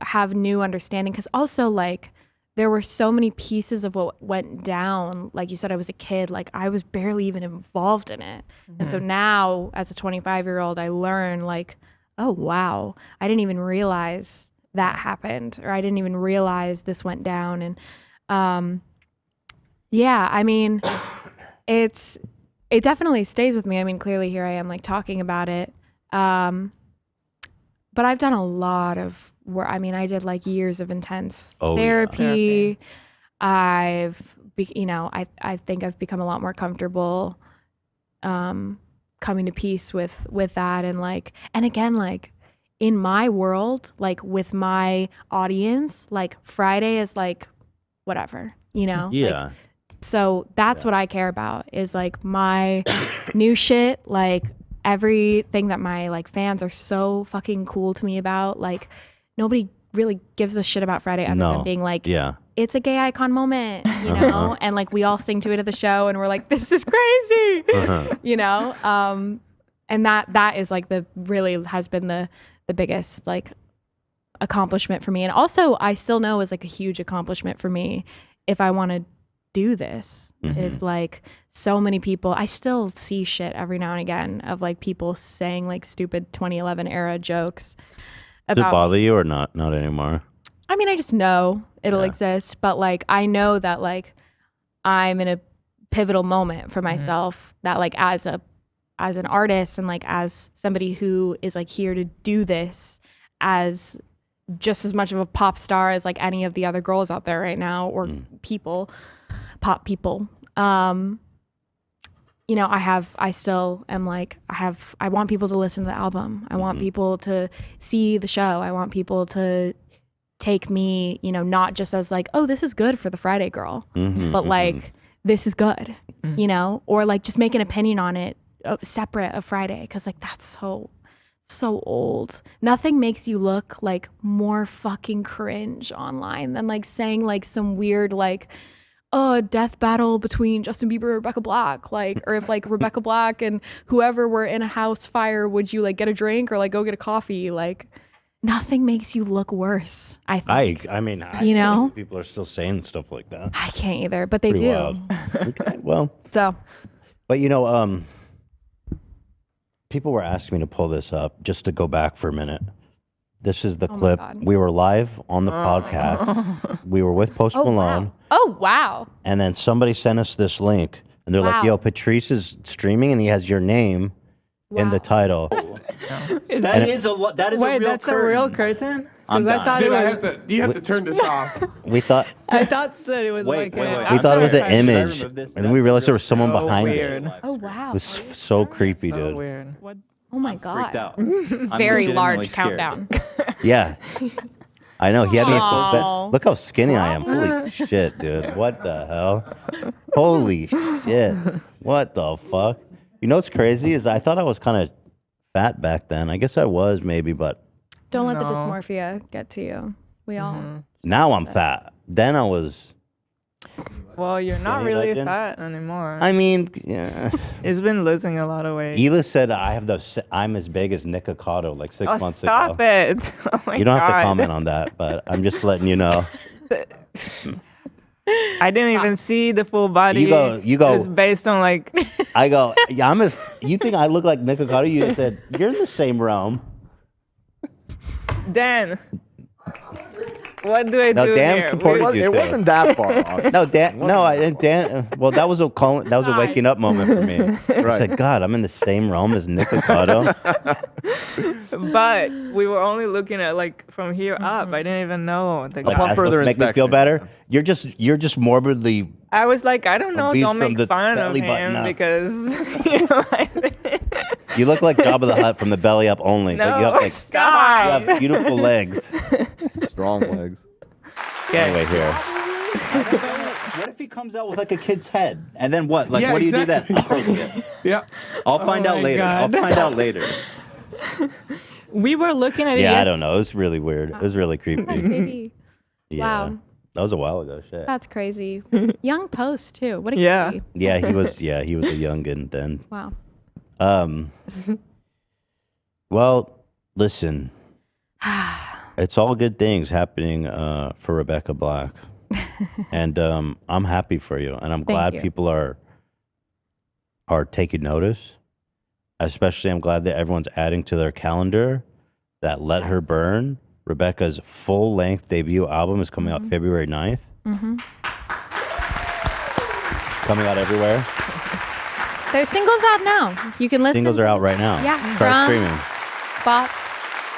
have new understanding, because also like there were so many pieces of what went down. Like you said, I was a kid, like I was barely even involved in it. And so now as a 25-year-old, I learn like, oh wow, I didn't even realize that happened, or I didn't even realize this went down. And yeah, I mean, it definitely stays with me. I mean, clearly here I am like talking about it. But I've done a lot of work. I mean, I did like years of intense therapy. I think I've become a lot more comfortable coming to peace with that, and like, and again, like in my world, like with my audience, like Friday is like whatever, you know? Yeah. Like, so that's what I care about, is like my new shit, like everything that my like fans are so fucking cool to me about. Like nobody really gives a shit about Friday other than being like, it's a gay icon moment, you know? And like we all sing to it at the show and we're like, this is crazy, you know? And that is like really has been the biggest like accomplishment for me. And also I still know is like a huge accomplishment for me if I want to do this, is like so many people, I still see shit every now and again of like people saying like stupid 2011 era jokes. Does it bother you or not anymore? I mean, I just know it'll exist, but like I know that like I'm in a pivotal moment for myself, that like as an artist and like as somebody who is like here to do this as just as much of a pop star as like any of the other girls out there right now, or pop people. You know, I still am like, I want people to listen to the album. I want people to see the show. I want people to take me, you know, not just as like, oh, this is good for the Friday girl, but like, this is good, you know, or like just make an opinion on it separate of Friday. Cause like, that's so old. Nothing makes you look like more fucking cringe online than like saying like some weird like, oh, death battle between Justin Bieber and Rebecca Black, like, or if like Rebecca Black and whoever were in a house fire, would you like get a drink or like go get a coffee? Like nothing makes you look worse, I think. I mean, you know, people are still saying stuff like that. I can't either, but they Pretty do. Wild. Okay, well, so, but you know, people were asking me to pull this up just to go back for a minute. This is the clip. We were live on the podcast. We were with Post Malone. Wow. Oh, wow. And then somebody sent us this link. And they're like, yo, Patrice is streaming and he has your name in the title. That is a real curtain. That's a real curtain? I'm I thought You have to turn this off. We thought... I thought that it was wait. We thought it was an image. And then we realized there was someone behind it. Oh, wow. It was so creepy, dude. So weird. Oh my God. Freaked out. Very large countdown. Yeah. I know. He had me at look how skinny I am. Holy shit, dude. What the hell? Holy shit. What the fuck? You know what's crazy is I thought I was kind of fat back then. I guess I was maybe, but... Don't let the dysmorphia get to you. We all... Now I'm fat. Then I was... Well, you're not really fat anymore. I mean, yeah. It's been losing a lot of weight. Hila said I'm as big as Nick Ocado like 6 months ago. Stop it. Oh my You don't have to God. comment on that, but I'm just letting you know. I didn't even see the full body. You go. It's based on like... I go, yeah, you think I look like Nick Ocado? You said, you're in the same realm. Dan. What do I do Dan here? supported you. It too. wasn't that far off. No, Dan. No, I didn't. Dan. Well, that was a waking up moment for me. I said, God, I'm in the same realm as Nick Ocado. But we were only looking at like from here up. I didn't even know. Upon further inspection, make me feel better. You're just morbidly. I was like, I don't know. Don't make fun of him because you know. You look like Jabba the Hutt from the belly up only, No, but you have like stop. you have beautiful legs. Strong legs. Anyway, here. What if he comes out with like a kid's head? And then what? Like, what do you do then? Yeah. I'll find out later. God. I'll find out later. We were looking at it. Yeah, I don't know. It was really weird. It was really creepy. Maybe. Yeah. Wow. That was a while ago. Shit. That's crazy. Young Post, too. What a cutie. Yeah, he was a youngin' then. Wow. Well, listen. It's all good things happening for Rebecca Black. And I'm happy for you. And I'm glad people are taking notice. Especially, I'm glad that everyone's adding to their calendar that Let Her Burn. Rebecca's full-length debut album is coming out February 9th. Coming out everywhere. There's singles out now. You can listen. Singles are out right now. Yeah. Start streaming. Bop.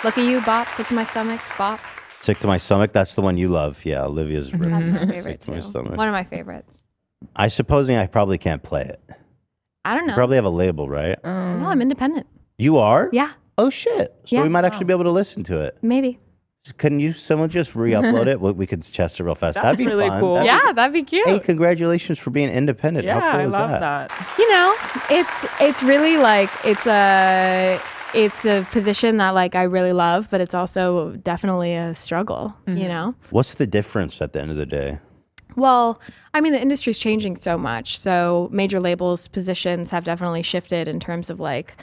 Look at You, Bop. Sick to My Stomach, Bop. Sick to My Stomach, that's the one you love. Yeah, Olivia's That's my favorite, Sick to My too. Stomach. One of my favorites. I suppose I probably can't play it. I don't know. You probably have a label, right? No, I'm independent. You are? Yeah, Oh shit! So Yeah. we might actually be able to listen to it. maybe. Can you someone just re-upload it? We could test it real fast. That'd be really fun. cool. That'd be cute. Hey, congratulations for being independent. Yeah, How cool I is love that? that. It's really like it's a position that like I really love, but it's also definitely a struggle. What's the difference at the end of the day? Well, I mean, the industry's changing so much. So major labels' positions have definitely shifted in terms of like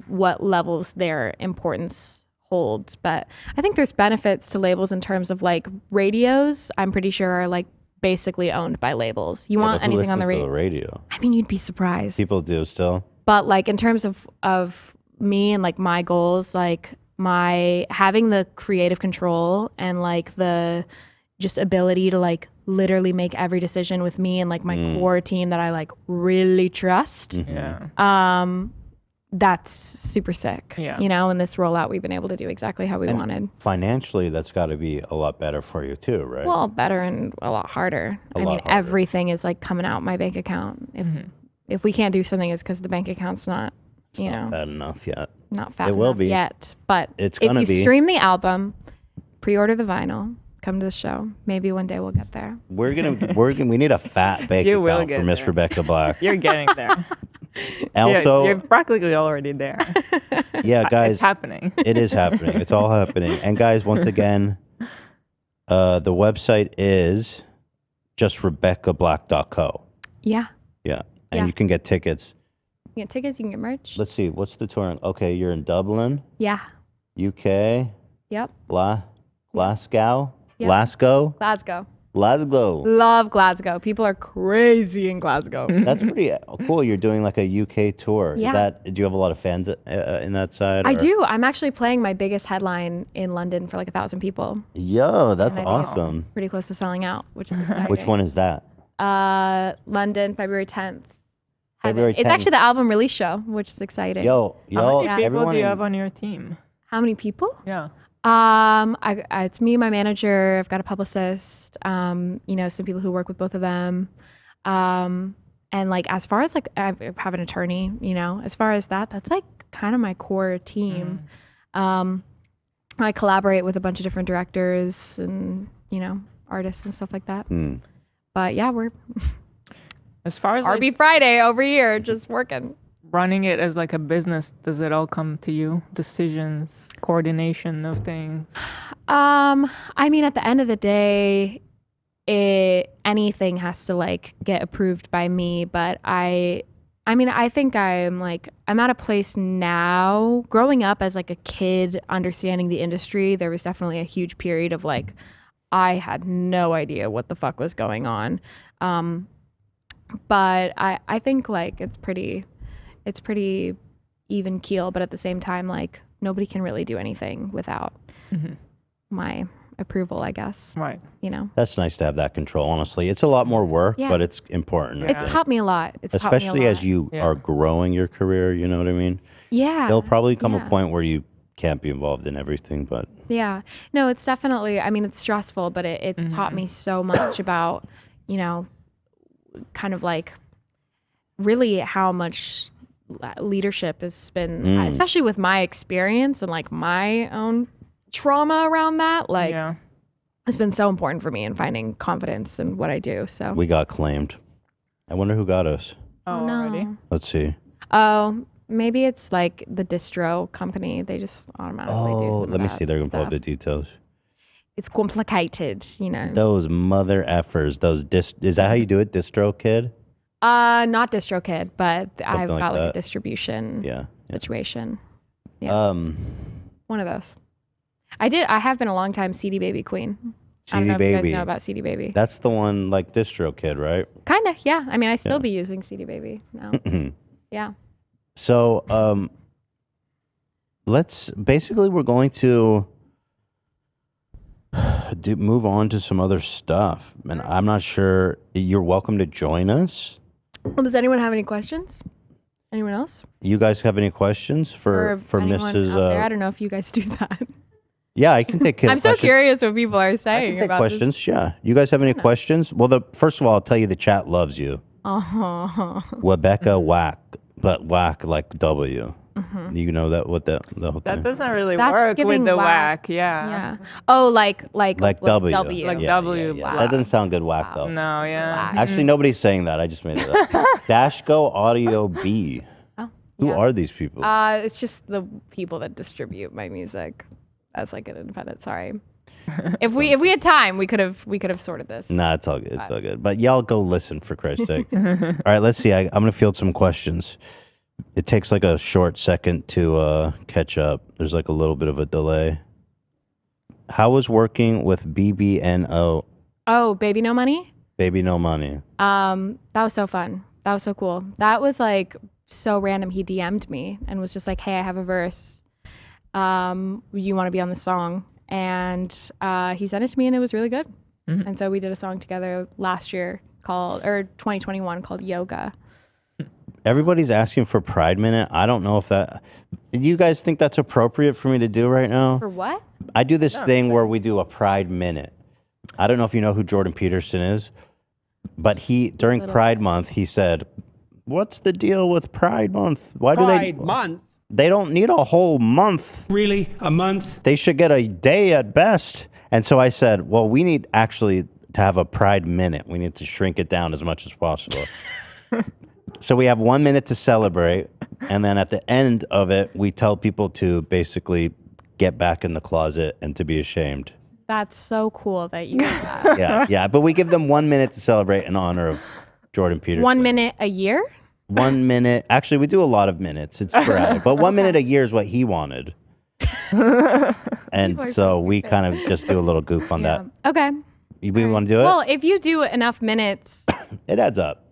what levels their importance holds. But I think there's benefits to labels in terms of like radios. I'm pretty sure are like basically owned by labels. You want But who anything on the listens to radio? I mean, you'd be surprised. People do still. But like in terms of me and like my goals, like my having the creative control and like the just ability to like literally make every decision with me and like my core team that I like really trust. Yeah. That's super sick. Yeah. In this rollout we've been able to do exactly how we wanted. Financially, that's got to be a lot better for you too, right? Well, better and a lot harder. I mean, everything is like coming out my bank account. If we can't do something, it's because the bank account's not, not fat enough yet. not fat It will enough be. yet. But It's if gonna you be. stream the album, pre-order the vinyl, come to the show. Maybe one day we'll get there. We need a fat bank You will account for get Miss there. Rebecca Black. You're getting there. Also, you're practically already there. yeah, guys, It's happening. it is happening. It's all happening. And guys, once again, the website is just RebeccaBlack.co. Yeah. Yeah, and Yeah. you can get tickets. You can get tickets, you can get merch. Let's see, what's the touring? Okay, you're in Dublin, Yeah. UK, Yep. Glasgow, Yep. Glasgow, Glasgow. Glasgow. Love Glasgow. People are crazy in Glasgow. That's pretty cool. You're doing like a UK tour. Yeah. Do you have a lot of fans in that side? I or- do. I'm actually playing my biggest headline in London for like 1,000 people. Yo, that's And I think it's awesome. Pretty close to selling out, which is exciting. Which one is that? London, February 10th. February It's 10th. actually the album release show, which is exciting. How How many people everyone do you in- have on your team? How many people? Yeah. It's me, my manager. I've got a publicist. Some people who work with both of them. And like as far as like I have an attorney. As far as that's like kind of my core team. I collaborate with a bunch of different directors and artists and stuff like that. But yeah, we're As far as RB Friday over here, just working. running it as like a business, does it all come to you? Decisions, coordination of things. I mean, at the end of the day, anything has to like get approved by me. But I think I'm at a place now. Growing up as like a kid, understanding the industry, there was definitely a huge period of like I had no idea what the fuck was going on. But I think like it's pretty even keel, but at the same time, like nobody can really do anything without my approval, I guess. Right. That's nice to have that control. Honestly, it's a lot more work, Yeah. but it's important. It's taught me a lot. Especially as you Yeah. are growing your career. You know what I mean? Yeah. There'll probably come Yeah. a point where you can't be involved in everything, but Yeah. No, it's definitely, it's stressful, but it's taught me so much about, kind of like really how much leadership has been, especially with my experience and like my own trauma around that. Like, Yeah. it's been so important for me in finding confidence in what I do. So, we got claimed. I wonder who got us. Oh, no. already? Let's see. Oh, maybe it's like the distro company. They just automatically do some of Let me that see. They're going to pull up stuff. the details. It's complicated, Those mother effers. Is that how you do it? Distro kid? Not DistroKid, but I've like got like that. a distribution Yeah. situation. Yeah. One of those. I have been a long time CD Baby queen. I don't CD know if you Baby. guys know about CD Baby. That's the one like Distro Kid, right? Kind of, yeah. I mean, I still Yeah. be using CD Baby now. Yeah. So, we're going to move on to some other stuff. And I'm not sure, you're welcome to join us. Well, does anyone have any questions? Anyone else? You guys have any questions for anyone Mrs. out there? I don't know if you guys do that. Yeah, I can take I'm so questions. curious what people are I saying can take about questions. Yeah. You guys have any questions? Well, first of all, I'll tell you the chat loves you. Rebecca Whack, but whack like W. You know that what the whole That thing? doesn't really That's work giving with the whack. whack. Yeah. Yeah. Oh, like Like W. W. Like Yeah, W, yeah. black. That doesn't sound good, whack though. No, yeah. Actually, nobody's saying that. I just made it up. Dashco Audio B. Oh, Who yeah. are these people? It's just the people that distribute my music as like an independent. Sorry. If we had time, we could have sorted this. Nah, it's all good. It's all good. But y'all go listen for Christ's sake. All right, let's see. I'm gonna field some questions. It takes like a short second to catch up. There's like a little bit of a delay. How was working with BBNO? Oh, Baby No Money? Baby No Money. That was so fun. That was so cool. That was like so random. He DM'd me and was just like, "Hey, I have a verse. You want to be on the song?" And he sent it to me, and it was really good. And so we did a song together last year 2021 called Yoga. Everybody's asking for Pride Minute. I don't know if that. Do you guys think that's appropriate for me to do right now? For what? I do this thing where we do a Pride Minute. I don't know if you know who Jordan Peterson is, but during Pride Month, he said, "What's the deal with Pride Month? Why do Pride Month? They don't need a whole month. Really? A month? They should get a day at best." And so I said, well, we need actually to have a Pride Minute. We need to shrink it down as much as possible. So we have 1 minute to celebrate. And then at the end of it, we tell people to basically get back in the closet and to be ashamed. That's so cool that you did that. Yeah. But we give them 1 minute to celebrate in honor of Jordan Peterson. 1 minute a year? 1 minute. Actually, we do a lot of minutes. It's sporadic. But 1 minute a year is what he wanted. And so we kind of just do a little goof on that. Okay. We want to do it? Well, if you do enough minutes, it adds up.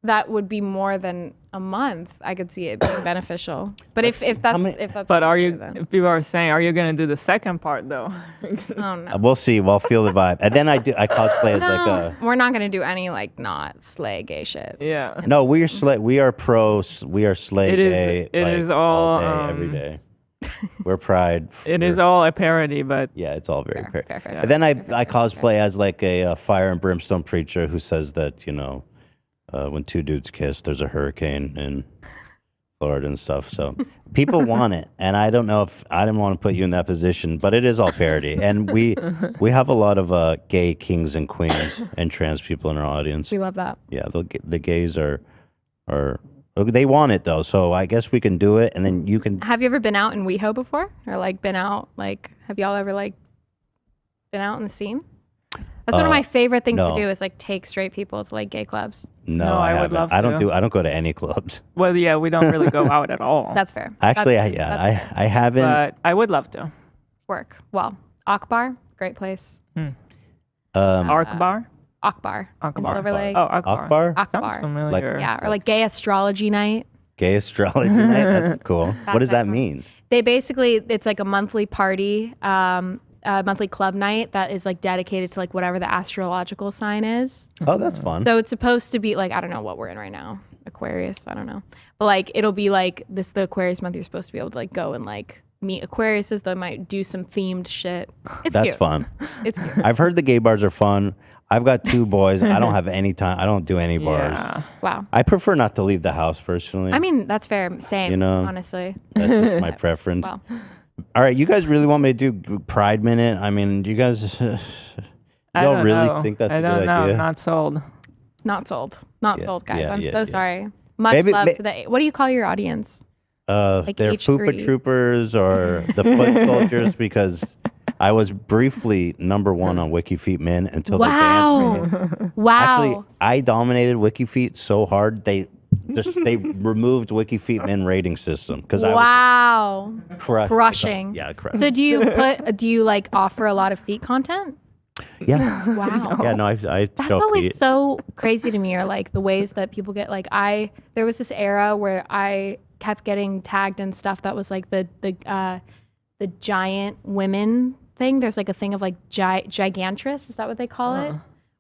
that would be more than a month. I could see it being beneficial. But if that's But are you? then. If people are saying, are you gonna do the second part though? Oh no. We'll see. We'll feel the vibe. And then I cosplay as like a. We're not gonna do any like not slay gay shit. Yeah. No, we are slay. We are pro. We are slay It is- gay. it like, is all, day, every day. We're pride. It is all a parody, but Yeah, it's all very Fair, parody. fair, fair. And then I cosplay as like a fire and brimstone preacher who says that when two dudes kiss, there's a hurricane in Florida and stuff. So people want it, and I don't know if I didn't want to put you in that position, but it is all parody, and we have a lot of gay kings and queens and trans people in our audience. We love that. Yeah, the gays are they want it though, so I guess we can do it, and then you can. Have you ever been out in WeHo before? Or like been out have y'all ever like been out in the scene? That's one of my favorite things no. to do is like take straight people to like gay clubs. No, I would haven't. love I don't to. I don't go to any clubs. well, yeah, we don't really go out at all. That's fair. Actually, That's fair. I haven't. But I would love to. Work. Well, Akbar, great place. Arc bar. Akbar. in Akbar. Silver Lake. Oh, Akbar. Akbar? Akbar. Sounds familiar. Yeah, or like gay astrology night. Gay astrology night. That's cool. What does that mean? They basically, it's like a monthly party, a monthly club night that is like dedicated to like whatever the astrological sign is. Oh, that's fun. So it's supposed to be like, I don't know what we're in right now, Aquarius, I don't know. But like, it'll be like the Aquarius month, you're supposed to be able to like go and like meet Aquariuses. They might do some themed shit. It's That's cute. fun. It's cute. I've heard the gay bars are fun. I've got 2 boys. I don't have any time. I don't do any bars. Yeah. Wow. I prefer not to leave the house personally. I mean, that's fair. Same, honestly. That's just my preference. Well, All right, you guys really want me to do Pride Minute? I mean, do you guys I y'all don't really know. think that's I a don't good know. idea? Not sold. not sold. Not sold, guys. I'm so yeah. sorry. Much Maybe- love to the, what do you call your audience? Like they're H3. Fupa Troopers or the Foot Soldiers because I was briefly #1 on WikiFeet Min until they banned me. Wow. Actually, I dominated WikiFeet so hard they removed WikiFeet Min rating system because I wow. was Crushing. Yeah, crushing. So do you like offer a lot of feet content? Yeah. Wow. Yeah, no, I That's show always feet. so crazy to me, or like the ways that people get like there was this era where I kept getting tagged in stuff that was like the giant women thing. There's like a thing of like gigantress, is that what they call it?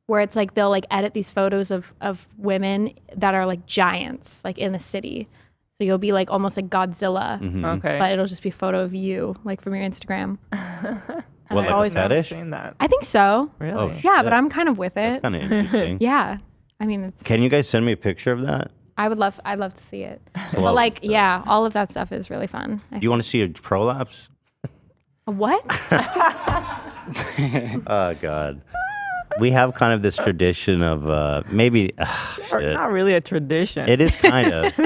Where it's like they'll like edit these photos of women that are like giants, like in the city. So you'll be like almost like Godzilla, Okay. but it'll just be a photo of you, like from your Instagram. What, like a always fetish? Seen that. I think so. Really? Oh, Yeah, shit. but I'm kind of with That's it. kind of interesting. Yeah. I mean, it's. Can you guys send me a picture of that? I'd love to see it. Well, But like, yeah, all of that stuff is really fun. Do you want to see a prolapse? What? Oh God. We have kind of this tradition of maybe shit. Not really a tradition. It is kind of.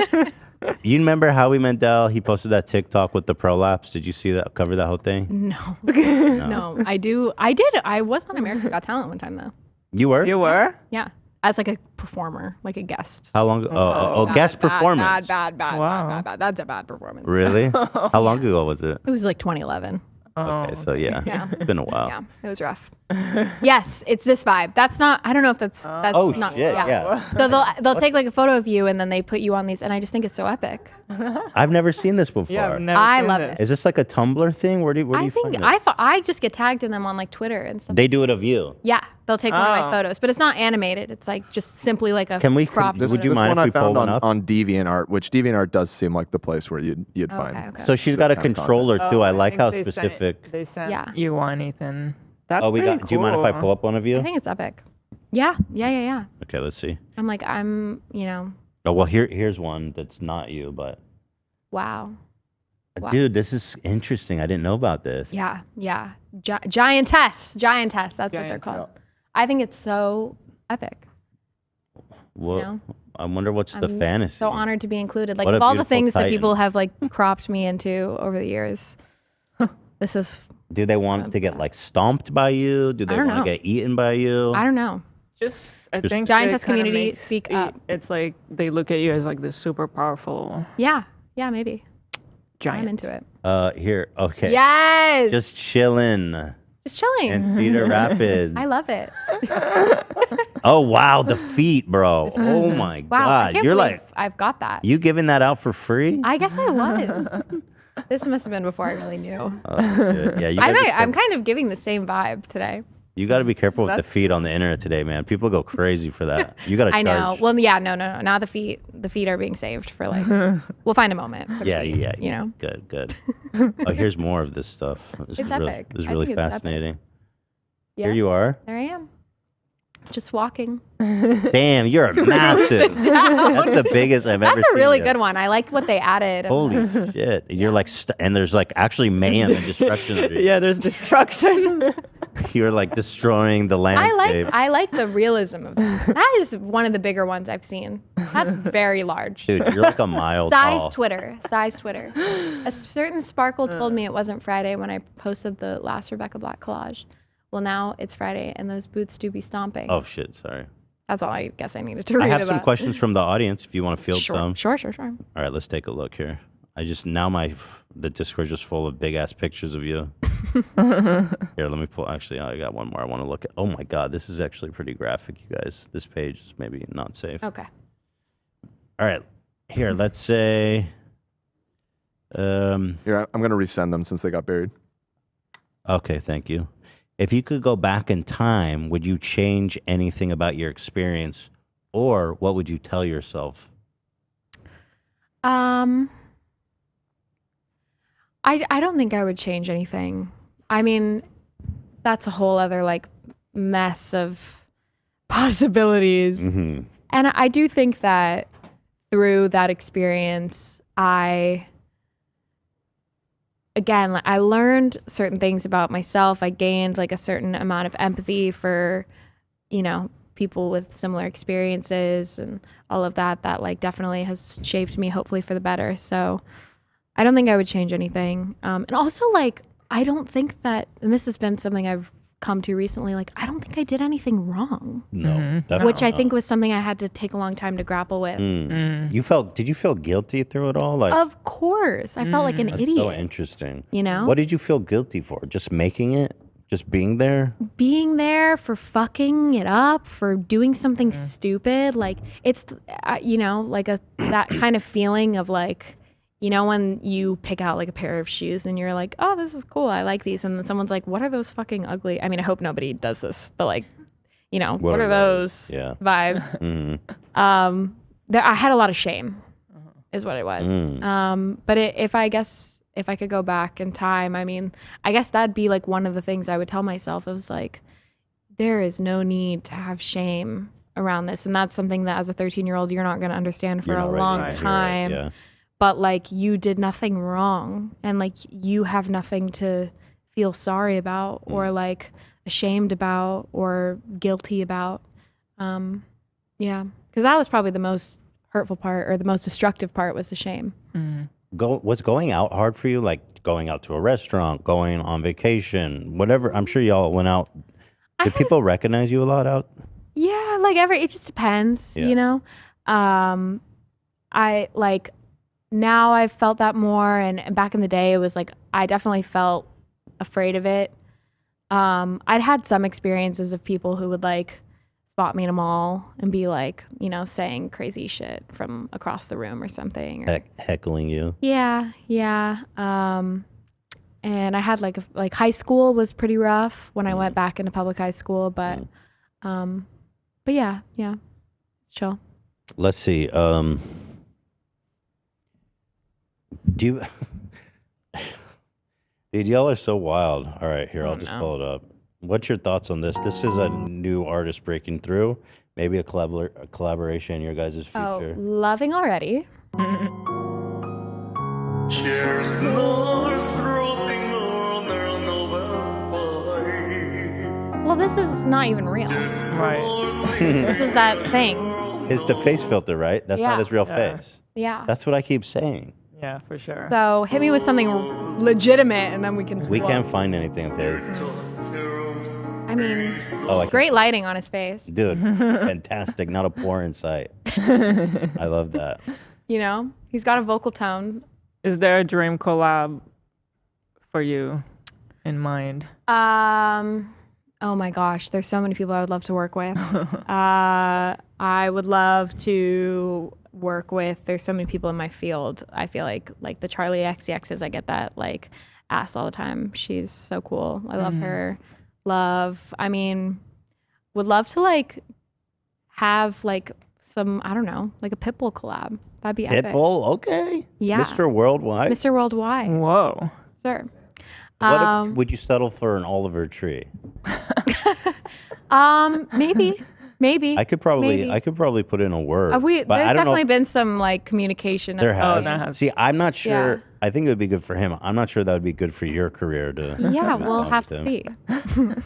You remember Howie Mandel? He posted that TikTok with the prolapse. Did you see that? Cover that whole thing? No. No, I do. I did. I was on America's Got Talent one time though. You were? You were? Yeah, as like a performer, like a guest. How long ago? Oh, guest performance. Bad. Wow. That's a bad performance. Really? How long ago was it? It was like 2011. Okay, so yeah, it's been a while. Yeah, it was rough. Yes, it's this vibe. That's not. I don't know if that's. Oh not, shit! Yeah. So they'll take like a photo of you and then they put you on these, and I just think it's so epic. I've never seen this before. Yeah, I've never I seen love this. it. Is this like a Tumblr thing? Where do you I find think it? I just get tagged in them on like Twitter and stuff. They do it of you. Yeah, they'll take one of my Oh. photos, but it's not animated. It's like just simply like a Can we- cropped. Would you this mind one if I we pull found one on, up? on DeviantArt, which DeviantArt does seem like the place where you'd find. Okay. So she's got a Kind of controller too. I like think how they sent- specific. They sent Yeah. you one, Ethan. That's Oh, we pretty got. Do you mind if I cool. pull up one of you? I think it's epic. Yeah. Okay, let's see. I'm like, Oh well, here's one that's not you, but wow. Wow. dude, this is interesting. I didn't know about this. Yeah. Giantess. That's what they're Giant, called. I think it's so epic. Well, You know? I wonder what's the I'm fantasy. So honored to be included. Like What a of all the beautiful things that titan. people have like cropped me into over the years, this is. Do they want to get like stomped by you? Do they don't want to know. get eaten by you? I don't know. I Just- think Giantess it kinda community, makes speak it- up. It's like they look at you as like this super powerful Yeah, maybe. giant. I'm into it. Here, okay. Yes. Just chilling Just chilling. in Cedar Rapids. I love it. Oh wow, the feet, bro. Oh my Wow. I god, can't you're believe like I've got that. you giving that out for free? I guess I was. This must have been before I really knew. Good. Yeah, you I'm gotta, kind of giving the same vibe today. you got to be careful with the feet on the internet today, man. People go crazy for that. You got to I charge. know. Well, yeah, no. Now the feet are being saved for like. We'll find a moment. For the Yeah, feet, yeah. You know. Good. Oh, here's more of this stuff. This It's is really, epic. this is I really think it's epic. fascinating. Yeah. Here you are. There I am. Just walking. Damn, you're massive. That's the biggest I've ever seen. That's a really you. good one. I like what they added. Holy shit. You're like, and there's like actually mayhem and destruction. Yeah, there's destruction. You're like destroying the landscape. I like the realism of that. That is one of the bigger ones I've seen. That's very large. Dude, you're like a mile Size tall. Twitter. A certain sparkle told me it wasn't Friday when I posted the last Rebecca Black collage. Well, now it's Friday, and those boots do be stomping. Oh, shit. Sorry. That's all I guess I needed to read I have about. some questions from the audience if you want to field some. Sure. All right, let's take a look here. The Discord's just full of big ass pictures of you. Here, let me pull. Actually, I got one more I want to look at. Oh my God, this is actually pretty graphic, you guys. This page is maybe not safe. Okay. All right, here, let's say. Here, I'm going to resend them since they got buried. Okay, thank you. If you could go back in time, would you change anything about your experience, or what would you tell yourself? I don't think I would change anything. I mean, that's a whole other like mess of possibilities. Mm-hmm. And I do think that through that experience, I learned certain things about myself. I gained like a certain amount of empathy for, people with similar experiences and all of that like definitely has shaped me, hopefully for the better. So I don't think I would change anything. And also like, I don't think that, and this has been something I've come to recently, like, I don't think I did anything wrong. No. Mm-hmm. Which I think was something I had to take a long time to grapple with. Did you feel guilty through it all? Like, Of course. I felt like an that's idiot. so interesting. You know? What did you feel guilty for? Just making it? Just being there? Being there, for fucking it up, for doing something stupid. Like, it's, like that kind of feeling of like, when you pick out like a pair of shoes and you're like, oh, this is cool. I like these. And then someone's like, what are those fucking ugly? I mean, I hope nobody does this, but like, what are those Yeah. vibes? I had a lot of shame is what it was. But if I could go back in time, I mean, I guess that'd be like one of the things I would tell myself. It was like, there is no need to have shame around this, and that's something that as a 13-year-old you're not going to understand for You're a not ready long to hear it, time. yeah. But like you did nothing wrong, and like you have nothing to feel sorry about or like ashamed about or guilty about. Yeah, because that was probably the most hurtful part, or the most destructive part, was the shame. Was going out hard for you? Like going out to a restaurant, going on vacation, whatever. I'm sure y'all went out. Did people recognize you a lot out? Yeah, like it just depends, Yeah. you know? I like, now I've felt that more, and back in the day it was like, I definitely felt afraid of it. I'd had some experiences of people who would like spot me in a mall and be like, you know, saying crazy shit from across the room or something. Or, Heckling you. yeah. And I had like high school was pretty rough when I went back into public high school, but yeah, it's chill. Let's see. Do you? Dude, y'all are so wild. All right, here, I'll just pull it up. What's your thoughts on this? This is a new artist breaking through. Maybe a collaboration in your guys' future. Oh, loving already. Cheers, Well, this is not even real. Right. This is that thing. It's the face filter, right? That's not Yeah. his real face. Yeah. That's what I keep saying. Yeah, for sure. So hit me with something legitimate, and then we can. We can't find anything of his. I mean, Oh, great lighting on his face. Dude, fantastic. Not a pore in sight. I love that. You know, he's got a vocal tone. Is there a dream collab for you in mind? Oh my gosh, there's so many people I would love to work with. I would love to work with. There's so many people in my field. I feel like the Charlie XCXs. I get that like ass all the time. She's so cool. I love her. I mean, would love to like have like some, I don't know, like a Pitbull collab. That'd be epic. Pitbull, okay. Yeah. Mr. Worldwide. Mr. Worldwide. Whoa. Sir. What would you settle for an Oliver Tree? Maybe. I could probably put in a word. There's but I don't definitely know been some like communication. there has. there has. See, I'm not sure. Yeah. I think it would be good for him. I'm not sure that would be good for your career to. Yeah, do a we'll song have with to him.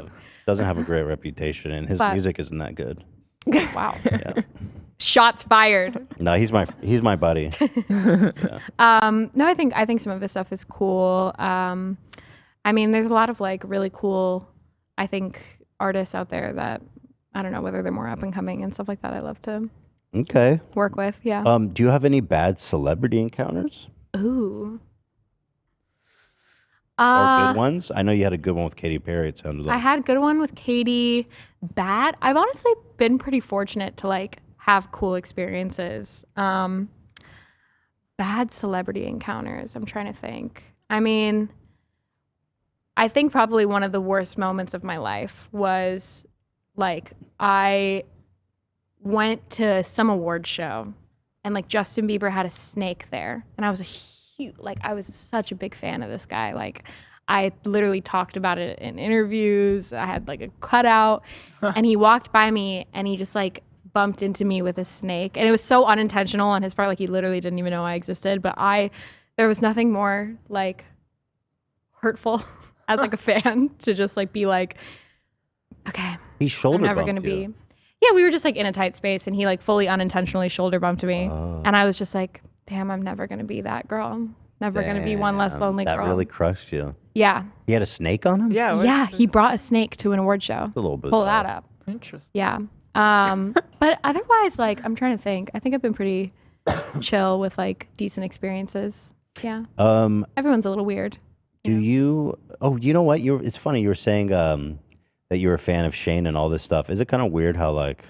see. Doesn't have a great reputation, and his But- music isn't that good. Wow. Yeah. Shots fired. No, he's my buddy. No, I think some of his stuff is cool. I mean, there's a lot of like really cool, I think, artists out there that I don't know whether they're more up and coming and stuff like that. I love to Okay. work with. Yeah. Do you have any bad celebrity encounters Ooh. or good ones? I know you had a good one with Katy Perry. It sounded I like. had a good one with Katie. Bad. I've honestly been pretty fortunate to like have cool experiences. Bad celebrity encounters. I'm trying to think. I mean, I think probably one of the worst moments of my life was like I went to some award show and like Justin Bieber had a snake there, and I was I was such a big fan of this guy. Like I literally talked about it in interviews. I had like a cutout and he walked by me and he just like bumped into me with a snake, and it was so unintentional on his part. Like he literally didn't even know I existed, but there was nothing more like hurtful as like a fan to just like be like, okay, He shoulder I'm never bumped gonna you. be. Yeah, we were just like in a tight space, and he like fully unintentionally shoulder bumped me, and I was just like, damn, I'm never gonna be that girl. Never gonna be one less Damn, lonely that girl. really crushed you. Yeah, He had a snake on him? Yeah. yeah. He brought a snake to an award show. A little bit. Pull that up. Interesting. Yeah. But otherwise, like, I'm trying to think. I think I've been pretty chill with like decent experiences. Yeah. Everyone's a little weird. Do you? Oh, you know what? It's funny. You were saying that you're a fan of Shane and all this stuff. Is it kind of weird how like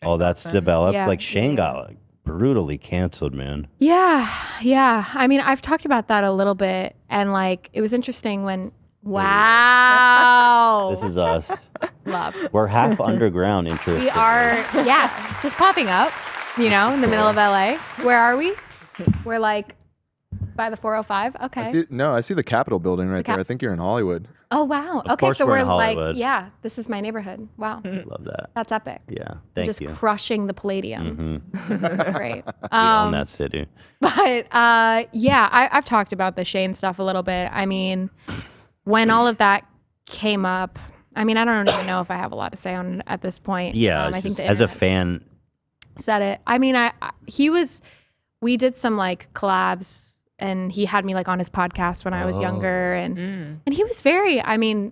all that's Dawson. developed? Yeah. Like Shane got like brutally canceled, man. Yeah. I mean, I've talked about that a little bit, and like, it was interesting when. Wow. This is us. Love. We're half underground, interesting. We are, just popping up, in the middle of LA. Where are we? We're like By the 405? Okay. I see the Capitol building right there. I think you're in Hollywood. Oh, wow. Of Okay, course so we're in we're like, Hollywood. yeah, this is my neighborhood. Wow. Love that. That's epic. Yeah, You're thank just you. crushing the Palladium. Great. We own that city. But yeah, I've talked about the Shane stuff a little bit. I mean, when all of that came up, I mean, I don't even know if I have a lot to say on it at this point. Yeah, I think the as a internet fan, said it. I mean, we did some like collabs, and he had me like on his podcast when I was younger, and he was very, I mean,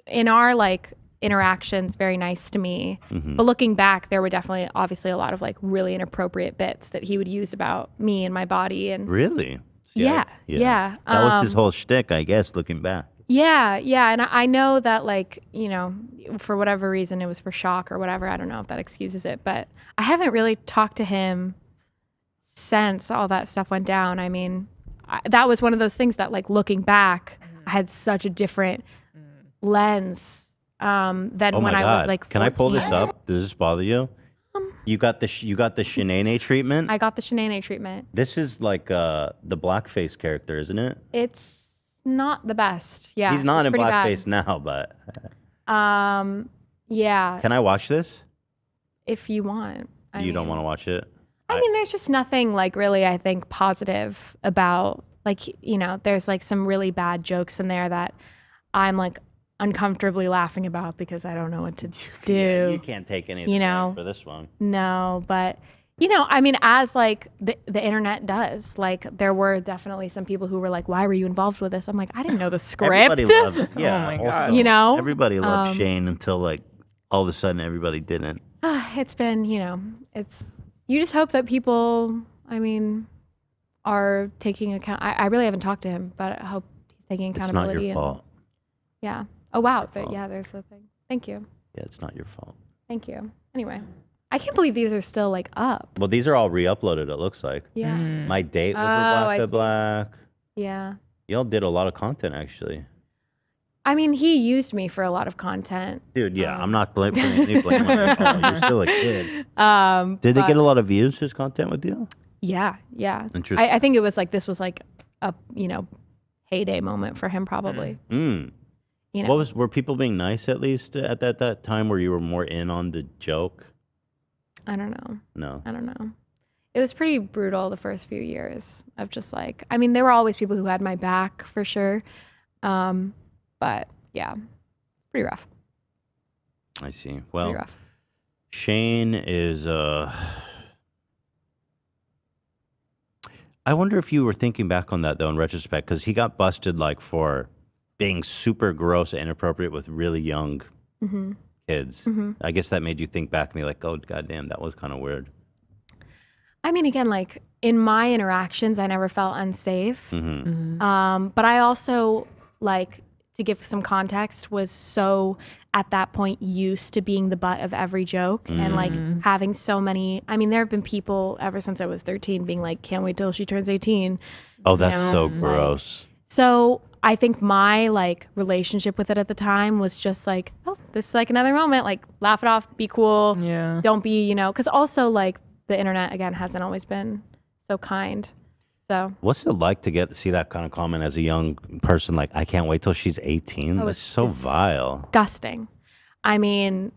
in our like interactions, very nice to me. But looking back, there were definitely obviously a lot of like really inappropriate bits that he would use about me and my body. And really? yeah. That was his whole shtick, I guess, looking back. Yeah. And I know that, like, you know, for whatever reason, it was for shock or whatever. I don't know if that excuses it, but I haven't really talked to him since all that stuff went down. I mean, that was one of those things that, like, looking back, I had such a different lens than when I was like 14. Can I pull this up? Does this bother you? You got the Shanae treatment? I got the Shanae treatment. This is like the blackface character, isn't it? It's not the best. Yeah. He's not in pretty blackface bad. now, but yeah. Can I watch this? If you want. You don't want to watch it? I mean, there's just nothing like really, I think, positive about, like, you know, there's like some really bad jokes in there that I'm like uncomfortably laughing about because I don't know what to do. Yeah, you can't take anything for this one. No, but you know, I mean, as like the internet does, like there were definitely some people who were like, "Why were you involved with this?" I'm like, I didn't know the script. Everybody loved it. Yeah, Oh my God. You know, everybody loved Shane until like all of a sudden everybody didn't. It's been, you know, you just hope that people, I mean, are taking account. I really haven't talked to him, but I hope he's taking accountability. It's not your fault. Yeah. Oh wow. fault. Yeah, there's the thing. Thank you. Yeah, it's not your fault. Thank you. Anyway, I can't believe these are still like up. Well, these are all re-uploaded, it looks like. Yeah. My date was with I Black to see. Black. Yeah. Y'all did a lot of content, actually. I mean, he used me for a lot of content. Dude, yeah, I'm not putting any blame on your fault. You're still a kid. Did they but- get a lot of views, his content with you? Yeah. Interesting. I think it was like, this was like a, you know, heyday moment for him probably. You know. Were people being nice at least at that time where you were more in on the joke? I don't know. No. I don't know. It was pretty brutal the first few years of just like, I mean, there were always people who had my back for sure. But yeah, pretty rough. I see. Pretty Well, rough. Shane is I wonder if you were thinking back on that though in retrospect, because he got busted like for being super gross and inappropriate with really young kids. I guess that made you think back and be like, oh goddamn, that was kind of weird. I mean, again, like in my interactions, I never felt unsafe. But I also, like, to give some context, was so at that point used to being the butt of every joke and like having so many. I mean, there have been people ever since I was 13 being like, can't wait till she turns 18. Oh, that's so gross. So I think my like relationship with it at the time was just like, oh, this is like another moment, like laugh it off, be cool. Yeah. Don't be, you know, because also like the internet again hasn't always been so kind. So what's it like to see that kind of comment as a young person? Like, I can't wait till she's 18. That's so vile. Disgusting. I mean,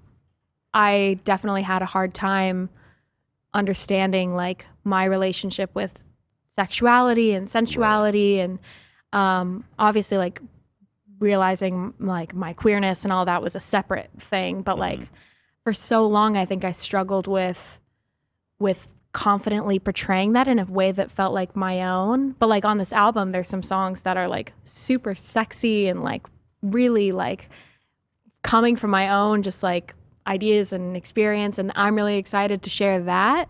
I definitely had a hard time understanding like my relationship with sexuality and sensuality and obviously like realizing like my queerness and all that was a separate thing. But like for so long, I think I struggled with confidently portraying that in a way that felt like my own. But like on this album, there's some songs that are like super sexy and like really like coming from my own just like ideas and experience. And I'm really excited to share that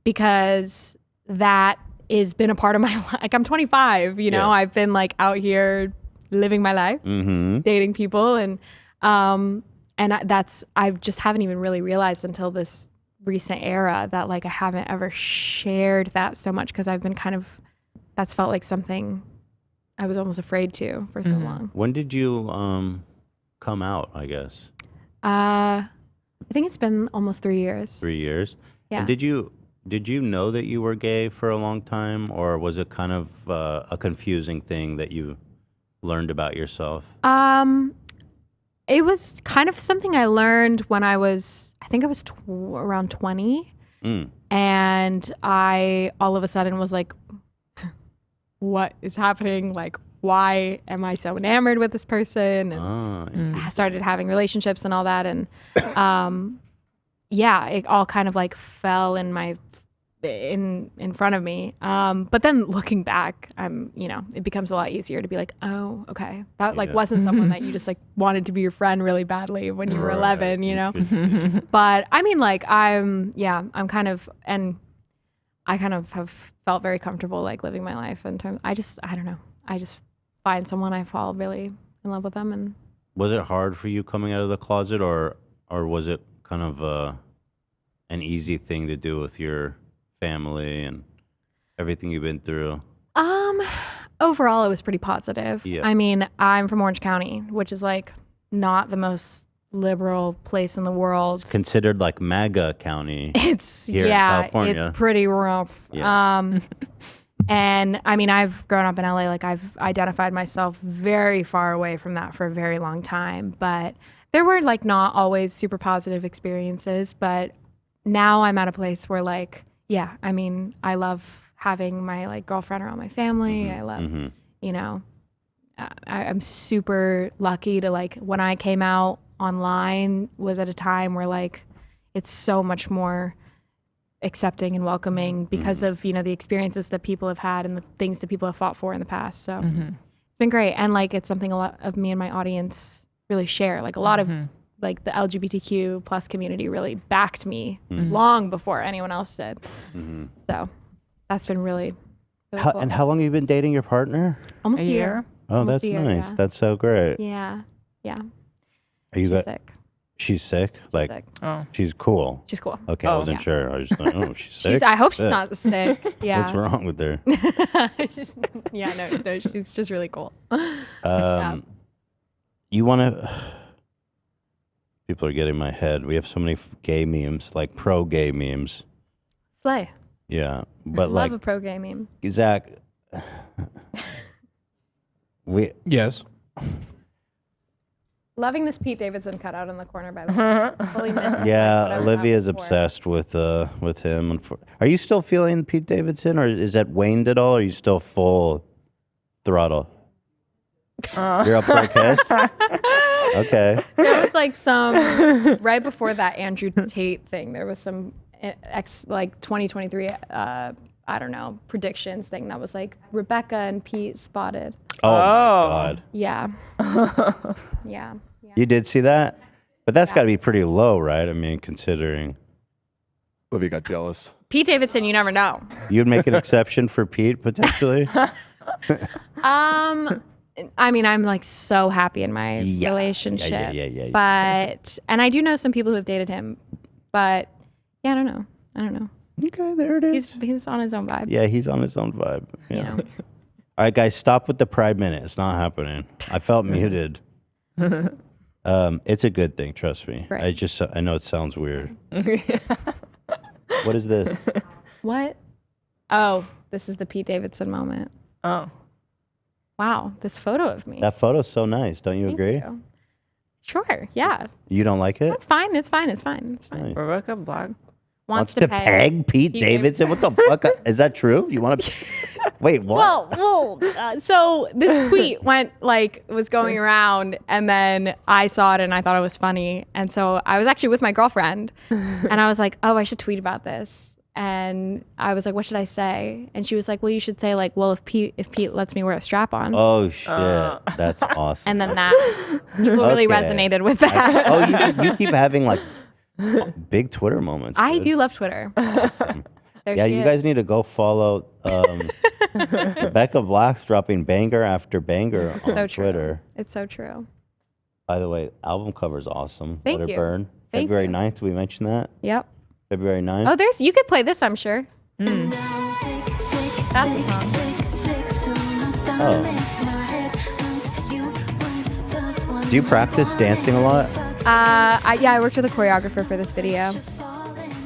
because that has been a part of my life. Like I'm 25, you know, I've been like out here living my life, dating people. And I just haven't even really realized until this recent era that like I haven't ever shared that so much because I've been that's felt like something I was almost afraid to for so long. When did you come out, I guess? I think it's been almost 3 years. 3 years? Yeah. And did you Did you know that you were gay for a long time, or was it kind of a confusing thing that you learned about yourself? It was kind of something I learned when I think I was around 20. And I all of a sudden was like, what is happening? Like, why am I so enamored with this person? And I started having relationships and all that. And yeah, it all kind of like fell in front of me. But then looking back, it becomes a lot easier to be like, oh, okay. That like wasn't someone that you just like wanted to be your friend really badly when you were 11, you know? But I mean, like, I kind of have felt very comfortable like living my life in terms, I don't know. I just find someone, I fall really in love with them. And was it hard for you coming out of the closet, or was it kind of an easy thing to do with your family and everything you've been through? Overall, it was pretty positive. Yeah. I mean, I'm from Orange County, which is like not the most liberal place in the world. It's considered like MAGA County. It's here in California. It's pretty rough. Yeah. And I mean, I've grown up in LA. Like, I've identified myself very far away from that for a very long time. But there were like not always super positive experiences. But now I'm at a place where like, yeah, I mean, I love having my like girlfriend around my family. I love, I'm super lucky to like, when I came out online was at a time where like it's so much more accepting and welcoming because of, the experiences that people have had and the things that people have fought for in the past. So it's been great. And like, it's something a lot of me and my audience really share. Like a lot of like the LGBTQ plus community really backed me long before anyone else did. So that's been really cool. And how long have you been dating your partner? Almost a year. Oh, Almost that's a year, nice. yeah. That's so great. Yeah. Are you She's sick. She's sick? Like, Sick. Oh. she's cool. She's cool. Okay, I wasn't sure. I was just like, oh, she's sick? I hope she's Sick. not sick. Yeah. What's wrong with her? Yeah, no, she's just really cool. You want to... People are getting my head. We have so many gay memes, like pro-gay memes. Slay. Yeah, but Love like... a pro gay meme. Zach... Yes. Loving this Pete Davidson cutout in the corner, by the way. Fully missed it, Yeah, but I was Olivia's happy for it. obsessed with him. Are you still feeling Pete Davidson, or is that waned at all? Or are you still full throttle? You're up for a kiss? Okay. There was like some right before that Andrew Tate thing. There was some 2023. I don't know, predictions thing that was like Rebecca and Pete spotted. Oh my God. Yeah. Yeah. You did see that? But that's got to be pretty low, right? I mean, considering Olivia got jealous. Pete Davidson, you never know. you'd make an exception for Pete potentially. I mean, I'm like so happy in my relationship. Yeah. But, and I do know some people who have dated him, but yeah, I don't know. Okay, there it is. He's on his own vibe. Yeah, he's on his own vibe. Yeah. You know. All right, guys, stop with the Pride Minute. It's not happening. I felt muted. It's a good thing, trust me. Right. I know it sounds weird. What is this? What? Oh, this is the Pete Davidson moment. Oh. Wow, this photo of me. That photo's so nice. Don't you Thank agree? you. Sure, yeah. You don't like it? It's fine. It's fine. Nice. Rebecca Black. Wants to peg Pete Davidson? What the fuck? Is that true? You want to? Wait, what? So this tweet was going around, and then I saw it and I thought it was funny, and so I was actually with my girlfriend, and I was like, oh, I should tweet about this, and I was like, what should I say? And she was like, well, you should say like, well, if Pete lets me wear a strap on. Oh shit, that's awesome. And then that people really resonated with that. You keep having like big Twitter moments. I dude. do love Twitter. Awesome. Yeah, you guys need to go follow Rebecca Black's dropping banger after banger on Twitter. It's so true. By the way, album cover's awesome. Thank Let you. It Burn. Thank February you. 9th, we mentioned that? Yep. February 9th. Oh, you could play this, I'm sure. That's the song. Oh. Do you practice dancing a lot? I worked with a choreographer for this video.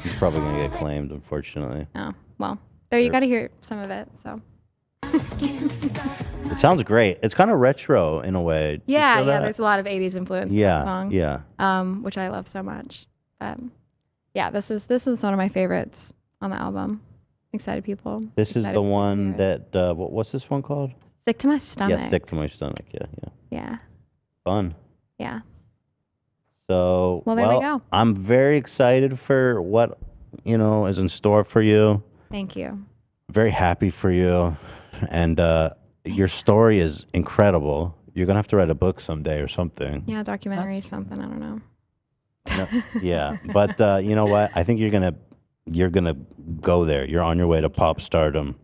He's probably gonna get claimed, unfortunately. Oh, well, there you got to hear some of it. So. It sounds great. It's kind of retro in a way. Do you Yeah, feel yeah. that? There's a lot of '80s influence in Yeah, that song. yeah. Which I love so much. Yeah, this is one of my favorites on the album. Excited people. This is Excited the people to one hear it. that. What's this one called? Sick to My Stomach. Yeah, Sick to My Stomach. Yeah, yeah. Yeah, Fun. yeah. So, Well, there we go. I'm very excited for what is in store for you. Thank you. Very happy for you, and your story is incredible. You're gonna have to write a book someday or something. Yeah, documentary, something. I don't know. Yeah, but you know what? I think you're gonna go there. You're on your way to pop stardom.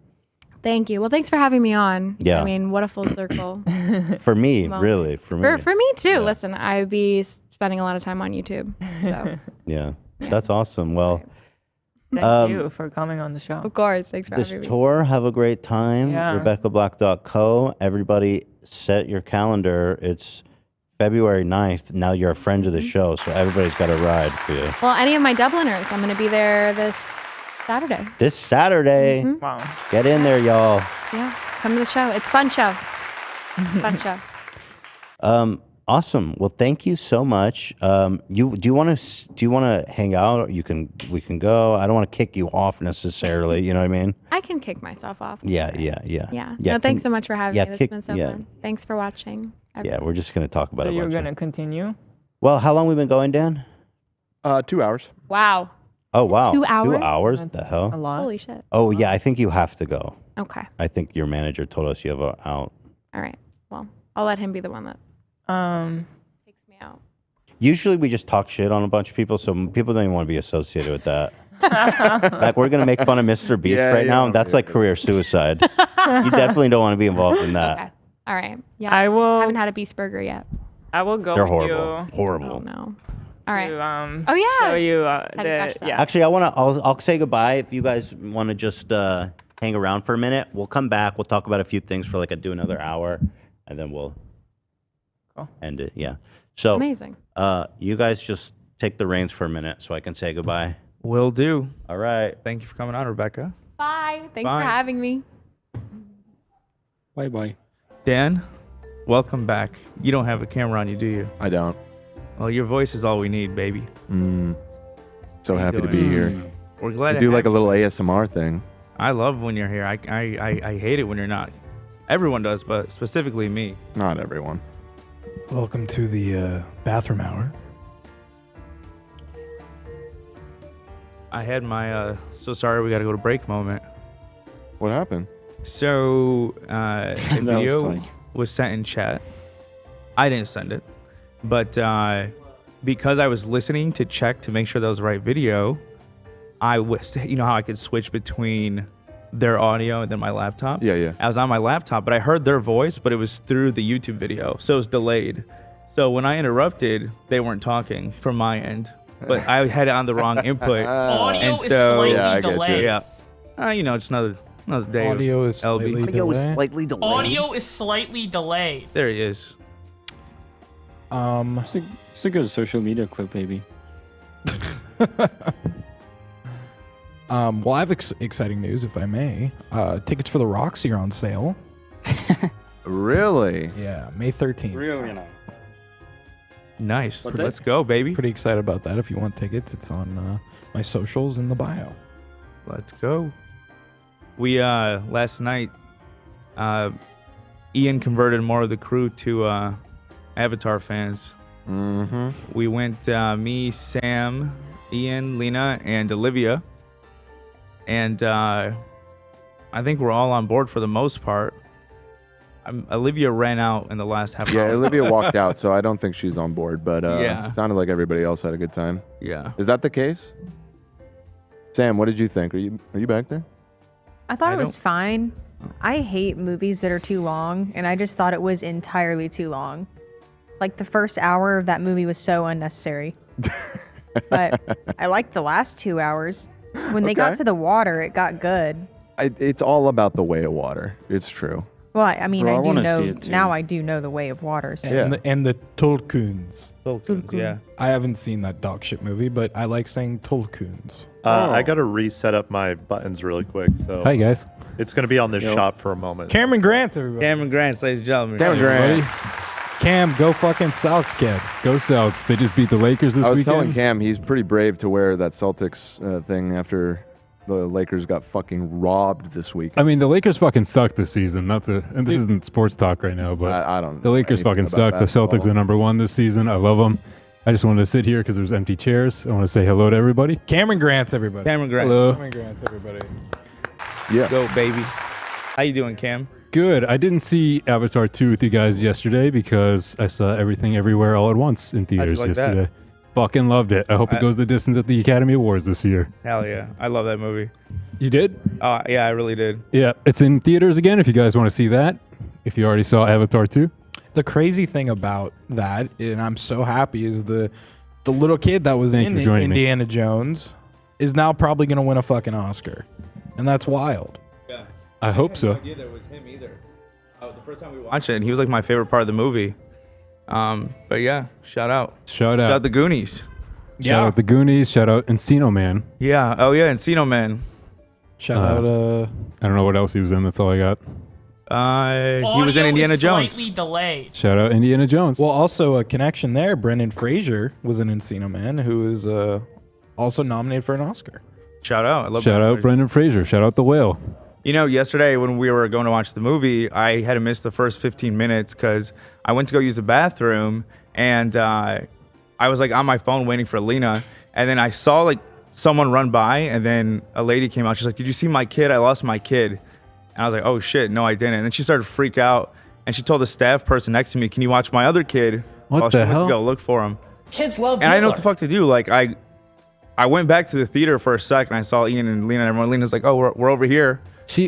Thank you. Well, thanks for having me on. Yeah. I mean, what a full circle. For me, Well, really, for me. For me too. Yeah. Listen, I'd be spending a lot of time on YouTube. So. Yeah, that's awesome. Well, Thank you for coming on the show. Of course. Thanks for this having me. tour, have a great time. Yeah. RebeccaBlack.co. Everybody set your calendar. It's February 9th. Now you're a friend of the show, so everybody's got a ride for you. Well, any of my Dubliners, I'm going to be there this Saturday. This Saturday. Wow. Get in there, y'all. Yeah, come to the show. It's a fun show. Fun show. Awesome. Well, thank you so much. Do you want to hang out? We can go. I don't want to kick you off necessarily. You know what I mean? I can kick myself off. Yeah. No, thanks so much for having me. It's been so yeah. fun. Thanks for watching. Yeah, we're just gonna talk about So it. you're gonna continue? Well, how long we been going, Dan? 2 hours. Wow. Oh wow. 2 hours? 2 hours? That's The hell? A lot. Holy shit. Oh yeah, I think you have to go. Okay. I think your manager told us you have a out. All right. Well, I'll let him be the one that takes me out. Usually we just talk shit on a bunch of people, so people don't even want to be associated with that. Like we're gonna make fun of Mr. Beast right now, and that's like career suicide. You definitely don't want to be involved in that. Okay. All right. Yeah. I will. haven't had a Beast Burger yet. I will go They're with horrible. you. Horrible. Oh no. All right. To, Oh, yeah. Show you Teddy Fresh stuff. yeah. Actually, I'll say goodbye. If you guys want to just hang around for a minute, we'll come back. We'll talk about a few things for do another hour, and then we'll end it. Yeah. So Amazing. You guys just take the reins for a minute so I can say goodbye. Will do. All right. Thank you for coming on, Rebecca. Bye. Thanks Bye. for having me. Bye-bye. Dan, welcome back. You don't have a camera on you, do you? I don't. Well, your voice is all we need, baby. So How you happy to doing? be here. We're glad I to do have like a you. little ASMR thing. I love when you're here. I hate it when you're not. Everyone does, but specifically me. Not everyone. Welcome to the bathroom hour. I had my so sorry we got to go to break moment. What happened? So the was video funny. was sent in chat. I didn't send it, but because I was listening to check to make sure that was the right video, I was, you know how I could switch between their audio and then my laptop? Yeah. I was on my laptop, but I heard their voice, but it was through the YouTube video, so it was delayed. So when I interrupted, they weren't talking from my end, but I had it on the wrong input. Audio And is so- slightly Yeah, I get you. delayed. Yeah. You know, it's another day. of Audio is LB. slightly delayed. slightly delayed. Audio is slightly delayed. There he is. It's a good social media clip, maybe. Well, I have exciting news, if I may. Tickets for the Roxy are on sale. Really? Yeah, May 13th. Really nice. Nice. What day? Let's go, baby. Pretty excited about that. If you want tickets, it's on my socials in the bio. Let's go. We last night, Ian converted more of the crew to Avatar fans. Mm-hmm. We went me, Sam, Ian, Lena, and Olivia, and I think we're all on board for the most part. Olivia ran out in the last half Yeah, hour. Olivia walked out, so I don't think she's on board. But Yeah. it sounded like everybody else had a good time. Yeah. Is that the case? Sam, what did you think? Are you back there? I thought I it was don't- fine. I hate movies that are too long, and I just thought it was entirely too long. Like the first hour of that movie was so unnecessary. But I liked the last 2 hours. When they got Okay. to the water, it got good. It's all about the way of water. It's true. Well, I mean, Bro, I I do wanna know see it too. now. I do know the way of water. So. And the Tolkuns. Yeah. I haven't seen that dog shit movie, but I like saying Tolkuns. I got to reset up my buttons really quick. So Hi, guys. it's going to be on this shot for a moment. Cameron Grant, everybody. Cameron Grant, ladies and gentlemen. Cameron Grant. Cam, go fucking Celtics, kid. Go Celtics. They just beat the Lakers this I was weekend. telling Cam he's pretty brave to wear that Celtics thing after the Lakers got fucking robbed this week. I mean, the Lakers fucking suck this season. And this isn't sports talk right now, but I don't. the Lakers fucking suck. The Celtics are number one this season. I love them. I just wanted to sit here because there's empty chairs. I want to say hello to everybody. Cameron Grant's, everybody. Cameron Grant. Hello. Cameron Grant's, everybody. Yeah. Go, baby. How you doing, Cam? Good. I didn't see Avatar 2 with you guys yesterday because I saw Everything Everywhere All at Once in theaters like yesterday. that? Fucking loved it. I hope it goes the distance at the Academy Awards this year. Hell yeah. I love that movie. You did? Yeah, I really did. Yeah. It's in theaters again if you guys want to see that. If you already saw Avatar 2. The crazy thing about that, and I'm so happy, is the little kid that was Thanks in for joining me. Indiana Jones is now probably going to win a fucking Oscar. And that's wild. Yeah. I hope so. I had no idea that was him either. The first time we watched it, he was like my favorite part of the movie. But yeah, shout out. Shout out. Shout out the Goonies. Shout out the Goonies. Shout out Encino Man. Yeah. Oh yeah, Encino Man. Shout out. I don't know what else he was in. That's all I got. He was in Audio Indiana is Jones. Slightly delayed. Shout out Indiana Jones. Well, also a connection there. Brendan Fraser was an Encino Man who is also nominated for an Oscar. Shout out. I love Shout out Brendan Fraser. Shout out the Whale. You know, yesterday when we were going to watch the movie, I had to miss the first 15 minutes because I went to go use the bathroom and I was like on my phone waiting for Lena, and then I saw like someone run by, and then a lady came out. She's like, "Did you see my kid? I lost my kid." And I was like, "Oh shit, no, I didn't." And then she started to freak out, and she told the staff person next to me, "Can you watch my other kid?" What while the she went hell? to go look for him. Kids love And I didn't know what Hitler. the fuck to do. Like I went back to the theater for a sec, and I saw Ian and Lena, and everyone. Lena's like, "Oh, we're over here."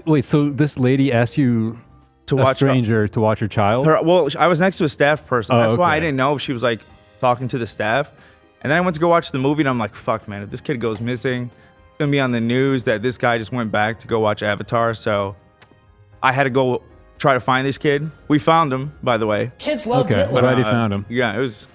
Wait, so this lady asked you, To a watch stranger, to watch her child? Well, I was next to a staff person. Oh, That's why I okay. didn't know if she was like talking to the staff. And then I went to go watch the movie, and I'm like, fuck, man, if this kid goes missing, it's going to be on the news that this guy just went back to go watch Avatar. So I had to go try to find this kid. We found him, by the way. Kids love Okay, Hitler. glad you found him. Yeah, it was.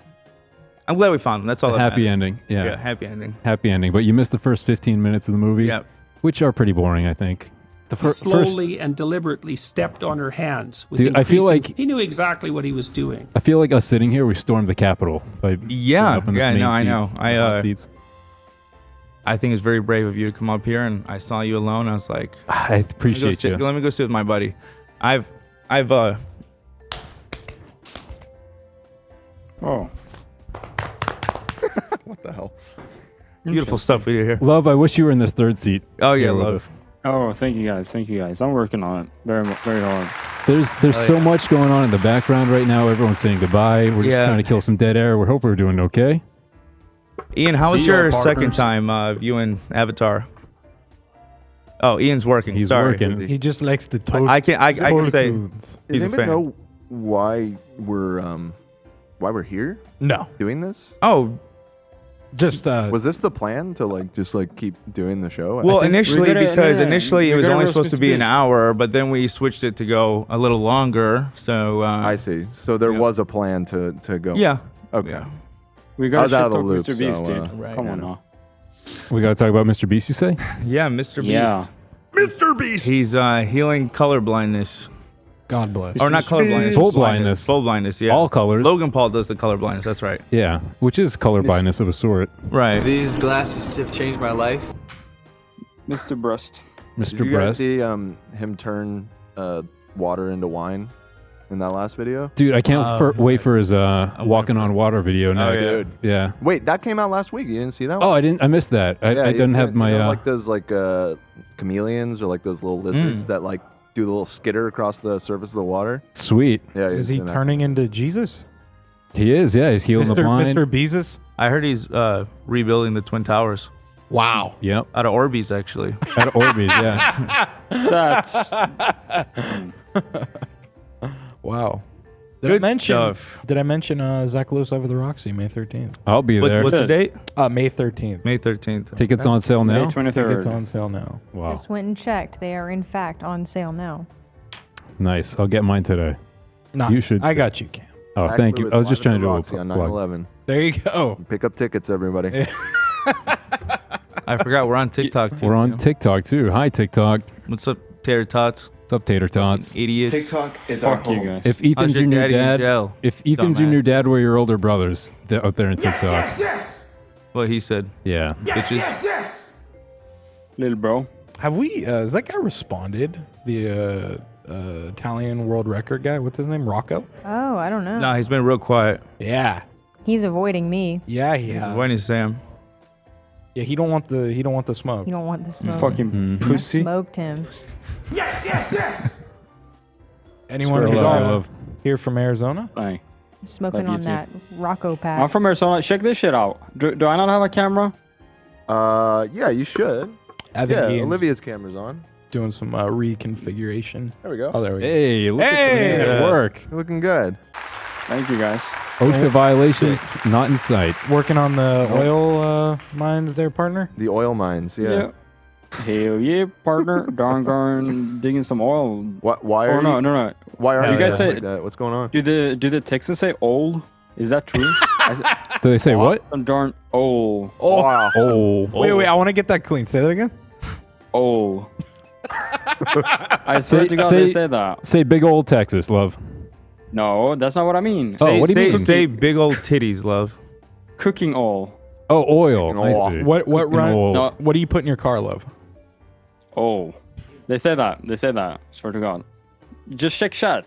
I'm glad we found him. That's all. A that happy matters. ending. Yeah. Happy ending. Happy ending. But you missed the first 15 minutes of the movie, Yep. which are pretty boring, I think. The He slowly and deliberately stepped on her hands. With Dude, I feel increasing- like- he knew exactly what he was doing. I feel like us sitting here, we stormed the Capitol. By Yeah, up in this yeah, main no, I seats, know. the hot seats. I think it's very brave of you to come up here, and I saw you alone. I was like, I appreciate you. Let me go sit with my buddy. I've Oh. What the hell? beautiful stuff we do here. Love, I wish you were in this third seat. Oh yeah, here with love. us. Oh, thank you guys. Thank you guys. I'm working on it very hard. There's so much going on in the background right now. Everyone's saying goodbye. We're just Yeah. trying to kill some dead air. We hope we're doing okay. Ian, how was See y'all, your second partners. time viewing Avatar? Oh, Ian's working. He's Sorry. working. He just likes the I can say Tolkuns. Does he's a anybody fan. know why we're here No. doing this? Oh, Just Was this the plan to just keep doing the show? well, think initially we gotta- because yeah, initially it we was gotta only roast supposed to Mr. be an Beast. hour, but then we switched it to go a little longer. So I see. So there yeah. was a plan to go. yeah, Okay. yeah. We I got was out to of the talk loop, Mr. Beast, so, dude. right, Come yeah. on now. We got to talk about Mr. Beast, you say? Yeah, Mr. Beast. Yeah. Mr. Beast. He's healing color blindness. God bless. Or not color blindness. Full blindness. Full blindness, yeah. All colors. Logan Paul does the color blindness, that's right. Yeah, which is color blindness of a sort. Right. These glasses have changed my life. Mr. Breast. Did Mr. you guys Breast. see him turn water into wine in that last video? Dude, I can't wait for his walking on water video now. Oh, yeah. Dude. Yeah. Wait, that came out last week. You didn't see that one? Oh, I missed that. I he's didn't have got, my. like those chameleons or like those little lizards that do the little skitter across the surface of the water. Sweet. Yeah, Is he in that. turning into Jesus? He is. Yeah, he's healing the blind. Mr. Beezus? I heard he's rebuilding the Twin Towers. Wow. Yep. Out of Orbeez, actually. Out of Orbeez. Yeah. That's Wow. Did Good I mention? stuff. Did I mention Zach Lewis over the Roxy May 13th? I'll be there. What's the date? May 13th. May 13th. Tickets on sale now. May 23rd. It's on sale now. Wow. Just went and checked. They are in fact on sale now. Nice. I'll get mine today. Nah, you should. I got you, Cam. Oh, Jack thank you. Lewis I was just trying live to do a at the plug. Roxy on 9/11. There you go. Pick up tickets, everybody. I forgot we're on TikTok too. We're on TikTok too. Hi, TikTok. What's up, Tater Tots? What's up, Tater Tots? Idiots. TikTok is our Fuck you home. guys. If Ethan's your your new daddy in dad, jail, if Ethan's your dumbass. new dad, we're your older brothers out there in TikTok. What he said. Yeah. Bitches. Little bro. Have we? Has that guy responded? The Italian world record guy. What's his name? Rocco. Oh, I don't know. No, he's been real quiet. Yeah. He's avoiding me. Yeah. When is Sam? Yeah. He don't want the smoke. You don't want the smoke. Fucking pussy. Smoked him. Anyone Swear who love, love. here from Arizona? Hey. Smoking Love you on too. that Rocco pack. I'm from Arizona. Check this shit out. Do I not have a camera? Yeah, you should. I think Yeah, Ian's Olivia's camera's on. doing some reconfiguration. There we go. Oh, there we go. Hey, look at the man at work. You're looking good. Thank you, guys. OSHA violations not in sight. Working on the oil mines there, partner? The oil mines, yeah. Hell yeah, partner. Darn digging some oil. Why are no, you? no, no. Why are Do you guys guys say like that? What's going on? do the Texans say old? Is that true? Do they say what? Some darn old. Oh, Wow. Oh. wait, I want to get that clean. Say that again. Old. I swear to God, they say that. Say big old Texas, love. No, that's not what I mean. Oh, what do you mean? Say big old titties, love. Cooking oil. Oh, oil. Oil. I see. What Cooking run? oil. No. What do you put in your car, love? Oh, they say that. They say that. Swear to God. Just check chat.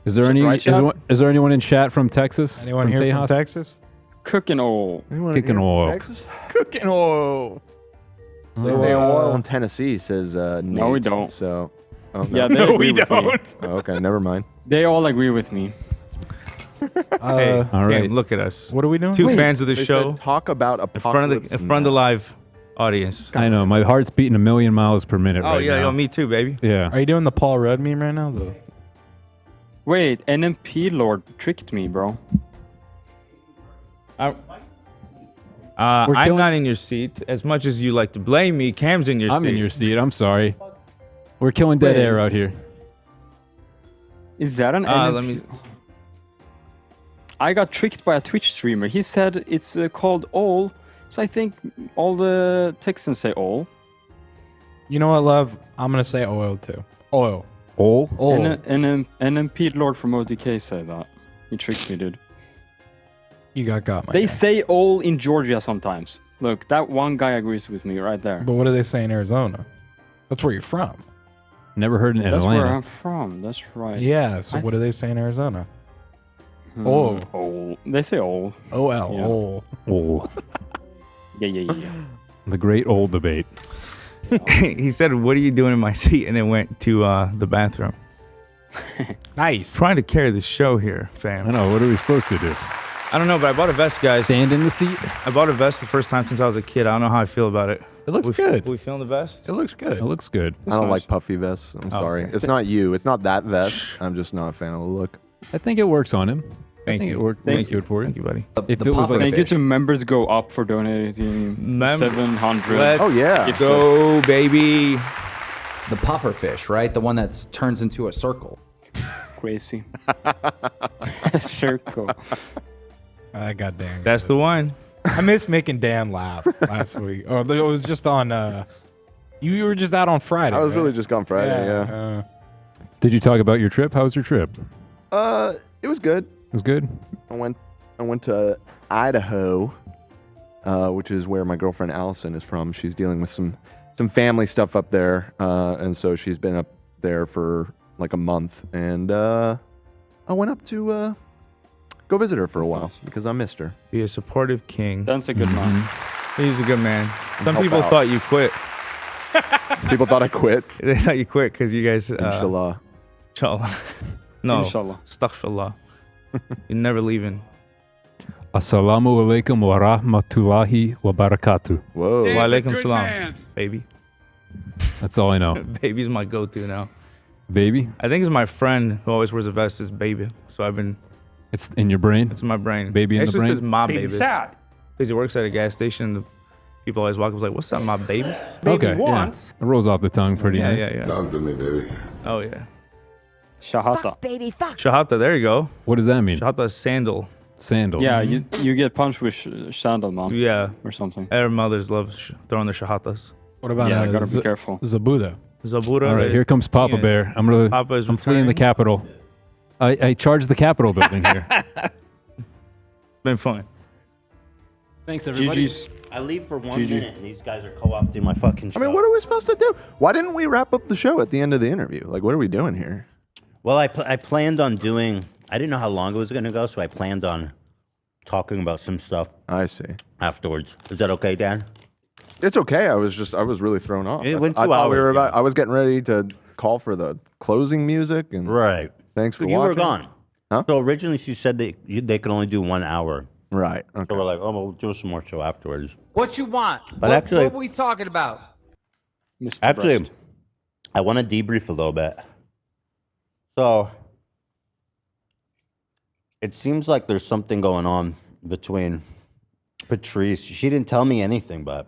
Is there Is it any? right, chat? Is there anyone in chat from Texas? Anyone here from Tejas? Texas? Cooking oil. Anyone Kicking here from oil. Texas? Cooking oil. They say oil in Tennessee, says No, we Nate, don't. So, oh, Yeah, they No, agree we with me. don't. Oh, okay, never mind. They all agree with me. Hey, all right. Cam, look at us. What are we doing? Two Wait, fans of the They show said, talk about in front apocalypse. of the live audience. I know. My heart's beating 1,000,000 miles per minute Oh right yeah, now. yo, me too, baby. Yeah. Are you doing the Paul Rudd meme right now? Though? Wait, NMP Lord tricked me, bro. We're I'm killing- not in your seat. As much as you like to blame me, Cam's in your seat. I'm in your seat. I'm sorry. We're killing dead Wait, air out here. Is that an NMP? Let me. I got tricked by a Twitch streamer. He said it's called all, so I think all the Texans say all. You know what, love? I'm gonna say oil too. Oil. Oil? Oil. NMP Lord from OTK said that. He tricked me, dude. You got my They guy. say all in Georgia sometimes. Look, that one guy agrees with me right there. But what do they say in Arizona? That's where you're from. Never heard in That's Atlanta. where I'm from. That's right. Yeah. So I what do they say in Arizona? Oh. They say all. OL. Yeah. Oil. Oil. Yeah. The great old debate. He said, "What are you doing in my seat?" And then went to the bathroom. Nice. Trying to carry the show here, fam. I know. What are we supposed to do? I don't know, but I bought a vest, guys. Stand in the seat? I bought a vest the first time since I was a kid. I don't know how I feel about it. It looks good. Are we feeling the vest? It looks good. It looks good. I don't nice. like puffy vests. I'm sorry. okay. It's not you. It's not that vest. I'm just not a fan of the look. I think it works on him. Thank I think you. it worked Thank you. good for you. Thank you, buddy. If it was like Thank you to members go up for donating Mem- 700. Let's Oh, yeah. gifts. go, baby. The puffer fish, right? The one that turns into a circle. Crazy. Circle. Goddamn. That's the one. I missed making Dan laugh last week. Oh, it was just on. You were just out on Friday. I was right? really just gone Friday, yeah. Did you talk about your trip? How was your trip? It was good. It was good. I went to Idaho, which is where my girlfriend Allison is from. She's dealing with some family stuff up there, and so she's been up there for like a month. And I went up to go visit her for a while because I missed her. Be a supportive king. That's a good man. He's a good man. Some help people out. thought you quit. People thought I quit. They thought you quit because you guys. Inshallah. Inshallah. No. Inshallah. Astaghfirullah. You're never leaving. Assalamu alaikum wa rahmatullahi wa barakatuh. Whoa. Wa alaikum salam, baby. That's all I know. Baby's my go-to now. Baby? I think it's my friend who always wears a vest is baby. So I've been. It's in your brain? It's in my brain. Baby in the Actually, brain? It says my Baby babies. sad. Because he works at a gas station. And the people always walk up like, "What's up, my babies?" Okay. Yeah. It rolls off the tongue pretty nice. Yeah. Talk to me, baby. Oh yeah. Shahata. Baby, fuck. Shahata, there you go. What does that mean? Shahata is sandal. Sandal. Yeah, you get punched with sandal, man. Yeah. Or something. Our mothers love throwing their shahatas. What about Yeah, gotta be careful. Zabuda? Zabura. All right, here comes Papa Bear. I'm fleeing the Capitol. I charged the Capitol building here. Been fun. Thanks, everybody. GG's. I leave for 1 minute, and these guys are co-opting my fucking show. I mean, what are we supposed to do? Why didn't we wrap up the show at the end of the interview? Like, what are we doing here? Well, I planned on doing. I didn't know how long it was going to go, so I planned on talking about some stuff. I see. Afterwards, is that okay, Dan? It's okay. I was really thrown off. It went 2 I thought we hours, were yeah. I was getting ready to call for the closing music, and Right. thanks for But you watching. were gone. Huh? So originally she said that they could only do 1 hour. Right. Okay. So we're like, oh, we'll do some more show afterwards. What you want? But actually- what were we talking about? Mr. Actually, Breast. I want to debrief a little bit. So it seems like there's something going on between Patrice. She didn't tell me anything, but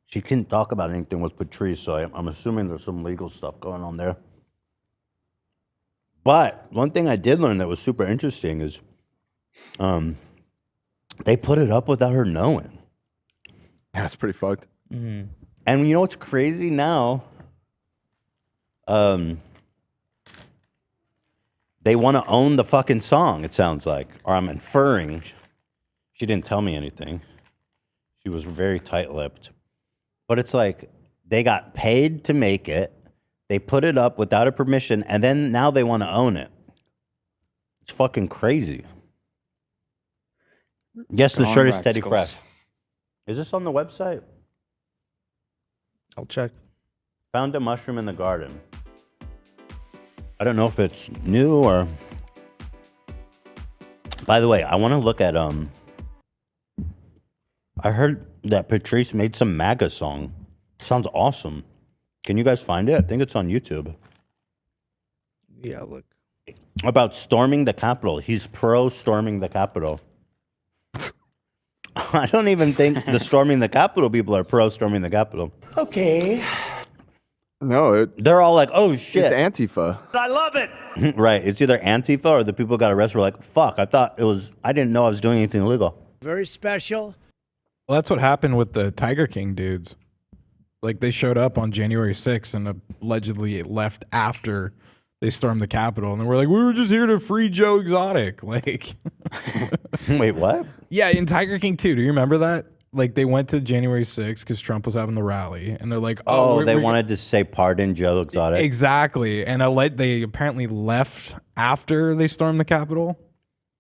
she couldn't talk about anything with Patrice, so I'm assuming there's some legal stuff going on there. But one thing I did learn that was super interesting is they put it up without her knowing. Yeah, it's pretty fucked. Mm-hmm. And you know what's crazy now? They want to own the fucking song, it sounds like. Or I'm inferring. She didn't tell me anything. She was very tight-lipped. But it's like they got paid to make it. They put it up without her permission, and then now they want to own it. It's fucking crazy. Yes, the Gone shirt is Rax Teddy goes. Fresh. Is this on the website? I'll check. Found a mushroom in the garden. I don't know if it's new or... By the way, I want to look at... I heard that Patrice made some MAGA song. Sounds awesome. Can you guys find it? I think it's on YouTube. Yeah, look. About storming the Capitol. He's pro storming the Capitol. I don't even think the storming the Capitol people are pro storming the Capitol. Okay. No, They're all like, oh shit. it's Antifa. I love it. Right. It's either Antifa or the people who got arrested were like, fuck, I didn't know I was doing anything illegal. Very special. Well, that's what happened with the Tiger King dudes. Like, they showed up on January 6th and allegedly left after they stormed the Capitol. And they were like, we were just here to free Joe Exotic. Like, Wait, what? yeah, in Tiger King 2, do you remember that? Like, they went to January 6th because Trump was having the rally. And they're like, Oh, they wanted to say pardon Joe Exotic. Exactly. And they apparently left after they stormed the Capitol.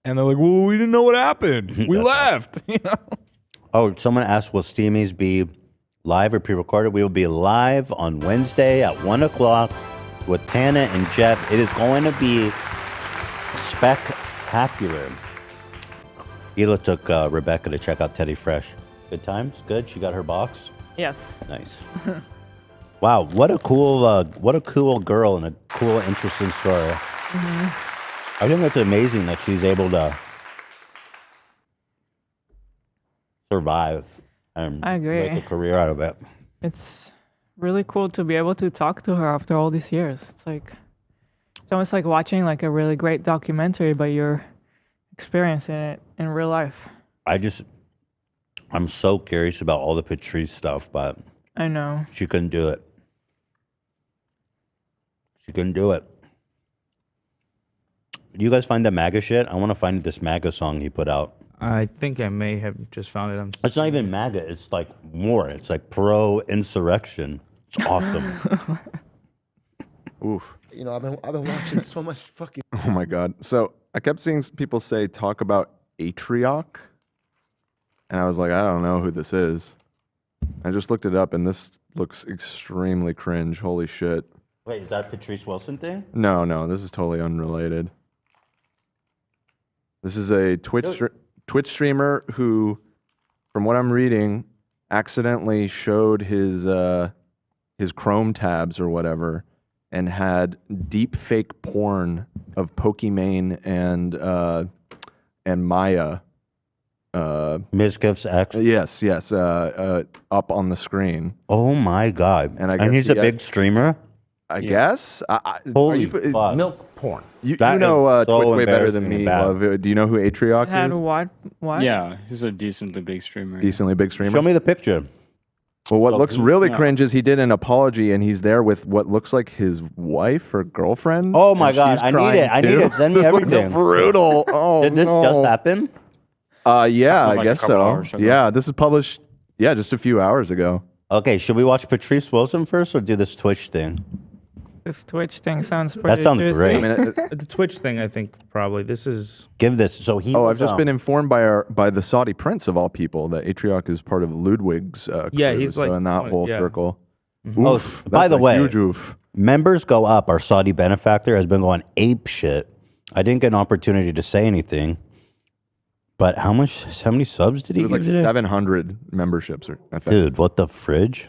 And they're like, well, we didn't know what happened. We left. You know? Oh, someone asked, will Steamies be live or pre-recorded? We will be live on Wednesday at 1 o'clock with Tana and Jeff. It is going to be spectacular. Hila took Rebecca to check out Teddy Fresh. Good times? Good? She got her box? Yes. Nice. Wow, what a cool girl and a cool, interesting story. Mm-hmm. I think it's amazing that she's able to survive and I agree. make a career out of it. It's really cool to be able to talk to her after all these years. It's almost like watching like a really great documentary, but you're experiencing it in real life. I'm so curious about all the Patrice stuff, but I know. she couldn't do it. She couldn't do it. Do you guys find the MAGA shit? I want to find this MAGA song he put out. I think I may have just found it. It's not even MAGA. It's like more. It's like pro-insurrection. It's awesome. Oof. You know, I've been watching so much fucking. Oh my god. So I kept seeing people say talk about Atrioc, and I was like, I don't know who this is. I just looked it up, and this looks extremely cringe. Holy shit. Wait, is that Patrice Willson thing? No, this is totally unrelated. This is a Twitch streamer who, from what I'm reading, accidentally showed his Chrome tabs or whatever, and had deep fake porn of Pokimane and Maya. Mizkif's ex? Yes, up on the screen. Oh my god. And I guess he's a big streamer? I guess. Holy fuck. Milk porn. You That know is so Twitch way better than embarrassing and me, bad. Love. Do you know who Atrioc Had is? what? Yeah, he's a decently big streamer. Decently big streamer. Show me the picture. Well, what looks really yeah. cringe is he did an apology and he's there with what looks like his wife or girlfriend. Oh my and God, she's I need crying it. I need too. it. Send me This looks everything. brutal. Oh, Did this no. just happen? Yeah, Happened I like a guess couple so. hours ago. Yeah, this is published. Yeah, just a few hours ago. Okay, should we watch Patrice Willson first or do this Twitch thing? This Twitch thing sounds pretty sounds juicy. great. I mean, The Twitch thing, I think probably this is. Give this. So he. oh, was, I've just been informed by the Saudi prince of all people that Atrioc is part of Ludwig's. Yeah, crew, he's so like in that whole yeah. circle. Oh, Oof, by that's the a way, huge oof. members go up. Our Saudi benefactor has been going ape shit. I didn't get an opportunity to say anything. But how many subs did he It was give like today? 700 memberships. I think. Dude, what the fridge?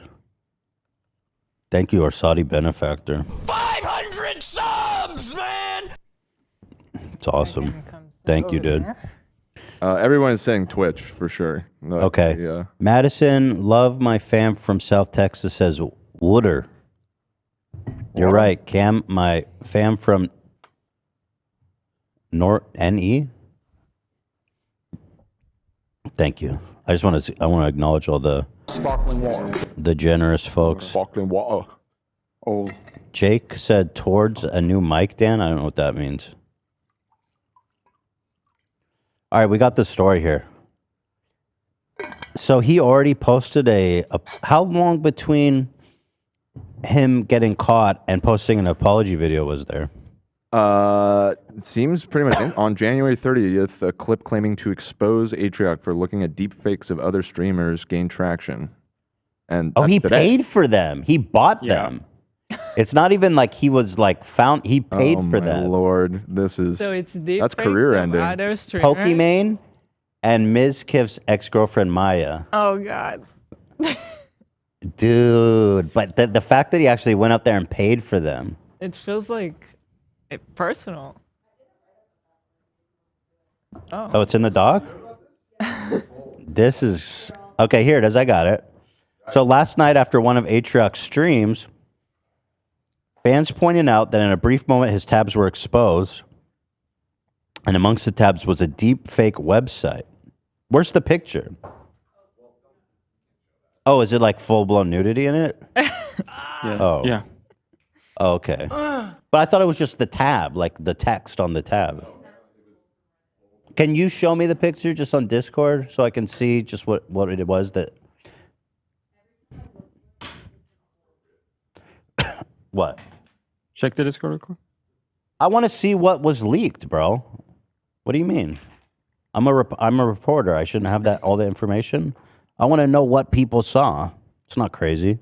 Thank you, our Saudi benefactor. 500 subs, man! It's awesome. Thank you, dude. Everyone is saying Twitch for sure. No, Okay. Yeah. Madison, love my fam from South Texas says Wooder. You're right. Cam, my fam from NE. Thank you. I want to acknowledge all the Sparkling water. the generous folks. Sparkling water. Oh, Jake said towards a new mic, Dan. I don't know what that means. All right, we got the story here. So he already posted how long between him getting caught and posting an apology video was there? It seems pretty much on January 30th, a clip claiming to expose Atrioc for looking at deepfakes of other streamers gained traction. And Oh, that's he today. paid for them. He bought them. It's not even like he was like found. He paid Oh for my them. Lord, this is So it's deep. that's career ending. Pokimane and Ms. Kiff's ex-girlfriend Maya. Oh God. Dude, but the fact that he actually went up there and paid for them. It feels like personal. Oh, it's in the doc? This is... Okay, here it is. I got it. So last night after one of Atrioc's streams, fans pointed out that in a brief moment his tabs were exposed, and amongst the tabs was a deep fake website. Where's the picture? Oh, is it like full-blown nudity in it? yeah. Oh. Yeah. Oh, okay. But I thought it was just the tab, like the text on the tab. Can you show me the picture just on Discord so I can see just what it was that... What? Check the Discord real quick. I want to see what was leaked, bro. What do you mean? I'm a reporter. I shouldn't have all the information. I want to know what people saw. It's not crazy.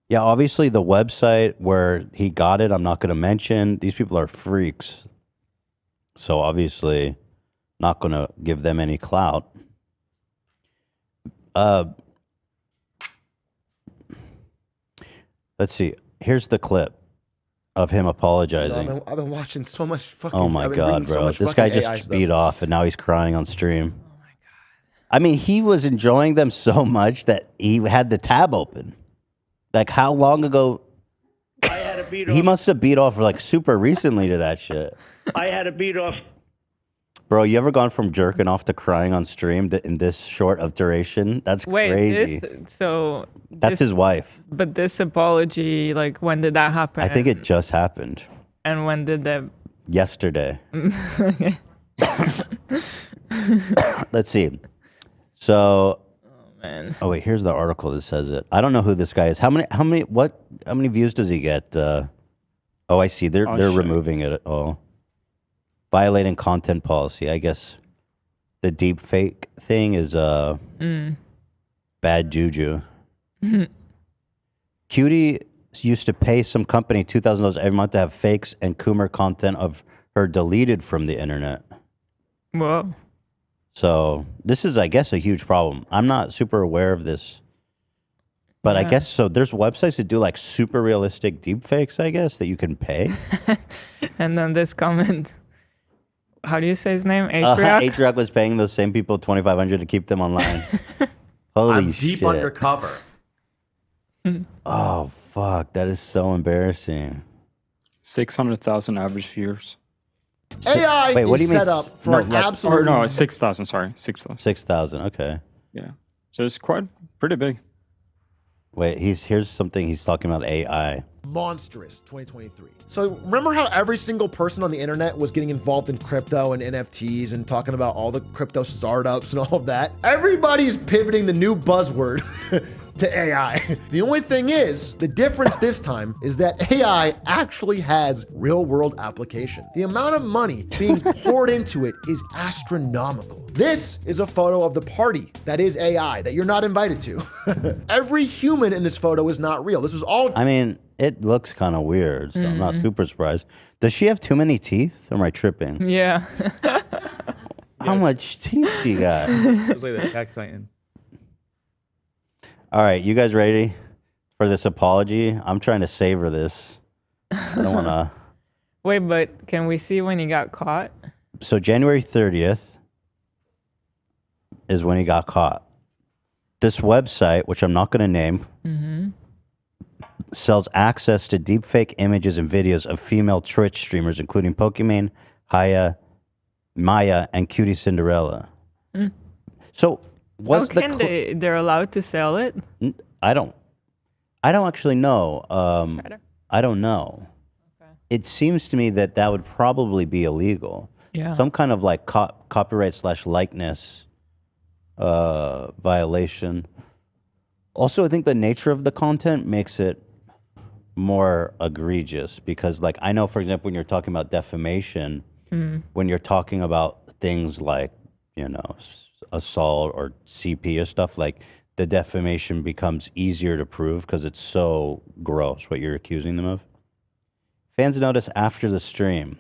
Yeah, obviously the website where he got it, I'm not going to mention. These people are freaks. So obviously not going to give them any clout. Let's see. Here's the clip of him apologizing. I've been watching so much fucking. Oh my I've been God, reading so bro. much This guy fucking just AI stuff. beat off and now he's crying on stream. Oh my God. I mean, he was enjoying them so much that he had the tab open. Like, how long ago? I had a beat He off. must have beat off like super recently to that shit. I had a beat off. Bro, you ever gone from jerking off to crying on stream in this short of duration? That's Wait, crazy. That's this, his wife. But this apology, like, when did that happen? I think it just happened And when did the? yesterday. Okay. Let's see. So, man. Oh wait, here's the article that says it. I don't know who this guy is. How many views does he get? Oh, I see. They're shit. removing it. Oh, violating content policy. I guess the deep fake thing is bad juju. Cutie used to pay some company $2,000 every month to have fakes and Coomer content of her deleted from the internet. Whoa. So this is, I guess, a huge problem. I'm not super aware of this, but I Yeah. guess so. There's websites that do like super realistic deepfakes, I guess, that you can pay. And then this comment. How do you say his name? Atrioc? Atrioc was paying those same people $2,500 to keep them online. Holy I'm shit! deep undercover. Oh, fuck. That is so embarrassing. 600,000 average viewers. AI Wait, what is do you mean? set up for an absolutely... Or no, 6,000, sorry. 6,000. 6,000, okay. Yeah. So it's pretty big. Wait, here's something he's talking about AI. monstrous 2023. So remember how every single person on the internet was getting involved in crypto and NFTs and talking about all the crypto startups and all of that? Everybody's pivoting the new buzzword to AI. The only thing is, the difference this time is that AI actually has real world application. The amount of money being poured into it is astronomical. This is a photo of the party that is AI that you're not invited to. Every human in this photo is not real. This was all... I mean, it looks kind of weird, so I'm not super surprised. Does she have too many teeth? Or am I tripping? Yeah. How much teeth do you got? It was like the Attack Titan. All right, you guys ready for this apology? I'm trying to savor this. I don't want to... Wait, but can we see when he got caught? So January 30th is when he got caught. This website, which I'm not going to name, sells access to deepfake images and videos of female Twitch streamers, including Pokimane, Haya, Maya, and Cutie Cinderella. So what's they're allowed to sell it? I don't actually know. I don't know. It seems to me that that would probably be illegal. Yeah. Some kind of like copyright / likeness violation. Also, I think the nature of the content makes it more egregious because, like, I know, for example, when you're talking about defamation, when you're talking about things like, you know, assault or CP or stuff, like, the defamation becomes easier to prove because it's so gross what you're accusing them of. Fans notice after the stream.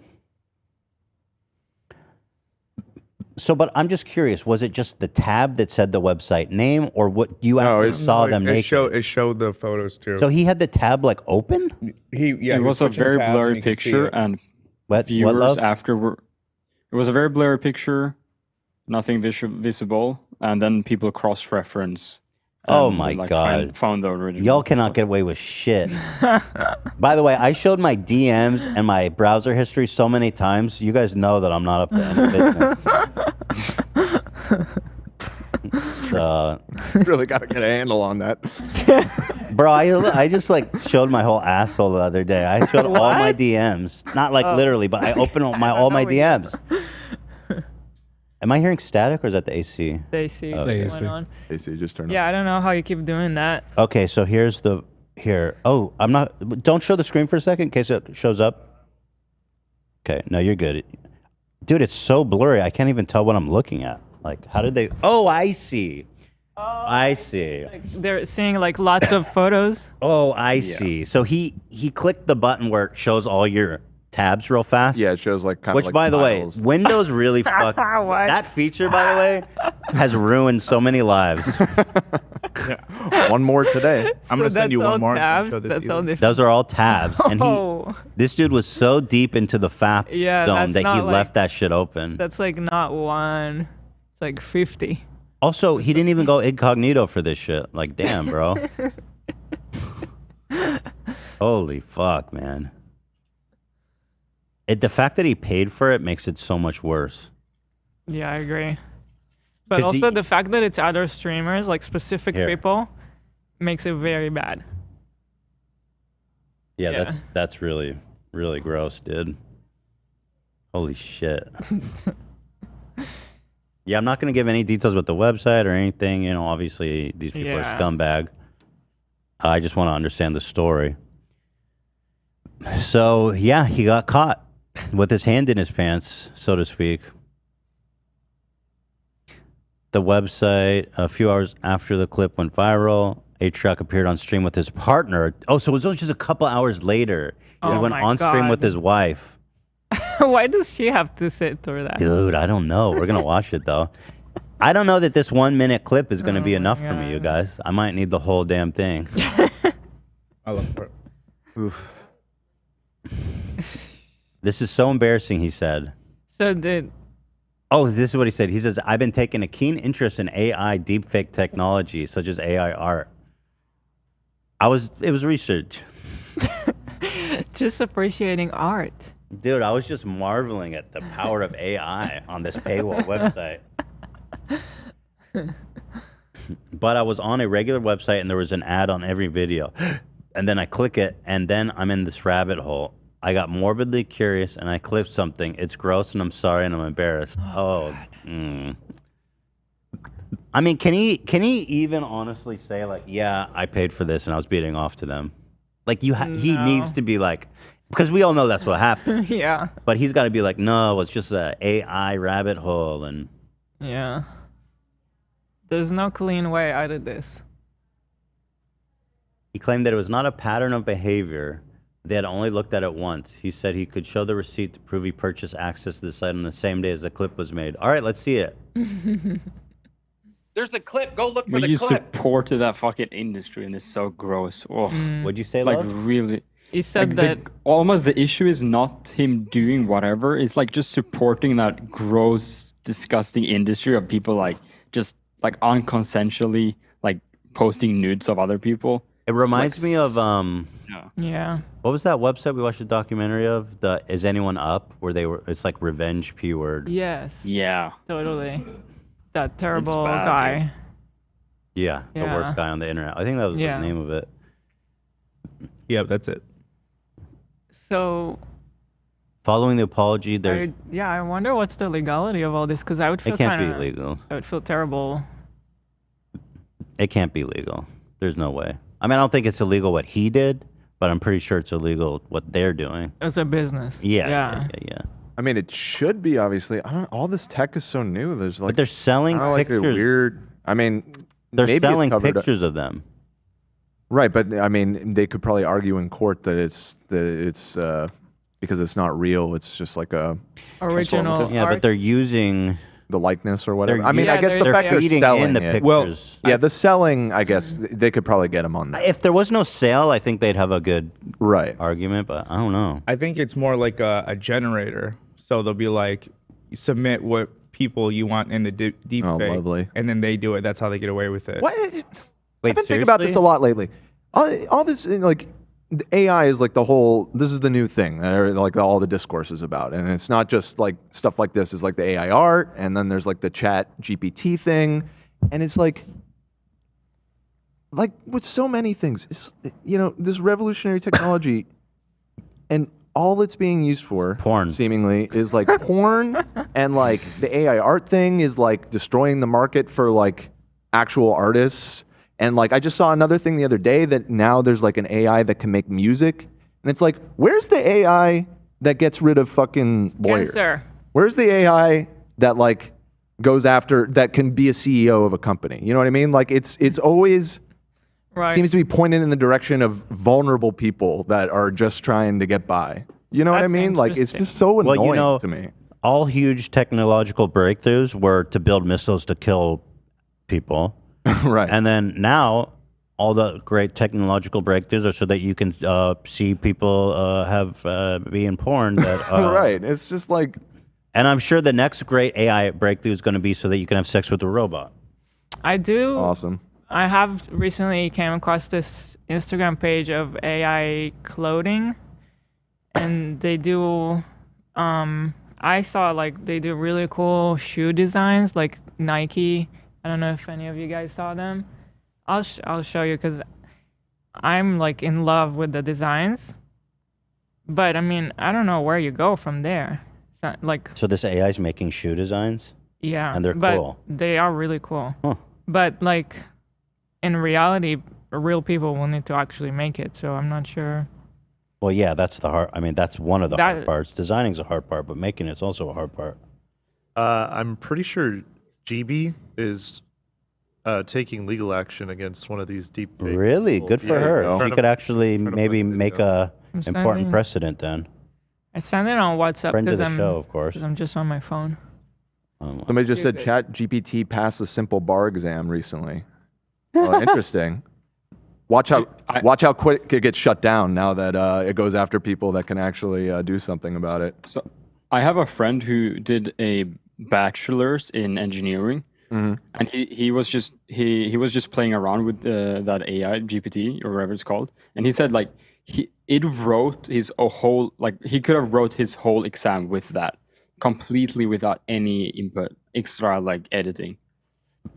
So, but I'm just curious, was it just the tab that said the website name, or what you actually saw them naked? It showed the photos too. So he had the tab like open? It was a very blurry picture, and viewers afterward. It was a very blurry picture, nothing visible, and then people cross-reference. Oh my God. Found the original. Y'all cannot get away with shit. By the way, I showed my DMs and my browser history so many times. You guys know that I'm not up to any business. Really got to get a handle on that. Bro, I just like showed my whole asshole the other day. I showed all my DMs. Not like literally, but I opened all my DMs. Am I hearing static or is that the AC? The AC. AC just turned on. Yeah, I don't know how you keep doing that. Okay, so here's Oh, I'm not. Don't show the screen for a second in case it shows up. Okay, no, you're good. Dude, it's so blurry. I can't even tell what I'm looking at. Like, how did they? Oh, I see. I see. Like they're seeing like lots of photos. Oh, I see. So he clicked the button where it shows all your tabs real fast. Yeah, it shows like kind Which, of like by the way, piles. Windows really fucked. That feature, by the way, has ruined so many lives. One more today. I'm gonna send you one more. Tabs? That's all different. Those are all tabs, and this dude was so deep into the FAP zone that he left that shit open. That's like not one. It's like 50. Also, he didn't even go incognito for this shit. Like, damn, bro. Holy fuck, man. The fact that he paid for it makes it so much worse. Yeah, I agree. But also the fact that it's other streamers, like specific people, makes it very bad. Yeah, that's really, really gross, dude. Holy shit. Yeah, I'm not going to give any details about the website or anything. You know, obviously, these people are scumbag. I just want to understand the story. So, yeah, he got caught with his hand in his pants, so to speak. The website, a few hours after the clip went viral, A-Track appeared on stream with his partner. Oh, so it was only just a couple hours later. He went on stream with his wife. Why does she have to sit through that? Dude, I don't know. We're going to watch it, though. I don't know that this 1 minute clip is going to be enough for me, you guys. I might need the whole damn thing. I love it. Oof. This is so embarrassing, he said. Oh, this is what he said. He says, I've been taking a keen interest in AI deepfake technology, such as AI art. It was research. Just appreciating art. Dude, I was just marveling at the power of AI on this paywall website. But I was on a regular website and there was an ad on every video. And then I click it and then I'm in this rabbit hole. I got morbidly curious and I clicked something. It's gross and I'm sorry and I'm embarrassed. I mean, can he even honestly say like, yeah, I paid for this and I was beating off to them? Like he needs to be like, because we all know that's what happened. Yeah. But he's got to be like, no, it's just a AI rabbit hole and. Yeah. There's no clean way out of this. He claimed that it was not a pattern of behavior. They had only looked at it once. He said he could show the receipt to prove he purchased access to the site on the same day as the clip was made. All right, let's see it. There's the clip. Go look for But the you clip. supported that fucking industry and it's so gross. Oh, What'd you say, it's like Love? really. He said like almost the issue is not him doing whatever. It's like just supporting that gross, disgusting industry of people like just like unconsensually like posting nudes of other people. It reminds me of Yeah. what was that website we watched a documentary of? The Is Anyone Up? Where they were, it's like revenge P-word. Yes. Yeah. Totally. That terrible bad, guy. Yeah, the Yeah. worst guy on the internet. I think that was Yeah. the name of it. Yep, that's it. So Following the apology, there's I wonder what's the legality of all this, because I would feel it can't kinda, be legal. I would feel terrible. It can't be legal. There's no way. I mean, I don't think it's illegal what he did, but I'm pretty sure it's illegal what they're doing. As a business. Yeah. I mean, it should be obviously. I don't. All this tech is so new. There's like. But they're selling kinda like a pictures. weird. I mean, They're maybe it's selling covered up- pictures of them. Right, but I mean, they could probably argue in court that it's because it's not real. It's just like a Original performative- Yeah, but they're using the likeness or whatever. They're I mean, I u- guess the they're fact they're feeding selling in the it. pictures. Well, yeah, the selling. I guess they could probably get them on that. If there was no sale, I think they'd have a good right argument, but I don't know. I think it's more like a generator. So they'll be like, submit what people you want in the deep fake, lovely. and then they do it. That's how they get away with it. What? Wait, I've been thinking about this a lot lately. All this like the AI is like the whole. This is the new thing that like all the discourse is about, and it's not just like stuff like this. Is like the AI art, and then there's like the Chat GPT thing, and it's like with so many things, it's this revolutionary technology, and all it's being used for, porn, seemingly, is like porn, and like the AI art thing is like destroying the market for like actual artists. And like I just saw another thing the other day that now there's like an AI that can make music, and it's like, where's the AI that gets rid of fucking lawyers? Cancer. Where's the AI that like goes after that can be a CEO of a company? You know what I mean? Like it's always seems to be pointed in the direction of vulnerable people that are just trying to get by. You know what I mean? Like it's just so annoying to me. All huge technological breakthroughs were to build missiles to kill people. Right. And then now all the great technological breakthroughs are so that you can see people be in porn. That, right. It's just like. And I'm sure the next great AI breakthrough is going to be so that you can have sex with a robot. I do. Awesome. I have recently came across this Instagram page of AI clothing, and they do. I saw like they do really cool shoe designs, like Nike. I don't know if any of you guys saw them. I'll show you because I'm like in love with the designs. But I mean, I don't know where you go from there. It's not, like So this AI is making shoe designs? yeah, And they're but cool. They are really cool. Huh. But like in reality, real people will need to actually make it. So I'm not sure. Well, yeah, that's the hard. I mean, that's one of the hard That- parts. Designing's a hard part, but making it's also a hard part. I'm pretty sure GB is taking legal action against one of these deep fake Really? people. Good for Yeah, her. trying She to- could actually trying to maybe find make a I'm important sending- precedent then. I send it on WhatsApp Friend of because the I'm show, of course. 'cause I'm just on my phone. Somebody just said Chat GPT passed the simple bar exam recently. Oh, interesting. Watch how quick it gets shut down now that it goes after people that can actually do something about it. So I have a friend who did a bachelor's in engineering, and he was just playing around with that AI GPT or whatever it's called, and he said like it wrote his whole, like he could have wrote his whole exam with that completely without any input, extra like editing.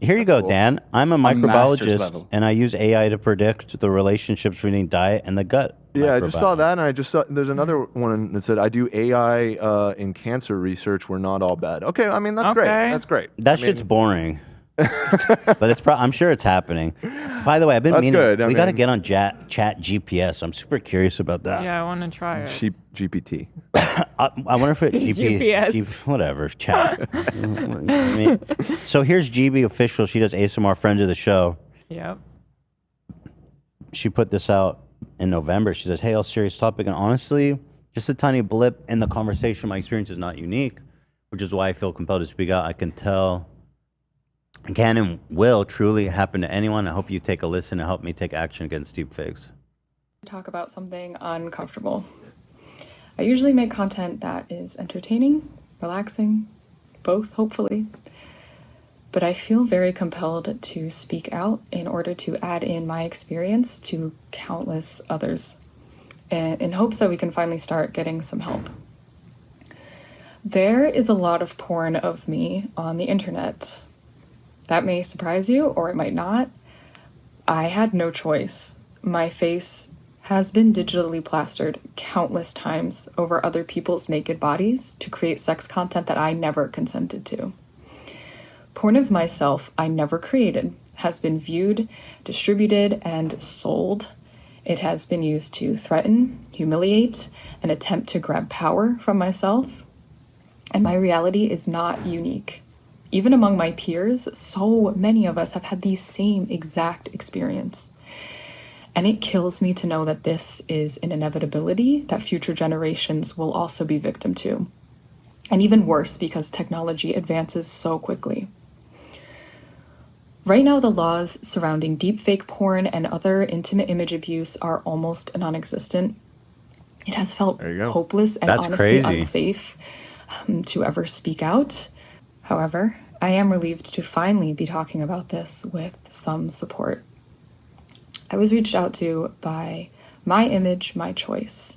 Here you go, Dan. I'm a master's microbiologist, level. and I use AI to predict the relationships between diet and the gut. Yeah, I just saw microbiome. that, and I just saw there's another one that said I do AI in cancer research. We're not all bad. Okay, I mean that's great. That's great. That shit's boring. But it's I'm sure it's happening. By the way, I've been That's meaning good. we got to mean- get on Chat GPS. I'm super curious about that. Yeah, I want to try it. GPT. I wonder if it GPS. whatever chat. I mean, so here's GB official. She does ASMR, friend of the show. Yep. She put this out in November. She says, "Hey, all serious topic, and honestly, just a tiny blip in the conversation. My experience is not unique, which is why I feel compelled to speak out. I can tell." Can and will truly happen to anyone. I hope you take a listen and help me take action against deepfakes. Talk about something uncomfortable. I usually make content that is entertaining, relaxing, both hopefully. But I feel very compelled to speak out in order to add in my experience to countless others, in hopes that we can finally start getting some help. There is a lot of porn of me on the internet. That may surprise you, or it might not. I had no choice. My face has been digitally plastered countless times over other people's naked bodies to create sex content that I never consented to. Porn of myself I never created has been viewed, distributed, and sold. It has been used to threaten, humiliate, and attempt to grab power from myself. And my reality is not unique. Even among my peers, so many of us have had the same exact experience. And it kills me to know that this is an inevitability that future generations will also be victim to. And even worse, because technology advances so quickly. Right now, the laws surrounding deepfake porn and other intimate image abuse are almost non-existent. It has felt hopeless and honestly unsafe to ever speak out. However, I am relieved to finally be talking about this with some support. I was reached out to by My Image, My Choice.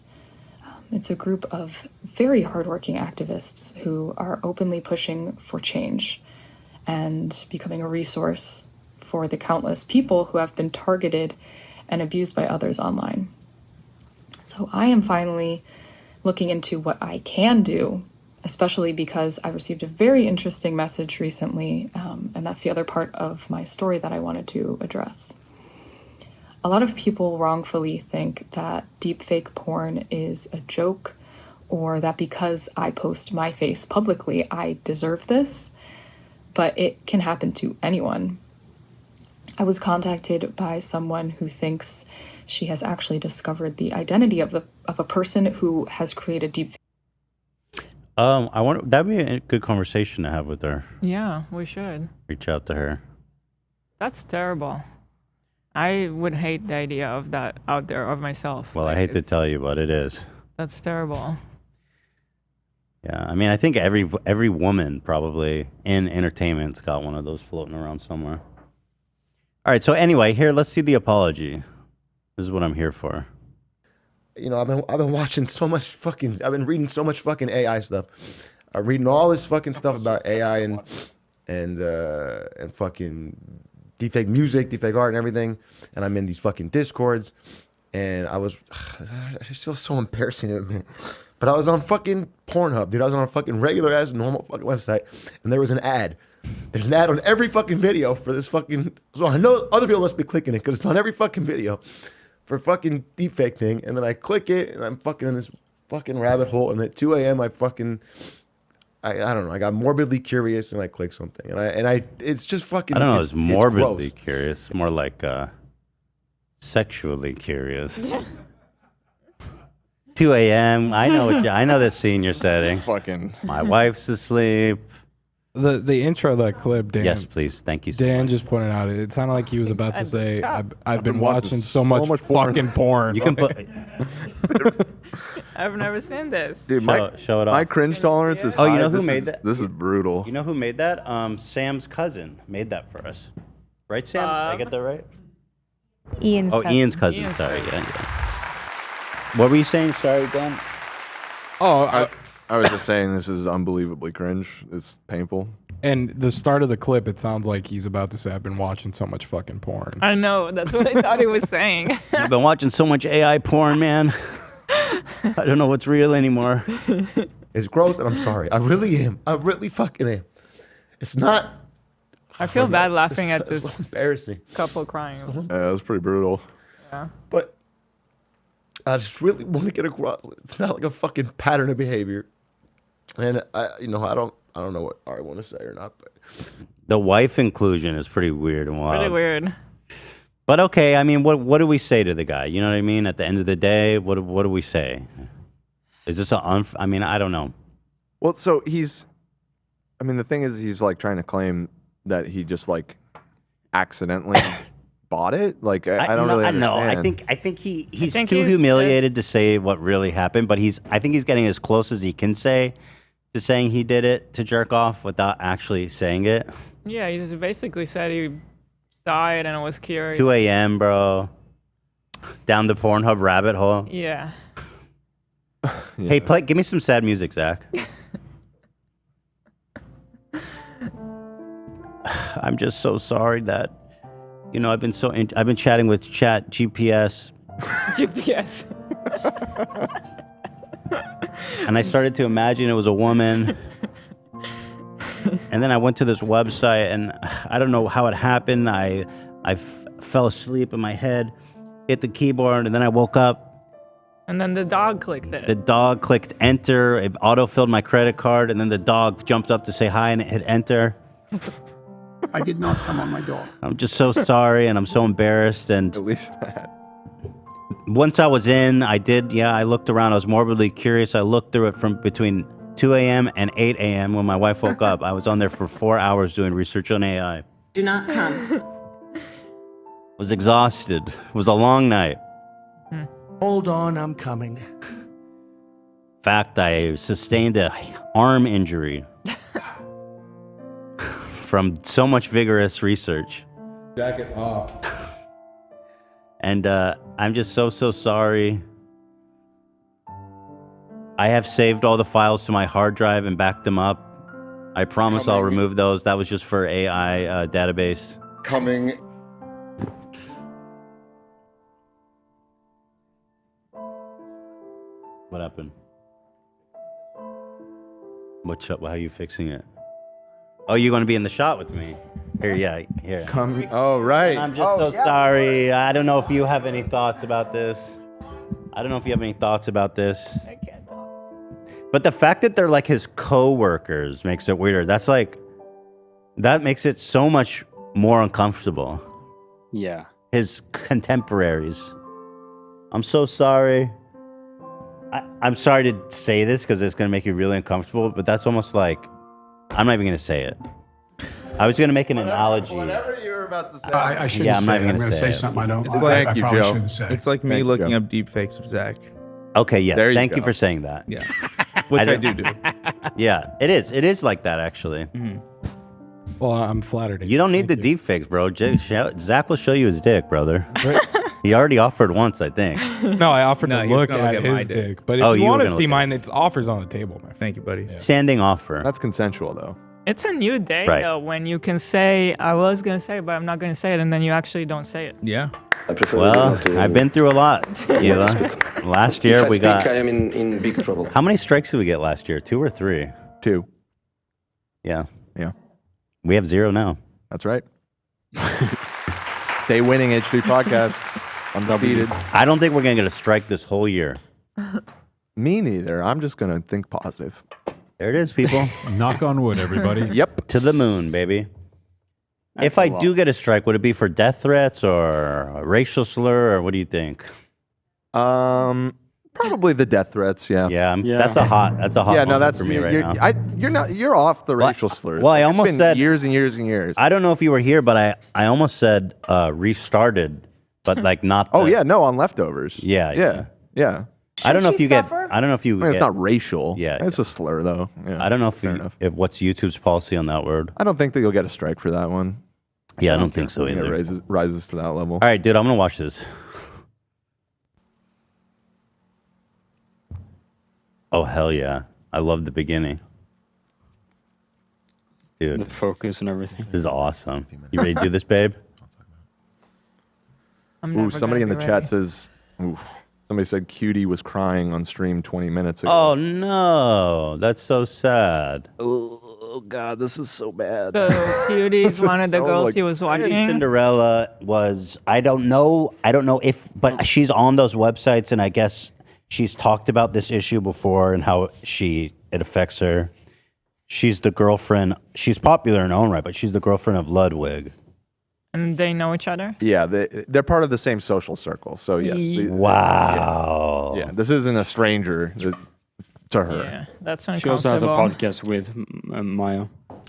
It's a group of very hardworking activists who are openly pushing for change and becoming a resource for the countless people who have been targeted and abused by others online. So I am finally looking into what I can do, especially because I received a very interesting message recently, and that's the other part of my story that I wanted to address. A lot of people wrongfully think that deepfake porn is a joke, or that because I post my face publicly, I deserve this, but it can happen to anyone. I was contacted by someone who thinks she has actually discovered the identity of a person who has created deepfake. I wonder, that'd be a good conversation to have with her. Yeah, we should. Reach out to her. That's terrible. I would hate the idea of that out there of myself. Well, I hate to tell you, but it is. That's terrible. Yeah, I mean, I think every woman probably in entertainment's got one of those floating around somewhere. All right, so anyway, here, let's see the apology. This is what I'm here for. You know, I've been watching so much fucking. I've been reading so much fucking AI stuff. I'm reading all this fucking stuff about AI and fucking deepfake music, deepfake art, and everything. And I'm in these fucking discords, and I just feel so embarrassing to admit. But I was on fucking Pornhub, dude. I was on a fucking regular ass normal fucking website, and there was an ad. There's an ad on every fucking video for this fucking. So I know other people must be clicking it because it's on every fucking video. For fucking deepfake thing, and then I click it, and I'm fucking in this fucking rabbit hole, and at 2 a.m. I don't know, I got morbidly curious, and I click something, and I it's just fucking. I don't know. It's morbidly gross. curious, more like sexually curious. 2 a.m. I know the scene you're setting. Fucking. My wife's asleep. The intro of that clip, Dan. Yes, please. Thank you so Dan much. just pointed out. It sounded like he was about to say, "I've been watching so much fucking porn." You can put. I've never seen this. Dude, show it off. my cringe tolerance is high. Oh, you know who This made is- that? This is brutal. You know who made that? Sam's cousin made that for us. Right, Sam? Did I get that right? Ian's cousin. Ian's cousin. Ian's Sorry. Yeah. What were you saying? Sorry, Dan. Oh, I was just saying this is unbelievably cringe. It's painful. And the start of the clip, it sounds like he's about to say, "I've been watching so much fucking porn." I know. That's what I thought he was saying. I've been watching so much AI porn, man. I don't know what's real anymore. It's gross, and I'm sorry. I really am. I really fucking am. It's not. I feel bad laughing at it's this embarrassing. couple crying. Yeah, it was pretty brutal. Yeah. But I just really want to get across. It's not like a fucking pattern of behavior, and I don't know what I want to say or not. But The wife inclusion is pretty weird and wild. Really weird. But okay, I mean, what do we say to the guy? You know what I mean? At the end of the day, what do we say? Is this I mean, I don't know. Well, so the thing is, he's like trying to claim that he just like accidentally bought it. Like, I don't really understand. I think he's too humiliated to say what really happened, but I think he's getting as close as he can say to saying he did it to jerk off without actually saying it. Yeah, he just basically said he saw it and was curious. 2 a.m., bro. Down the Pornhub rabbit hole. Yeah. Hey, give me some sad music, Zach. I'm just so sorry that, I've been chatting with Chat GPS. GPS. And I started to imagine it was a woman. And then I went to this website, and I don't know how it happened. I fell asleep in my head, hit the keyboard, and then I woke up. And then the dog clicked it. The dog clicked enter. It auto-filled my credit card, and then the dog jumped up to say hi, and it hit enter. I did not come on my dog. I'm just so sorry, and I'm so embarrassed. And at least that. Once I was in, I looked around. I was morbidly curious. I looked through it from between 2 a.m. and 8 a.m. when my wife woke up. I was on there for 4 hours doing research on AI. Do not come. Was exhausted. It was a long night. Hold on, I'm coming. In fact, I sustained an arm injury from so much vigorous research. Jacket off. And I'm just so sorry. I have saved all the files to my hard drive and backed them up. I promise I'll remove those. That was just for AI database. Coming. What happened? How are you fixing it? Oh, you're going to be in the shot with me. Here. Oh, right. I'm just sorry. I don't know if you have any thoughts about this. I can't talk. But the fact that they're like his co-workers makes it weirder. That makes it so much more uncomfortable. Yeah. His contemporaries. I'm so sorry. I'm sorry to say this because it's going to make you really uncomfortable, but that's almost like, I'm not even going to say it. I was going to make an analogy. Whatever you were about to say. I shouldn't Yeah, I'm not say. even I'm gonna going to say say it. something I don't. It's I like, probably Joe. shouldn't say. It's like me Thank you, looking Joe. up deep fakes of Zach. Okay, yeah. There you Thank you go. for saying that. Yeah. Which I do. Yeah, it is. It is like that, actually. Well, I'm flattered. You don't need the deep fakes, bro. Zach will show you his dick, brother. He already offered once, I think. No, I offered No, to he was look gonna at look at my his dick. dick. But if Oh, you you want were to gonna see look mine, it's offers on the table, man. Thank you, buddy. Standing offer. That's consensual, though. It's a new day, Right. though, when you can say, I was going to say it, but I'm not going to say it, and then you actually don't say it. Yeah. Well, I've been through a lot, Ela. Last year we got... I am in big trouble. How many strikes did we get last year? 2 or 3? 2. Yeah. Yeah. We have 0 now. That's right. Stay winning, H3 Podcast. Undefeated. I don't think we're going to get a strike this whole year. Me neither. I'm just going to think positive. There it is, people. Knock on wood, everybody. Yep. To the moon, baby. If I do get a strike, would it be for death threats or a racial slur, or what do you think? Probably the death threats. Yeah. Yeah, that's a hot Yeah, no, moment that's for me right now. You're off the racial slurs. Well, I It's almost been said years and years and years. I don't know if you were here, but I almost said restarted, but like not. Oh yeah, no, on leftovers. Yeah. Yeah. I don't know if you get. I don't know if you. I mean, it's get, not racial. Yeah, it's a slur though. Yeah, I don't know if what's YouTube's policy on that word. I don't think that you'll get a strike for that one. Yeah, I don't think so either. It rises to that level. All right, dude, I'm gonna watch this. Oh hell yeah! I love the beginning, dude. The focus and everything. This is awesome. You ready to do this, babe? Ooh, somebody in the chat says, oof. Somebody said Cutie was crying on stream 20 minutes ago. Oh no, that's so sad. Oh God, this is so bad. So Cutie's one of the girls he was watching. Cinderella was, I don't know if, but she's on those websites, and I guess she's talked about this issue before and how it affects her. She's the girlfriend. She's popular in her own right, but she's the girlfriend of Ludwig. And they know each other? Yeah, they're part of the same social circle. So yes. Wow. Yeah, this isn't a stranger to her. Yeah, that's uncomfortable. She also has a podcast with Maya.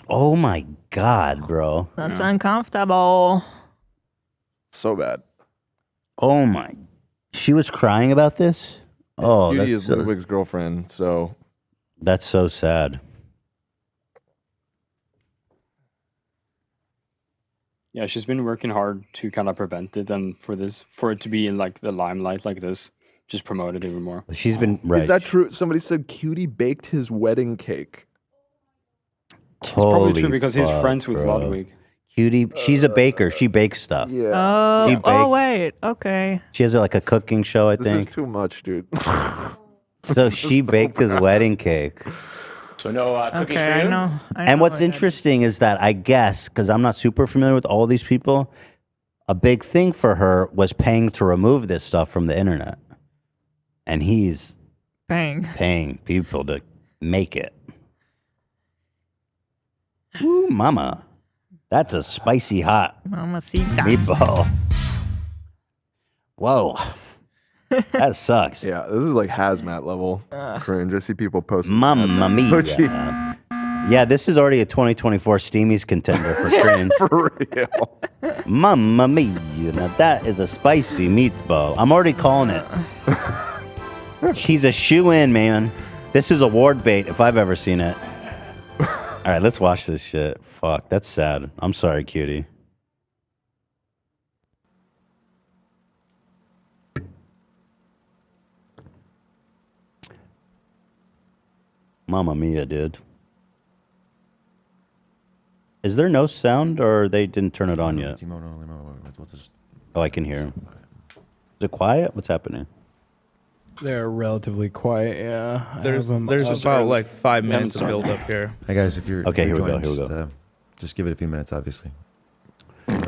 Oh my God, bro. That's uncomfortable. So bad. Oh my. She was crying about this? Oh, Cutie that's is Ludwig's girlfriend, so. That's so sad. Yeah, she's been working hard to kind of prevent it, and for it to be in like the limelight like this, just promote it even more. She's been right. Is that true? Somebody said Cutie baked his wedding cake. It's probably true because he's friends with Ludwig. Cutie, she's a baker. She bakes stuff. Yeah. Oh wait, okay. She has like a cooking show, I This think. is too much, dude. So she baked his wedding cake. So no cookies Okay, for you? I know. And what's interesting is that I guess, because I'm not super familiar with all these people, a big thing for her was paying to remove this stuff from the internet. And he's paying people to make it. Ooh, mama. That's a spicy hot Mamacita. meatball. Whoa. That sucks. Yeah, this is like hazmat level cringe. I see people posting. Mamma mia. emoji. Yeah, this is already a 2024 Steamies contender for cringe. For real. Mamma mia. Now that is a spicy meatball. I'm already calling it. She's a shoe-in, man. This is award bait if I've ever seen it. All right, let's watch this shit. Fuck, that's sad. I'm sorry, Cutie. Mamma mia, dude. Is there no sound, or they didn't turn it on yet? Oh, I can hear him. Is it quiet? What's happening? They're relatively quiet, yeah. I There's have them about up. like 5 minutes of build up here. Hey guys, if you're Okay, if you're here we go, joining, here we go. Just give it a few minutes, obviously.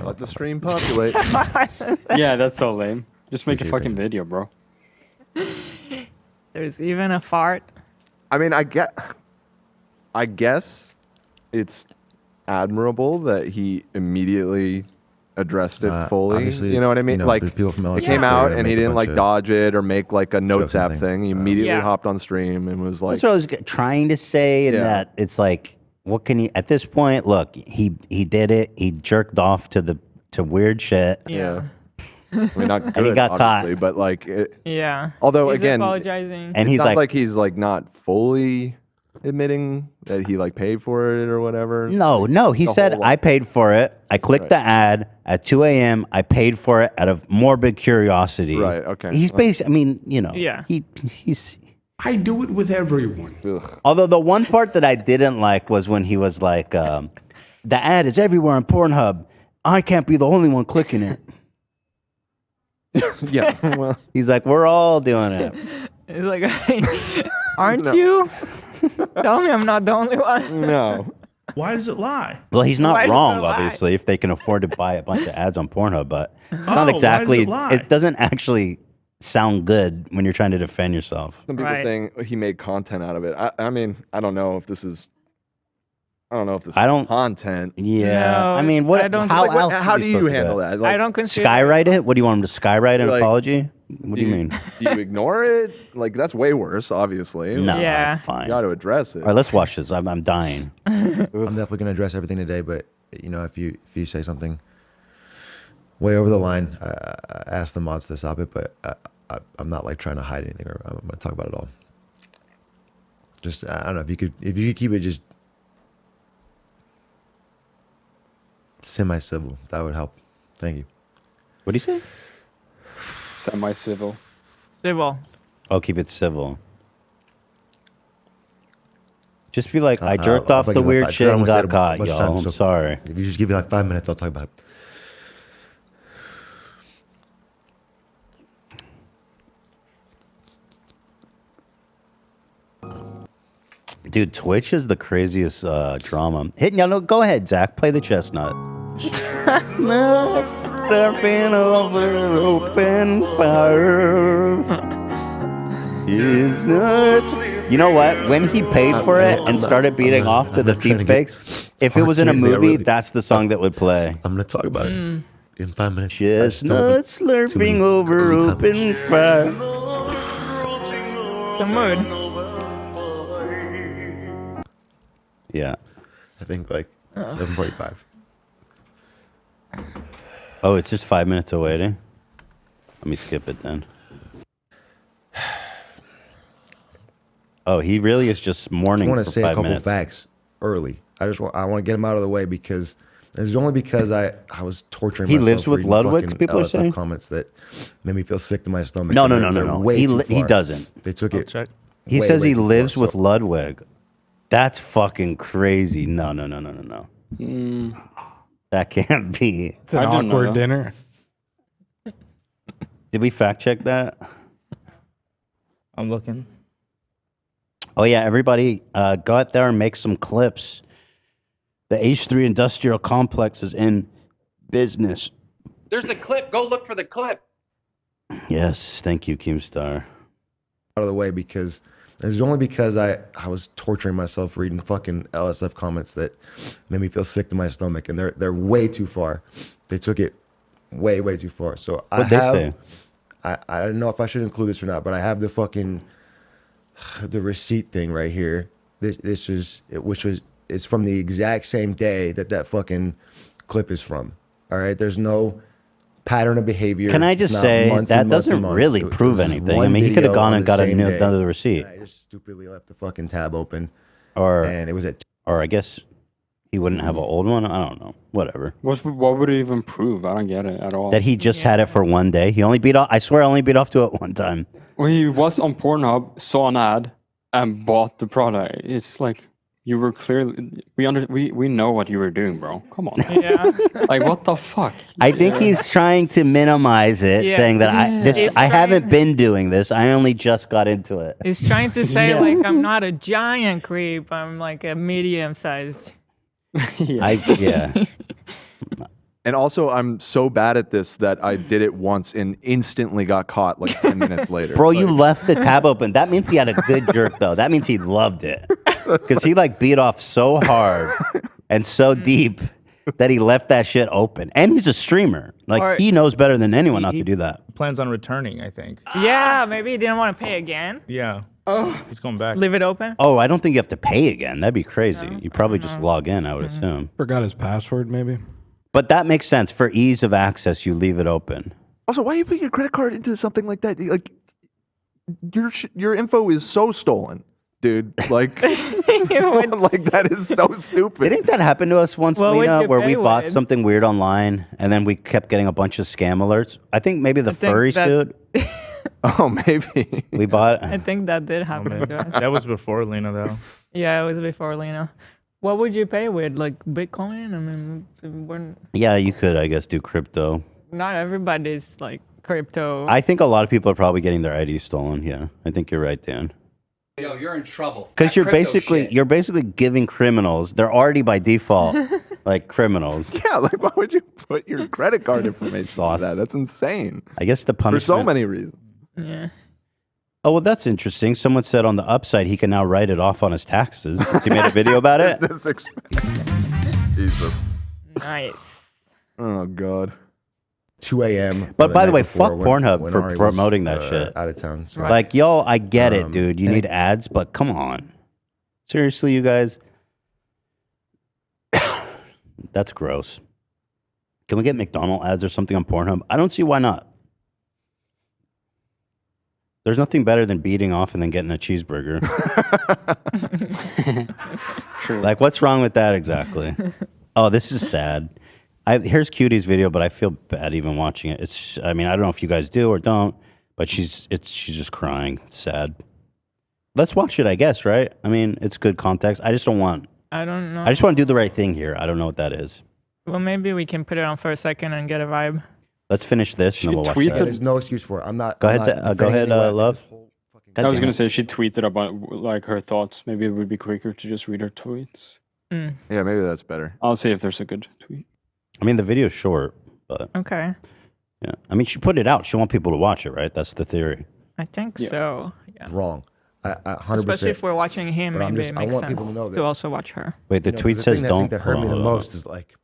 Let the stream populate. Yeah, that's so lame. Just make a Appreciate fucking video, bro. There's even a fart. I mean, I guess it's admirable that he immediately addressed it fully. Obviously, You know what I mean? you know, Like, people from it LSU came are out gonna and he make a didn't bunch like of dodge it or make like a notes and app things. thing. He immediately Yeah. hopped on stream and was like, That's what I was trying to say, and Yeah. that it's like, what can he? At this point, look, he did it. He jerked off to weird shit. yeah. I mean, not good, And he got obviously, caught. but like, Yeah. although He's again, apologizing. And it's he's not like, he's like not fully admitting that he like paid for it or whatever. no. He The said, whole- I paid for it. I clicked the ad at 2 a.m. I paid for it out of morbid curiosity. Right, okay. He's basically, I mean, you know, Yeah. he's. I do it with everyone. Ugh. Although the one part that I didn't like was when he was like, the ad is everywhere on Pornhub. I can't be the only one clicking it. Yeah. Well, He's like, we're all doing it. It's like, aren't No. you? Tell me I'm not the only one. no. Why does it lie? Well, he's not Why does wrong, it lie? obviously, if they can afford to buy a bunch of ads on Pornhub, but it's Oh, why not does exactly, it lie? it doesn't actually sound good when you're trying to defend yourself. Some people Right. saying he made content out of it. I mean, I don't know if this is. I don't know if this I don't- is content. Yeah. No, I mean, what? I don't- How Like, else? how is do he you supposed to handle do it? that? Like, I don't consider Skywrite it? What do you want him to skywrite an Like, apology? What do you mean? Do you ignore it? Like that's way worse, obviously. No, Yeah. it's fine. You got to address it. All right, let's watch this. I'm dying. I'm definitely gonna address everything today, but you know, if you say something way over the line, I ask the mods to stop it. But I'm not like trying to hide anything, or I'm gonna talk about it all. Just I don't know if you could keep it just semi-civil, that would help. Thank you. What do you say? Semi-civil. Civil. I'll keep it civil. Just be like, I jerked off the weird shit and got caught, y'all. I'm sorry. If you just give me like 5 minutes, I'll talk about it. Dude, Twitch is the craziest drama. Go ahead, Zach. Play the chestnut. Surfing over open fire. You know what? When he paid for it and started beating off to the deep fakes, if it was in a movie, that's the song that would play. I'm gonna talk about it in 5 minutes. Chestnuts slurping over open fire. The mood. Yeah. I think like 7:45. Oh, it's just 5 minutes away. Let me skip it then. Oh, he really is just mourning for 5 minutes. I want to say a couple facts early. I want to get them out of the way because it's only because I was torturing myself. He lives with reading Ludwig, fucking people are LSF saying? comments that made me feel sick to my stomach. No. He doesn't. They took it. He says he lives with Ludwig. That's fucking crazy. No. That can't be. It's an awkward dinner. Did we fact check that? I'm looking. Oh yeah, everybody go out there and make some clips. The H3 Industrial Complex is in business. There's the clip. Go look for the clip. Yes, thank you, Keemstar. Out of the way because it's only because I was torturing myself reading fucking LSF comments that made me feel sick to my stomach, and they're way too far. They took it way too far. So What'd they say? I don't know if I should include this or not, but I have the fucking the receipt thing right here. It's from the exact same day that fucking clip is from. All right, there's no pattern of behavior. Can I just say that doesn't really prove anything? I mean, he could have gone and got another receipt. I just stupidly left the fucking tab open, and it was at. Or I guess he wouldn't have an old one. I don't know. Whatever. What would it even prove? I don't get it at all. That he just had it for one day. He only beat off. I swear, I only beat off to it one time. Well, he was on Pornhub, saw an ad, and bought the product. It's like you were clearly we know what you were doing, bro. Come on. Yeah. Like what the fuck? I think he's trying to minimize it, saying that I haven't been doing this. I only just got into it. He's trying to say like I'm not a giant creep. I'm like a medium-sized. Yeah. And also, I'm so bad at this that I did it once and instantly got caught like 10 minutes later. Bro, you left the tab open. That means he had a good jerk, though. That means he loved it. Because he like beat off so hard and so deep that he left that shit open. And he's a streamer. Like, he knows better than anyone not to do that. Plans on returning, I think. Yeah, maybe he didn't want to pay again. Yeah. He's going back. Leave it open. Oh, I don't think you have to pay again. That'd be crazy. You probably just log in, I would assume. Forgot his password, maybe. But that makes sense. For ease of access, you leave it open. Also, why are you putting your credit card into something like that? Like, your info is so stolen, dude. Like, like that is so stupid. Didn't that happen to us once, What would Lena, you where we pay bought with? something weird online and then we kept getting a bunch of scam alerts? I think maybe the furry suit. Oh, maybe. We bought. I think that did happen to us. That was before Lena, though. Yeah, it was before Lena. What would you pay with? Like Bitcoin? I mean, Yeah, you could, I guess, do crypto. not everybody's like crypto. I think a lot of people are probably getting their ID stolen. Yeah, I think you're right, Dan. Yo, you're in trouble. Because That crypto shit. you're basically giving criminals. They're already by default like criminals. Yeah, like why would you put your credit card information on that? That's insane. I guess the For punishment. so many reasons. Yeah. Oh well, that's interesting. Someone said on the upside he can now write it off on his taxes. He made a video about it. Jesus. Nice. Oh God. 2 a.m. But by the way, before fuck when Pornhub for Ari was, promoting that shit. Out of town. So. Like, yo, I get it, dude. You and need ads, but come on. Seriously, you guys? That's gross. Can we get McDonald's ads or something on Pornhub? I don't see why not. There's nothing better than beating off and then getting a cheeseburger. True. Like, what's wrong with that exactly? Oh, this is sad. Here's Cutie's video, but I feel bad even watching it. I don't know if you guys do or don't, but she's just crying. Sad. Let's watch it, I guess, right? I mean, it's good context. I just don't want. I don't know. I just want to do the right thing here. I don't know what that is. Well, maybe we can put it on for a second and get a vibe. Let's finish this and then we'll watch that. There's no excuse for it. I'm not. Go ahead, Love. I was gonna say she tweeted about like her thoughts. Maybe it would be quicker to just read her tweets. Yeah, maybe that's better. I'll see if there's a good tweet. I mean, the video's short, but Okay. yeah. I mean, she put it out. She want people to watch it, right? That's the theory. I think so. Yeah. Wrong. I 100%. Especially if we're watching him, But maybe I it makes want sense people to know that. to also watch her. Wait, the tweet the says thing that I don't. think that hurt me the hold on. most is like.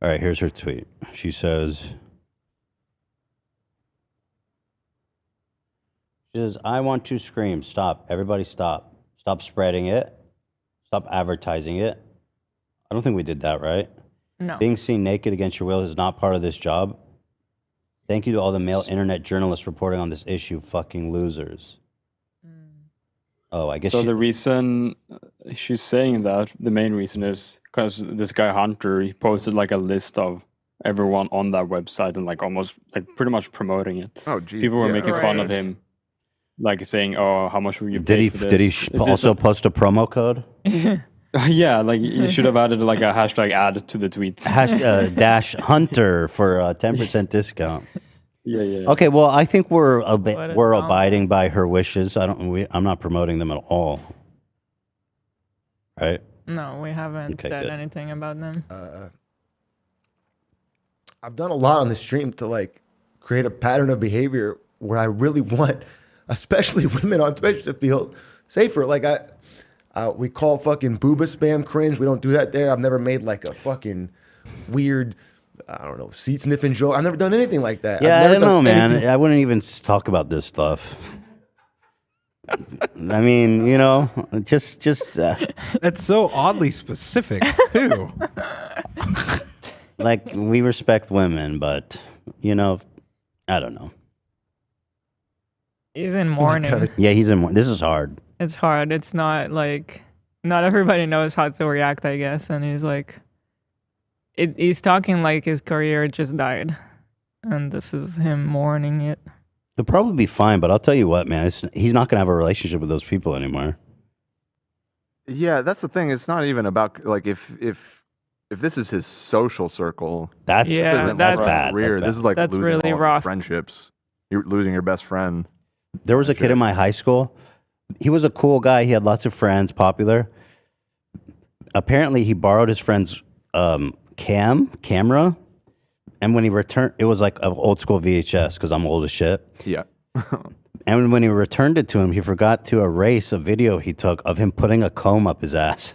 All right, here's her tweet. She says, I want to scream. Stop. Everybody stop. Stop spreading it. Stop advertising it. I don't think we did that, right? No. Being seen naked against your will is not part of this job. Thank you to all the male internet journalists reporting on this issue. Fucking losers. Oh, I guess So the reason she's saying that, the main reason is because this guy Hunter, he posted like a list of everyone on that website and like almost like pretty much promoting it. Oh, geez. People were Yeah. making fun of him, like saying, "Oh, how much will you pay for this?" Did he Is this also post a promo code? Yeah, like you should have added like a hashtag ad to the tweet. Dash Hunter for a 10% discount. Yeah. Okay, well, I think we're What a we're dumb- abiding by her wishes. I'm not promoting them at all. Right? No, we haven't Okay, said good. anything about them. I've done a lot on the stream to like create a pattern of behavior where I really want, especially women on Twitch, to feel safer. Like we call fucking booba spam cringe. We don't do that there. I've never made like a fucking weird, I don't know, seat sniffing joke. I've never done anything like that. Yeah, I've I never don't know, done man. anything- I wouldn't even talk about this stuff. I mean, you know, just. That's so oddly specific too. Like, we respect women, but you know, I don't know. He's in mourning. Yeah, he's in. This is hard. It's hard. It's not like not everybody knows how to react, I guess. And he's like, he's talking like his career just died, and this is him mourning it. He'll probably be fine, but I'll tell you what, man, he's not gonna have a relationship with those people anymore. Yeah, that's the thing. It's not even about like if this is his social circle. That's this isn't that's like bad. career. That's This is like That's losing really all rough. friendships. You're losing your best friend. There was a kid in my high school. He was a cool guy. He had lots of friends, popular. Apparently, he borrowed his friend's camera, and when he returned, it was like an old school VHS because I'm old as shit. Yeah. And when he returned it to him, he forgot to erase a video he took of him putting a comb up his ass.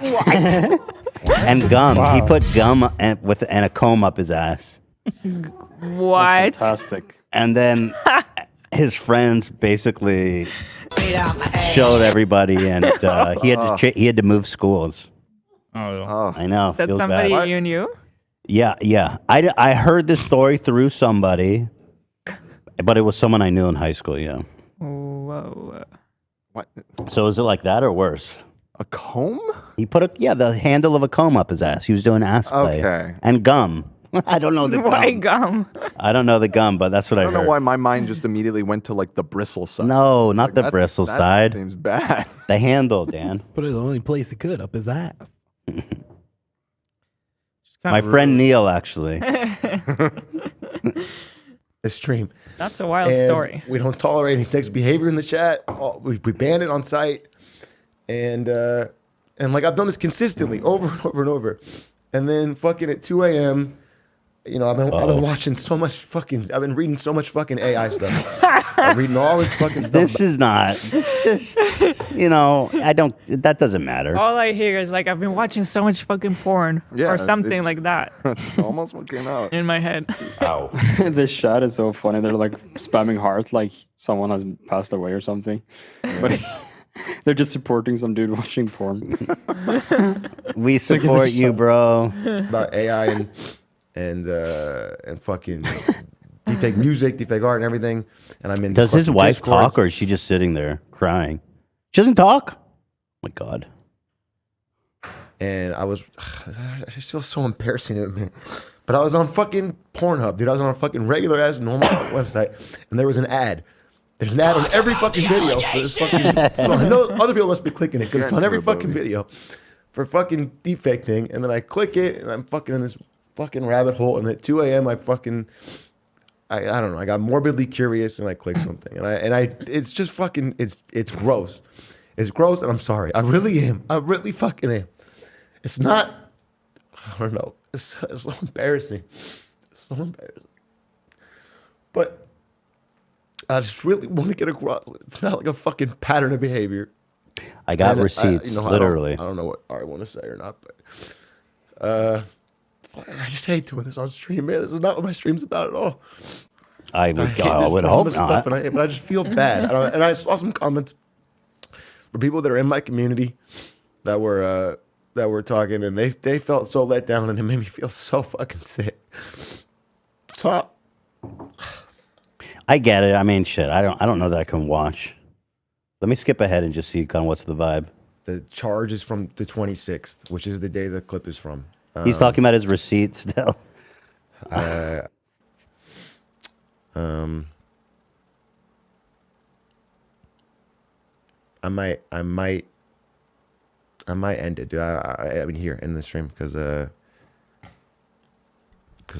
What? And gum. Wow. He put gum and a comb up his ass. What? Fantastic. And then his friends basically showed everybody, and he had to move schools. Oh, I know. That's feels somebody bad. you knew? Yeah. I heard this story through somebody, but it was someone I knew in high school. Yeah. Whoa. What? So is it like that or worse? A comb? He put the handle of a comb up his ass. He was doing ass play. Okay. And gum. I don't know the Why gum. gum? I don't know the gum, but that's what I I don't heard. know why my mind just immediately went to like the bristle side. No, not Like, the bristle that side. Seems bad. The handle, Dan. Put it the only place he could, up his ass. My friend Neil, actually. The stream. That's a wild And story. We don't tolerate any sex behavior in the chat. We ban it on site, and like I've done this consistently over and over and over, and then fucking at 2 a.m. You know, I've been watching so much fucking. I've been reading so much fucking AI stuff. I'm reading all this fucking stuff. This is not. This, you know, I don't. That doesn't matter. All I hear is like, I've been watching so much fucking porn or something like that That's almost what came out. in my head. Ow. This chat is so funny. They're like spamming heart like someone has passed away or something. But they're just supporting some dude watching porn. We support you, bro. About AI and fucking deepfake music, deepfake art, and everything. And I'm in. Does his fucking wife Discords. talk, or is she just sitting there crying? She doesn't talk. Oh my God. And I just feel so embarrassing to me. But I was on fucking Pornhub, dude. I was on a fucking regular ass normal website, and there was an ad. There's an ad on every fucking video for this fucking. So I know other people must be clicking it because it's on every fucking video for fucking deepfake thing. And then I click it, and I'm fucking in this fucking rabbit hole. And at 2 a.m., I don't know. I got morbidly curious, and I clicked something, and I it's just fucking it's gross. It's gross, and I'm sorry. I really am. I really fucking am. It's not. I don't know. It's so embarrassing. It's so embarrassing. But I just really want to get across. It's not like a fucking pattern of behavior. I got receipts, literally. I don't know what I want to say or not, but I just hate doing this on stream, man. This is not what my stream's about at all. I would hope not. But I just feel bad. And I saw some comments for people that are in my community that were talking, and they felt so let down, and it made me feel so fucking sick. So I get it. I mean, shit. I don't know that I can watch. Let me skip ahead and just see kind of what's the vibe. The charge is from the 26th, which is the day the clip is from. He's talking about his receipts still. I might end it, dude. I mean, here in the stream because I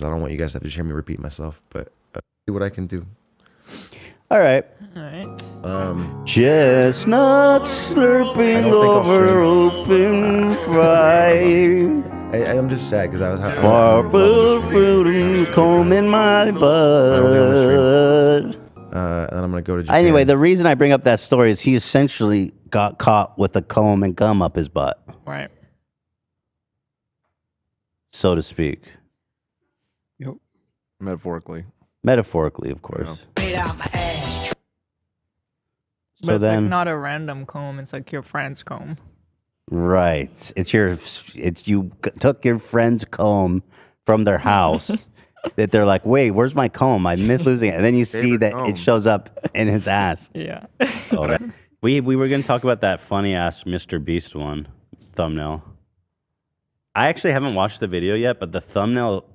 don't want you guys to have to hear me repeat myself. But see what I can do. All right. All right. Chestnuts slurping over open fire. I'm just sad because I was Marble fruit and comb in my butt. And I'm gonna go to Japan. Anyway, the reason I bring up that story is he essentially got caught with a comb and gum up his butt, Right. so to speak. Yep. Metaphorically. Metaphorically, of course. But So it's then, like not a random comb. It's like your friend's comb. right? You took your friend's comb from their house. That they're like, wait, where's my comb? I miss losing it, and then you see that it shows up in his ass. Yeah. Oh, we were gonna talk about that funny ass Mr. Beast one thumbnail. I actually haven't watched the video yet, but the thumbnail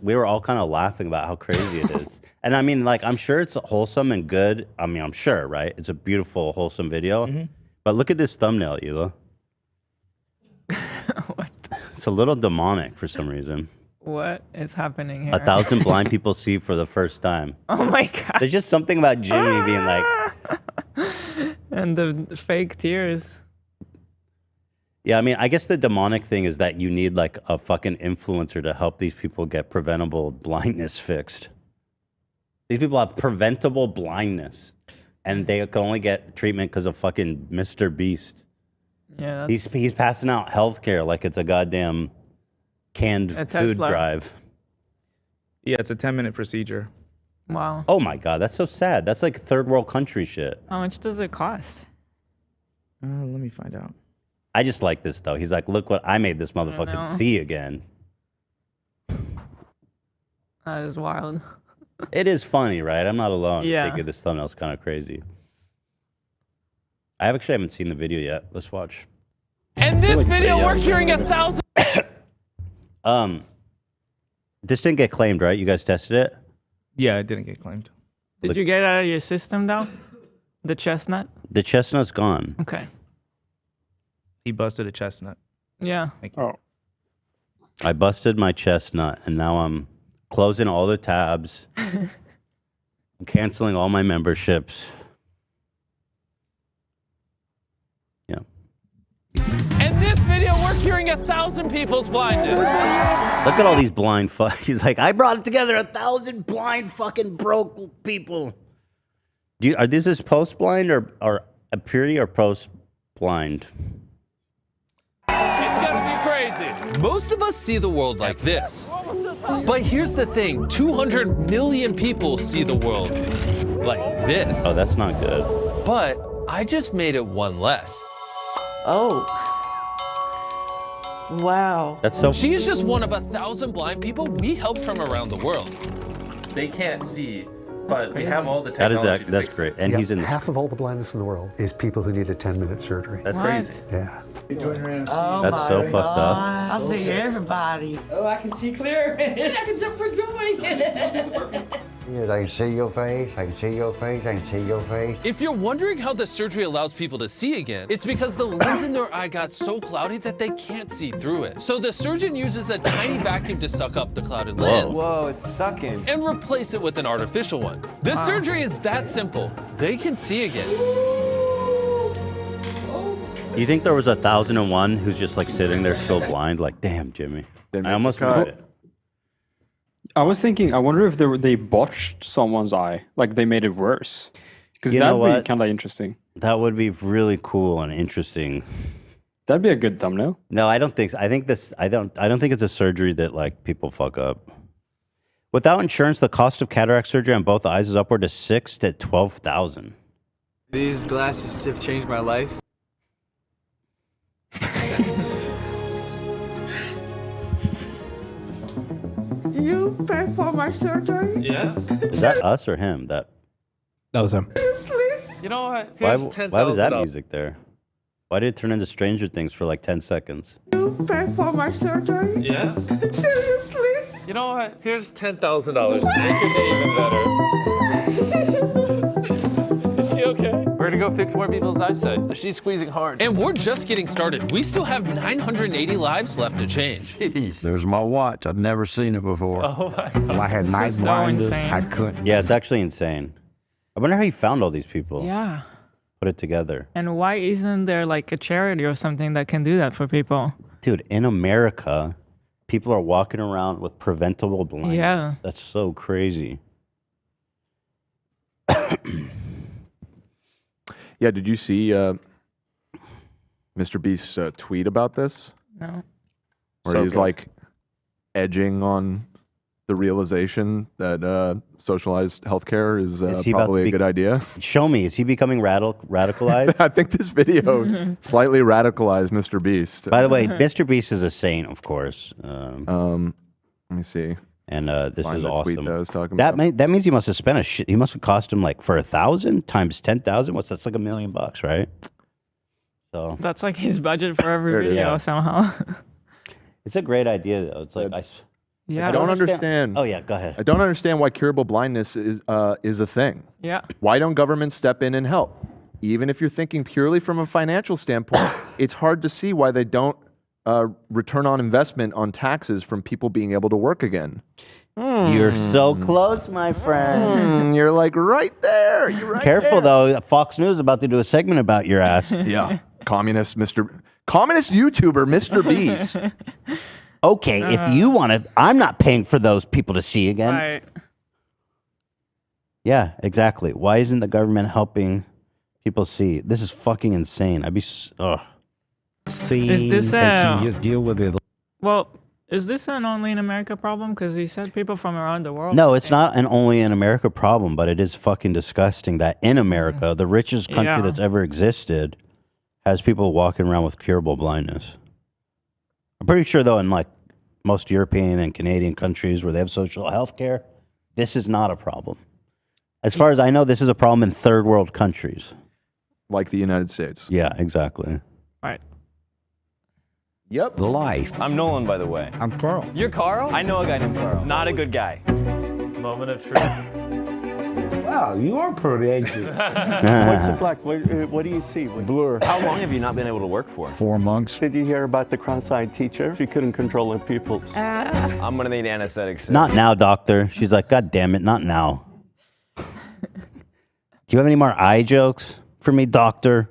we were all kind of laughing about how crazy it is. And I mean, like, I'm sure it's wholesome and good. I mean, I'm sure, right? It's a beautiful, wholesome video. But look at this thumbnail, Hila. It's a little demonic for some reason. What is happening here? 1,000 blind people see for the first time. Oh my God. There's just something about Jimmy being like... And the fake tears. Yeah, I mean, I guess the demonic thing is that you need like a fucking influencer to help these people get preventable blindness fixed. These people have preventable blindness, and they can only get treatment because of fucking Mr. Beast. Yeah. He's passing out healthcare like it's a goddamn canned food Tesla. drive. Yeah, it's a 10-minute procedure. Wow. Oh my God, that's so sad. That's like third world country shit. How much does it cost? Let me find out. I just like this though. He's like, look what I made this motherfucker see again. That is wild. It is funny, right? I'm not alone. Yeah. Thinking this thumbnail's kind of crazy. I actually haven't seen the video yet. Let's watch. And this video, we're hearing 1,000. This didn't get claimed, right? You guys tested it? Yeah, it didn't get claimed. Did you get it out of your system though? The chestnut? The chestnut's gone. Okay. He busted a chestnut. Yeah. Thank you. I busted my chestnut, and now I'm closing all the tabs. I'm canceling all my memberships. Yeah. And this video, we're curing 1,000 people's blindness. Look at all these blind fuck. He's like, I brought it together 1,000 blind fucking broke people. Are this post blind or a purity or post blind? It's gonna be crazy. Most of us see the world like this. But here's the thing, 200 million people see the world like this. Oh, that's not good. But I just made it one less. Oh. Wow. That's so... She's just one of 1,000 blind people we helped from around the world. They can't see, but we have all the technology. That's great. And he's in half of all the blindness in the world is people who need a 10-minute surgery. That's crazy. Yeah. Oh, That's so fucked up. I see everybody. Oh, I can see clear. I can jump for joy. Yes, I can see your face, I can see your face, I can see your face. If you're wondering how the surgery allows people to see again, it's because the lens in their eye got so cloudy that they can't see through it. So the surgeon uses a tiny vacuum to suck up the clouded lens. Whoa, it's sucking. And replace it with an artificial one. This surgery is that simple. They can see again. You think there was 1,001 who's just like sitting there still blind? Like, damn, Jimmy. I almost made it. I was thinking, I wonder if they botched someone's eye, like they made it worse. Because that would be kind of interesting. That would be really cool and interesting. That'd be a good thumbnail. No, I don't think so. I don't think it's a surgery that like people fuck up. Without insurance, the cost of cataract surgery on both eyes is upward to $6,000 to $12,000. These glasses have changed my life. You pay for my surgery? Yes. Is that us or him? That was him. You know what? Why Here's $10,000. was that music there? Why did it turn into Stranger Things for like 10 seconds? You pay for my surgery? Yes. Seriously? You know what? Here's $10,000 to make your day even better. Is she okay? We're gonna go fix more people's eyesight. She's squeezing hard. And we're just getting started. We still have 980 lives left to change. There's my watch. I'd never seen it before. Oh my God. I had night blindness. I couldn't. Yeah, it's actually insane. I wonder how he found all these people. Yeah. Put it together. And why isn't there like a charity or something that can do that for people? Dude, in America, people are walking around with preventable blindness. Yeah. That's so crazy. Yeah, did you see Mr. Beast's tweet about this? No. Where he's like edging on the realization that socialized healthcare is probably a good idea. Show me, is he becoming radicalized? I think this video slightly radicalized Mr. Beast. By the way, Mr. Beast is a saint, of course. Let me see. And this Find is the tweet awesome. that I was talking that about. that means he must have spent a shit. He must have cost him like for 1,000 times 10,000. What's that's like $1 million, right? So That's like his budget for every There it is. video Yeah. somehow. it's a great idea, though. It's like Yeah. I don't understand. Oh yeah, go ahead. I don't understand why curable blindness is a thing. Yeah. Why don't governments step in and help? Even if you're thinking purely from a financial standpoint, it's hard to see why they don't return on investment on taxes from people being able to work again. You're so close, my friend. You're like right there. You're right Careful there. though. Fox News is about to do a segment about your ass. Yeah. Communist YouTuber Mr. Beast. Okay, if you want to, I'm not paying for those people to see again. Right. Yeah, exactly. Why isn't the government helping people see? This is fucking insane. I'd be. See Is this that you just deal with it. Well, is this an only in America problem? Because he said people from around the world. No, it's not an only in America problem, but it is fucking disgusting that in America, the richest country Yeah. that's ever existed, has people walking around with curable blindness. I'm pretty sure, though, in like most European and Canadian countries where they have social health care, this is not a problem. As far as I know, this is a problem in third world countries. Like the United States. Yeah, exactly. Right. Yep. The life. I'm Nolan, by the way. I'm Carl. You're Carl? I know a guy named Carl. Not a good guy. Moment of truth. Wow, you are pretty, ain't you? What's it like? What do you see? Blur. How long have you not been able to work for? 4 months. Did you hear about the cross-eyed teacher? She couldn't control her pupils. I'm gonna need anesthetics soon. Not now, doctor. She's like, God damn it, not now. Do you have any more eye jokes for me, doctor?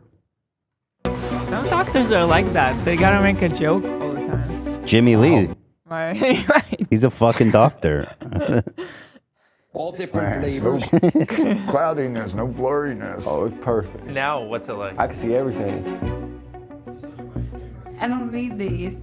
Some doctors are like that. They gotta make a joke all the time. Jimmy Lee. Right. Right. He's a fucking doctor. All different flavors. Cloudiness, no blurriness. Oh, it's perfect. Now, what's it like? I can see everything. I don't need these.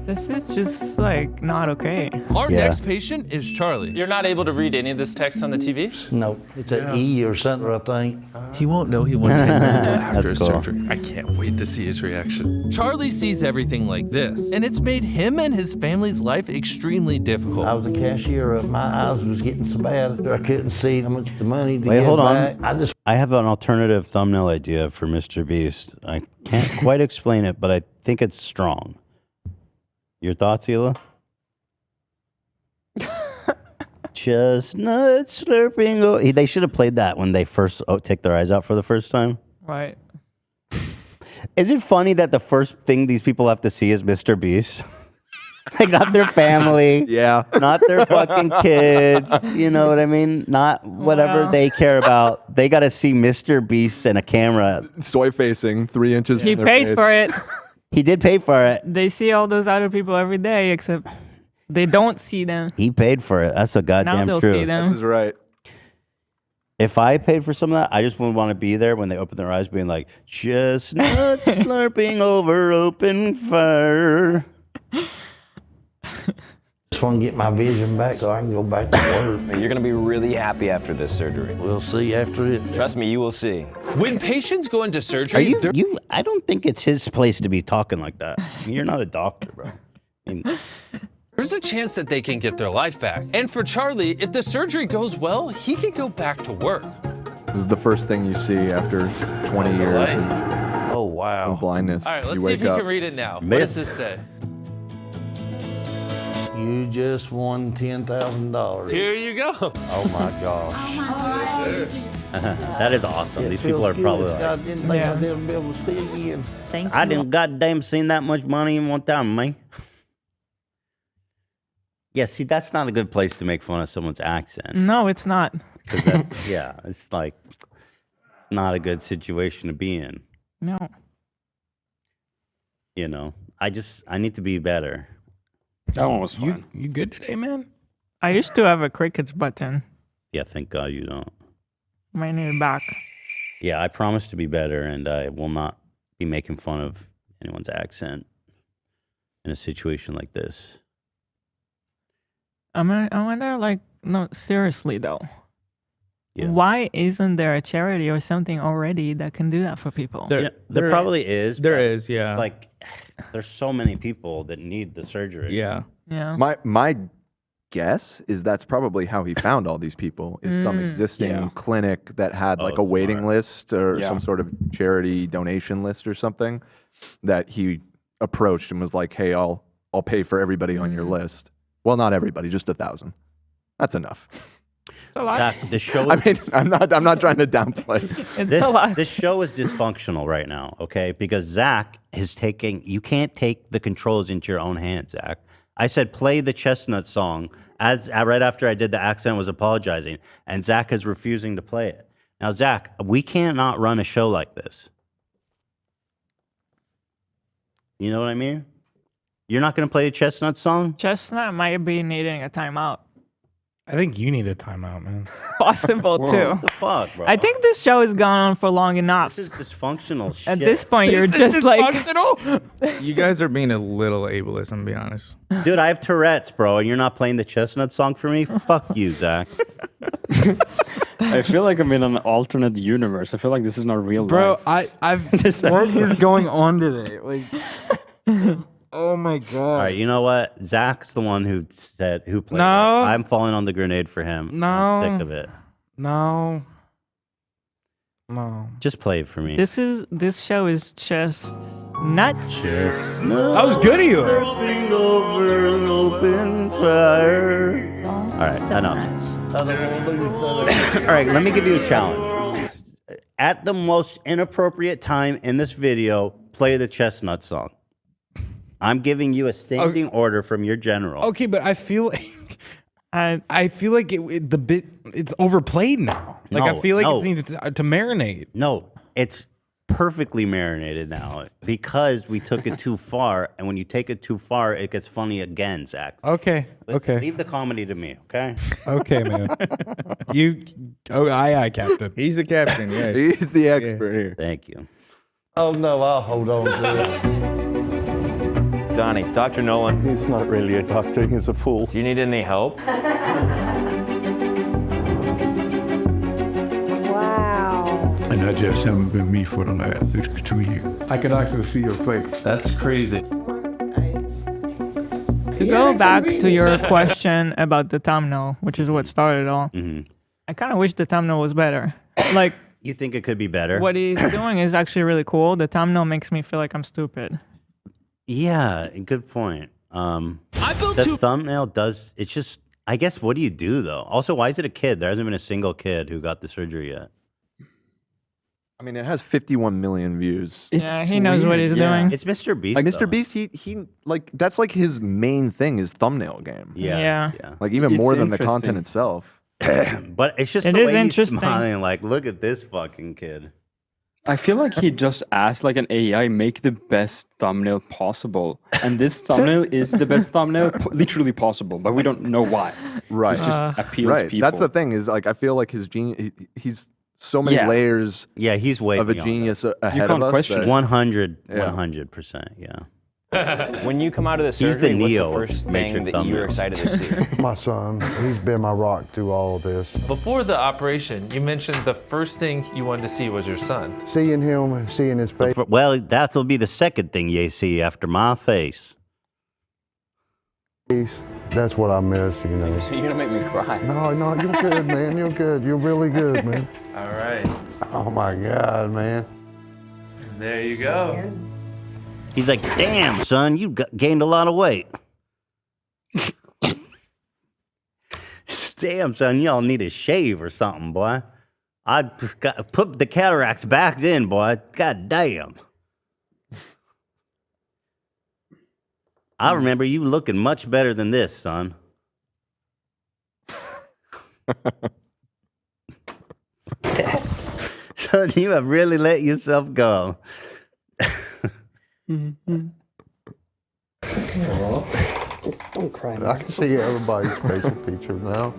The This is just like not okay. Our next patient is Charlie. You're not able to read any of this text on the TV? No, it's an E or something, I think. He won't know he went to after his surgery. I can't wait to see his reaction. Charlie sees everything like this, and it's made him and his family's life extremely difficult. I was a cashier. My eyes was getting so bad I couldn't see how much the money to Wait, get hold back. on. I have an alternative thumbnail idea for Mr. Beast. I can't quite explain it, but I think it's strong. Your thoughts, Hila? Chestnut slurping. They should have played that when they first take their eyes out for the first time. Right. Is it funny that the first thing these people have to see is Mr. Beast? Like, not their family. Yeah. Not their fucking kids. You know what I mean? Not whatever they care about. They got to see Mr. Beast and a camera. Soy facing 3 inches He from their paid face. for it. He did pay for it. They see all those other people every day, except they don't see them. He paid for it. That's a goddamn they'll truth. see them. This is right. If I paid for some of that, I just wouldn't want to be there when they open their eyes being like, chestnuts slurping over open fire. Just want to get my vision back so I can go back to work. You're going to be really happy after this surgery. We'll see after it. Trust me, you will see. When patients go into surgery, I don't think it's his place to be talking like that. I mean, you're not a doctor, bro. I mean, there's a chance that they can get their life back. And for Charlie, if the surgery goes well, he can go back to work. This is the first thing you see after 20 years Oh, wow. of blindness. All right, let's you see wake if you up. can read it now. What does this say? You just won $10,000. Here you go. Oh, my gosh. that is awesome. It These people feels are good. probably I like, didn't think I'd ever be able to see again. Thank I you. didn't goddamn seen that much money in one time, man. Yeah, see, that's not a good place to make fun of someone's accent. No, it's not. 'Cause that's, yeah, it's like not a good situation to be in. No. You know, I need to be better. That one was fun. You good today, man? I used to have a crickets button. Yeah, thank God you don't. Might need it back. Yeah, I promise to be better, and I will not be making fun of anyone's accent in a situation like this. I wonder, like, no, seriously though. Yeah. Why isn't there a charity or something already that can do that for people? There probably is. There but is, yeah. it's like, there's so many people that need the surgery. Yeah. Yeah. My guess is that's probably how he found all these people, is some existing clinic that had like a waiting list or some sort of charity donation list or something that he approached and was like, hey, I'll pay for everybody on your list. Well, not everybody, just 1,000. That's enough. Zach, the show. I mean, I'm not trying to downplay. This show is dysfunctional right now, okay? Because Zach is taking. You can't take the controls into your own hands, Zach. I said play the Chestnut song right after I did the accent was apologizing, and Zach is refusing to play it. Now, Zach, we cannot run a show like this. You know what I mean? You're not going to play a Chestnut song? Chestnut might be needing a timeout. I think you need a timeout, man. Possible too. What the fuck, bro? I think this show has gone on for long enough. This is dysfunctional shit. At this point, you're just like, You guys are being a little ableist, I'm gonna be honest. Dude, I have Tourette's, bro, and you're not playing the Chestnut song for me? Fuck you, Zach. I feel like I'm in an alternate universe. I feel like this is not real Bro, life. what is going on today? Like, oh my god! All right, you know what? Zach's the one who played. No. it. I'm falling on the grenade for him. No. I'm sick of it. No. Just play it for me. this show is just nuts. That was good of you. Over an open fire. All right, enough. All right, let me give you a challenge. At the most inappropriate time in this video, play the Chestnut song. I'm giving you a standing order from your general. Okay, but I feel like I feel like it's overplayed now. Like I feel like it's needed to marinate. No, it's perfectly marinated now because we took it too far, and when you take it too far, it gets funny again, Zach. Okay. Listen, leave the comedy to me, okay? Okay, man. Aye, Captain. He's the captain, yeah. He's the expert here. Thank you. Oh, no, I'll hold on to it. Donnie, Dr. Nolan. He's not really a doctor, he's a fool. Do you need any help? Wow. And that just haven't been me for the last 62 years. I could actually see your face. That's crazy. To go back to your question about the thumbnail, which is what started it all, I kind of wish the thumbnail was better. Like, you think it could be better? what he's doing is actually really cool. The thumbnail makes me feel like I'm stupid. Yeah, good point. built The thumbnail does. It's just. I guess. What do you do though? Also, why is it a kid? There hasn't been a single kid who got the surgery yet. I mean, it has 51 million views. Yeah, he knows what he's doing. It's Mr. Beast. Like though. Mr. Beast, he like that's like his main thing is thumbnail game. Yeah. Like even It's more than the interesting. content itself. But it's just It the is way he's interesting. smiling. Like, look at this fucking kid. I feel like he just asked like an AI make the best thumbnail possible, and this thumbnail is the best thumbnail literally possible, but we don't know why. Right. It just appeals Right. people. That's the thing is like I feel like his genius. He's so many Yeah. layers. Yeah, he's way of a beyond genius ahead You can't of us. question that- it. 100%. Yeah. When you come out of the He's the surgery, what's Neo the of first Matrix thing that you're thumbnails. excited to see? My son, he's been my rock through all of this. Before the operation, you mentioned the first thing you wanted to see was your son. Seeing him, seeing his face. Well, that'll be the second thing you see after my face. That's what I miss, you know. So you're gonna make me cry. No, you're good, man. You're good. You're really good, man. All right, Oh my God, man. there you go. He's like, damn, son, you gained a lot of weight. Damn, son, y'all need a shave or something, boy. I put the cataracts back in, boy. God damn. I remember you looking much better than this, son. Son, you have really let yourself go. I'm crying. I can see everybody's facial features now.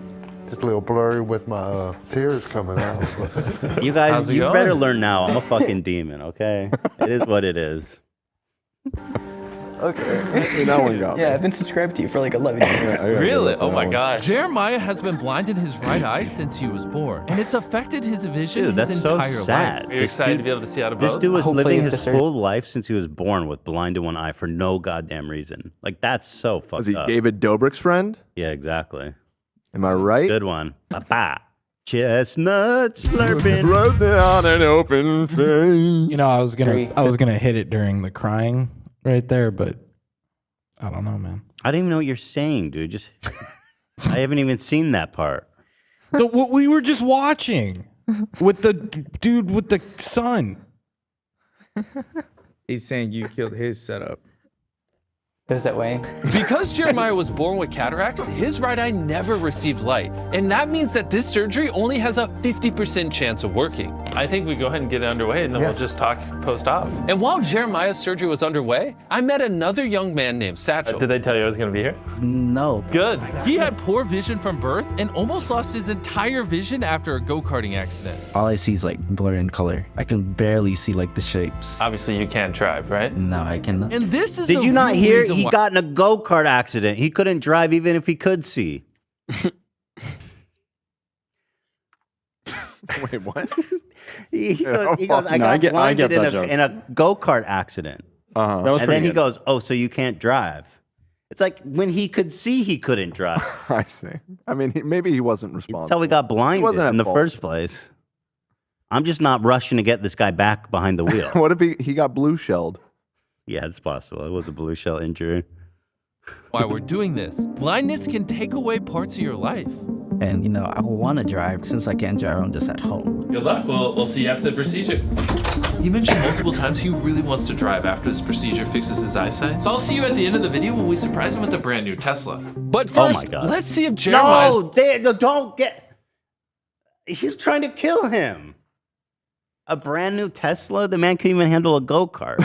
It's a little blurry with my tears coming out. You guys, How's it you going? better learn now. I'm a fucking demon, okay? It is what it is. Okay. That one got me. Yeah, I've been subscribed to you for like 11 years. Really? Oh my gosh. Jeremiah has been blind in his right eye since he was born, and it's affected his vision Dude, his that's so entire sad. life. Are you excited to be able to see out of This both? dude was Hopefully living with his the surgery. whole life since he was born with blind in one eye for no goddamn reason. Like, that's so fucked Was he up. David Dobrik's friend? Yeah, exactly. Am I right? Good one. Ba-ba. Chestnut slurping. Rode down an open train. You know, I was gonna hit it during the crying right there, but I don't know, man. I don't even know what you're saying, dude. Just, I haven't even seen that part. What we were just watching with the dude with the son. He's saying you killed his setup. Goes that way. Because Jeremiah was born with cataracts, his right eye never received light. And that means that this surgery only has a 50% chance of working. I think we go ahead and get it underway, and then we'll just talk post-op. And while Jeremiah's surgery was underway, I met another young man named Satchel. Did they tell you I was going to be here? No. Good. He had poor vision from birth and almost lost his entire vision after a go-karting accident. All I see is like blur in color. I can barely see like the shapes. Obviously, you can't drive, right? No, I cannot. And this is Did the you not real hear? reason He why- got in a go-kart accident. He couldn't drive even if he could see. Wait, what? He goes, I got blinded in a go-kart accident. Uh-huh. That was And then pretty he good. goes, oh, so you can't drive. It's like when he could see, he couldn't drive. I see. I mean, maybe he wasn't responsible. That's how we got blinded wasn't at in the fault. first place. I'm just not rushing to get this guy back behind the wheel. What if he got blue shelled? Yeah, it's possible. It was a blue shell injury. Why we're doing this. Blindness can take away parts of your life. And you know, I want to drive since I can't drive. I'm just at home. Good luck. We'll see you after the procedure. He mentioned multiple times he really wants to drive after this procedure fixes his eyesight. So I'll see you at the end of the video when we surprise him with a brand new Tesla. But Oh my first, God. let's see if Jeremiah's... No, don't get... He's trying to kill him. A brand new Tesla? The man can't even handle a go-kart.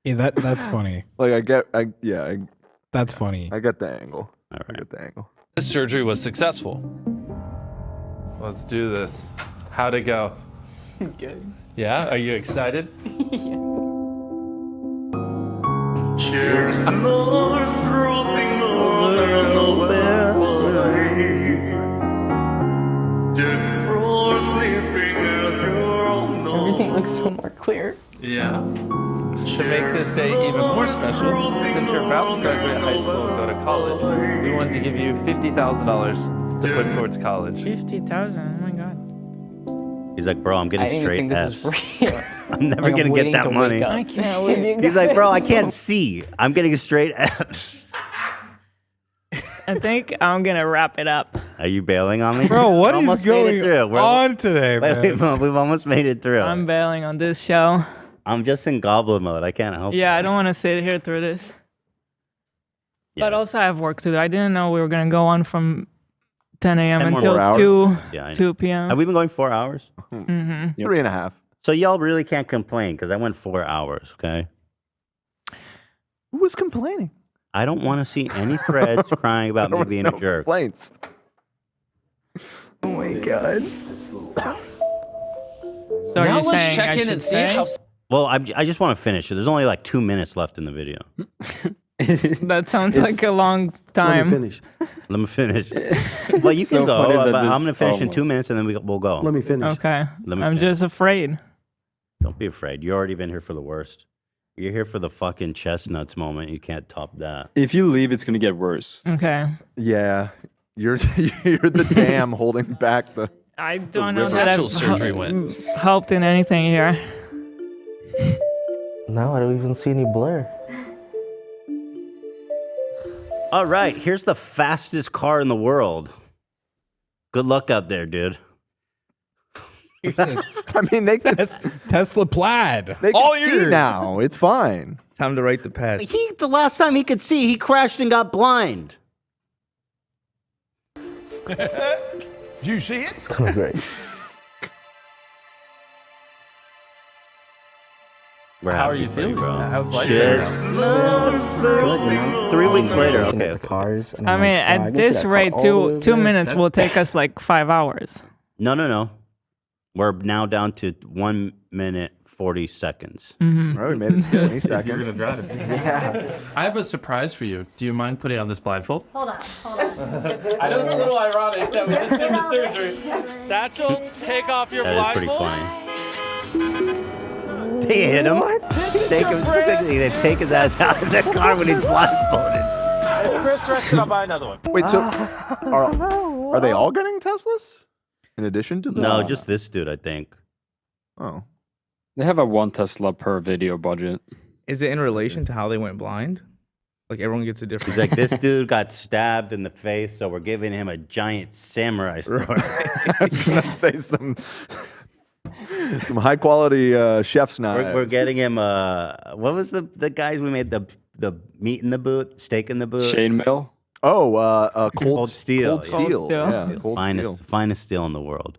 Yeah, that's funny. Like That's funny. I get the angle. All right. I get the angle. This surgery was successful. Let's do this. How'd it go? Good. Yeah? Are you excited? Cheers to North rolling over Everything looks so more clear. Yeah. To make this day even more special, since you're about to graduate high school and go to college, we wanted to give you $50,000 to put towards college. 50,000. Oh my god. He's like, bro, I'm getting I didn't straight even think F's. this was real. I'm never Like, I'm gonna get waiting that to money. wake up. I can't with you He's like, bro, I guys. can't see. I'm getting straight F's. I think I'm gonna wrap it up. Are you bailing on me? Bro, what We're is almost made going it through. We're on today, Wait, man? we've almost made it through. I'm bailing on this show. I'm just in goblin mode. I can't help Yeah, I don't want to sit here through this. But also, I have work to do. I didn't know we were gonna go on from 10 a.m. 10 more until hours? 2 Yeah, I know. 2 p.m. Have we been going 4 hours? Mhm. 3.5. So y'all really can't complain because I went 4 hours, okay? Who was complaining? I don't want to see any threads crying about There me was being no a jerk. complaints. Oh my god. So now you're let's saying check I in should and see stay? how. Well, I just want to finish it. There's only like 2 minutes left in the video. That sounds like a long time. Let me finish. Well, you So can go, funny that but I'm this- going to finish oh in my- 2 minutes and then we'll go. Let me finish. Okay. Let me I'm finish. just afraid. Don't be afraid. You've already been here for the worst. You're here for the fucking chestnuts moment. You can't top that. If you leave, it's gonna get worse. Okay. Yeah, you're the dam holding back the. I don't know river. that Satchel I've surgery went. helped in anything here. No, I don't even see any blur. All right, here's the fastest car in the world. Good luck out there, dude. I mean, they can Tesla Plaid. they All can see yours. now. It's fine. Time to write the pass. The last time he could see, he crashed and got blind. Did you see it? It's kind of great. We're How are happy you for feeling? bro? How's life Just Good, you know? 3 weeks later. Looking at Okay. the cars, and I I'm mean, like, wow, I at can see this that car rate, all the way over 2 there. minutes will take us like 5 hours. No. We're now down to 1 minute 40 seconds. Mm-hmm. All right, we made it to 20 You're seconds. gonna drive it. Yeah. I have a surprise for you. Do you mind putting on this blindfold? Hold on. I know it's a little ironic that we just did the surgery. Satchel, take off your That is pretty blindfold. funny. They hit him. Take his ass out of the car when he's blindfolded. If Chris wrecks it, I'll buy another one. Wait, so are they all getting Teslas? In addition to the No, just this dude, I think. Oh. They have a 1 Tesla per video budget. Is it in relation to how they went blind? Like everyone gets a different. He's like, this dude got stabbed in the face, so we're giving him a giant samurai sword. I was gonna say some high quality chef's knives. We're getting him what was the guys we made the meat in the boot, steak in the boot? Shane Mill. Oh, cold steel. Cold steel. Yeah, cold steel. Finest steel in the world.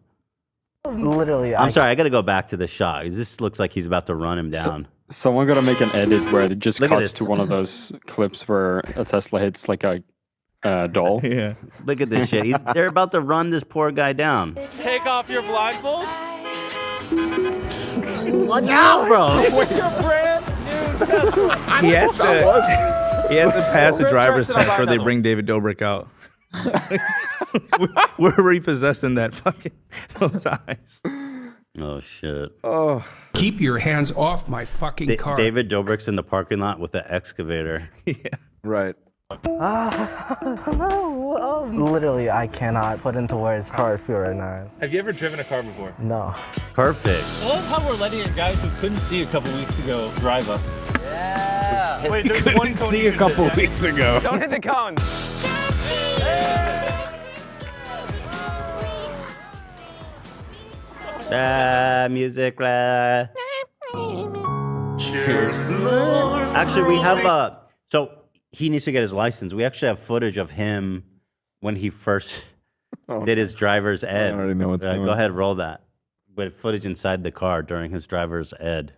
Literally, I'm sorry, I got to go back to the shot. This looks like he's about to run him down. Someone gotta make an edit where it just Look at cuts this. to one of those clips where a Tesla hits like a doll. Yeah. Look at this shit. They're about to run this poor guy down. Take off your blindfold. Watch out, bro. With your brand new Tesla. He has to pass the Chris driver's wrecks it, I'll test buy before they another bring David Dobrik out. We're repossessing that fucking those eyes. Oh shit. Oh. Keep your hands off my fucking car. David Dobrik's in the parking lot with the excavator. Yeah. Right. Literally, I cannot put into words how I feel right now. Have you ever driven a car before? No. Perfect. I love how we're letting a guy who couldn't see a couple weeks ago drive us. Yeah. Wait, there's one cone See you a can couple hit. weeks ago. Don't hit the cones. Music. Cheers. Actually, we have so he needs to get his license. We actually have footage of him when he first did his driver's ed. I already know what's Go coming. ahead, roll that. With footage inside the car during his driver's ed.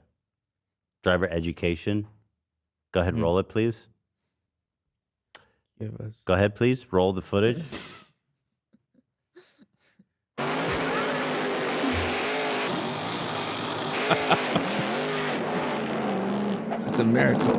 Driver education. Go ahead, roll it, please. Give us. Go ahead, please. Roll the footage. It's a miracle.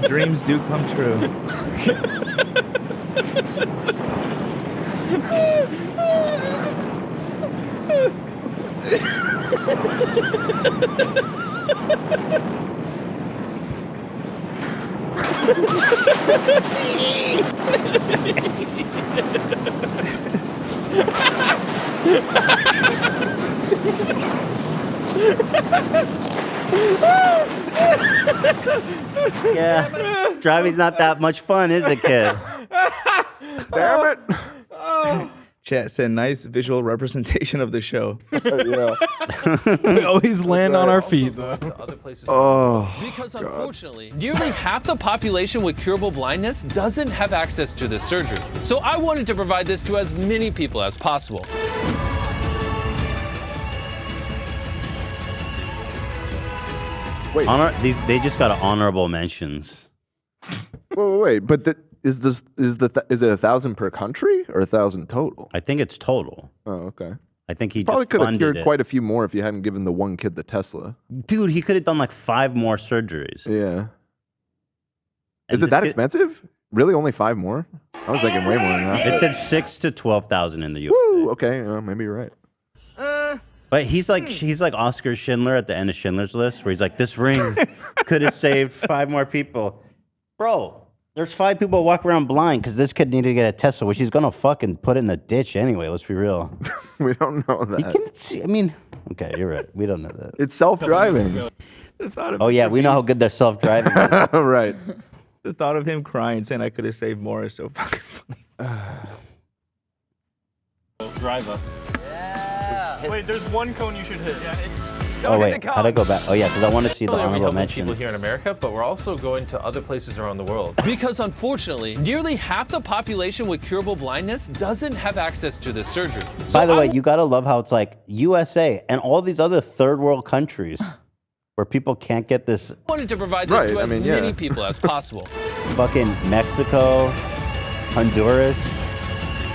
Dreams do come true. Yeah, driving's not that much fun, is it, kid? Damn it. Chat said, nice visual representation of the show. Yeah. We always land on our feet, though. Oh, because unfortunately, nearly half the population with curable blindness doesn't have access to this surgery. So I wanted to provide this to as many people as possible. Wait. They just got honorable mentions. Wait. But is it 1,000 per country or 1,000 total? I think it's total. Oh, okay. I think he probably just could have funded cured it. quite a few more if you hadn't given the one kid the Tesla. Dude, he could have done like 5 more surgeries. Yeah. And Is it this that kid- expensive? Really, only 5 more? I was thinking way more than that. It said 6 to 12,000 in the U.S. Woo! Okay, maybe you're right. But he's like Oscar Schindler at the end of Schindler's List, where he's like, this ring could have saved 5 more people. Bro, there's 5 people walking around blind because this kid needed to get a Tesla, which he's gonna fucking put in the ditch anyway. Let's be real. We don't know that. You can see. I mean, okay, you're right. We don't know that. It's self-driving. Oh yeah, we know how good they're self-driving. is. Right. The thought of him crying saying I could have saved more is so fucking funny. Drive us. Yeah. Wait, there's one cone you should hit. Oh wait, how'd I go back? Oh yeah, because I want to see the Really, we honorable help mentions. people here in America, but we're also going to other places around the world. Because unfortunately, nearly half the population with curable blindness doesn't have access to this surgery. By the way, you gotta love how it's like USA and all these other third world countries where people can't get this. I wanted to provide this to as many people as possible. Fucking Mexico, Honduras,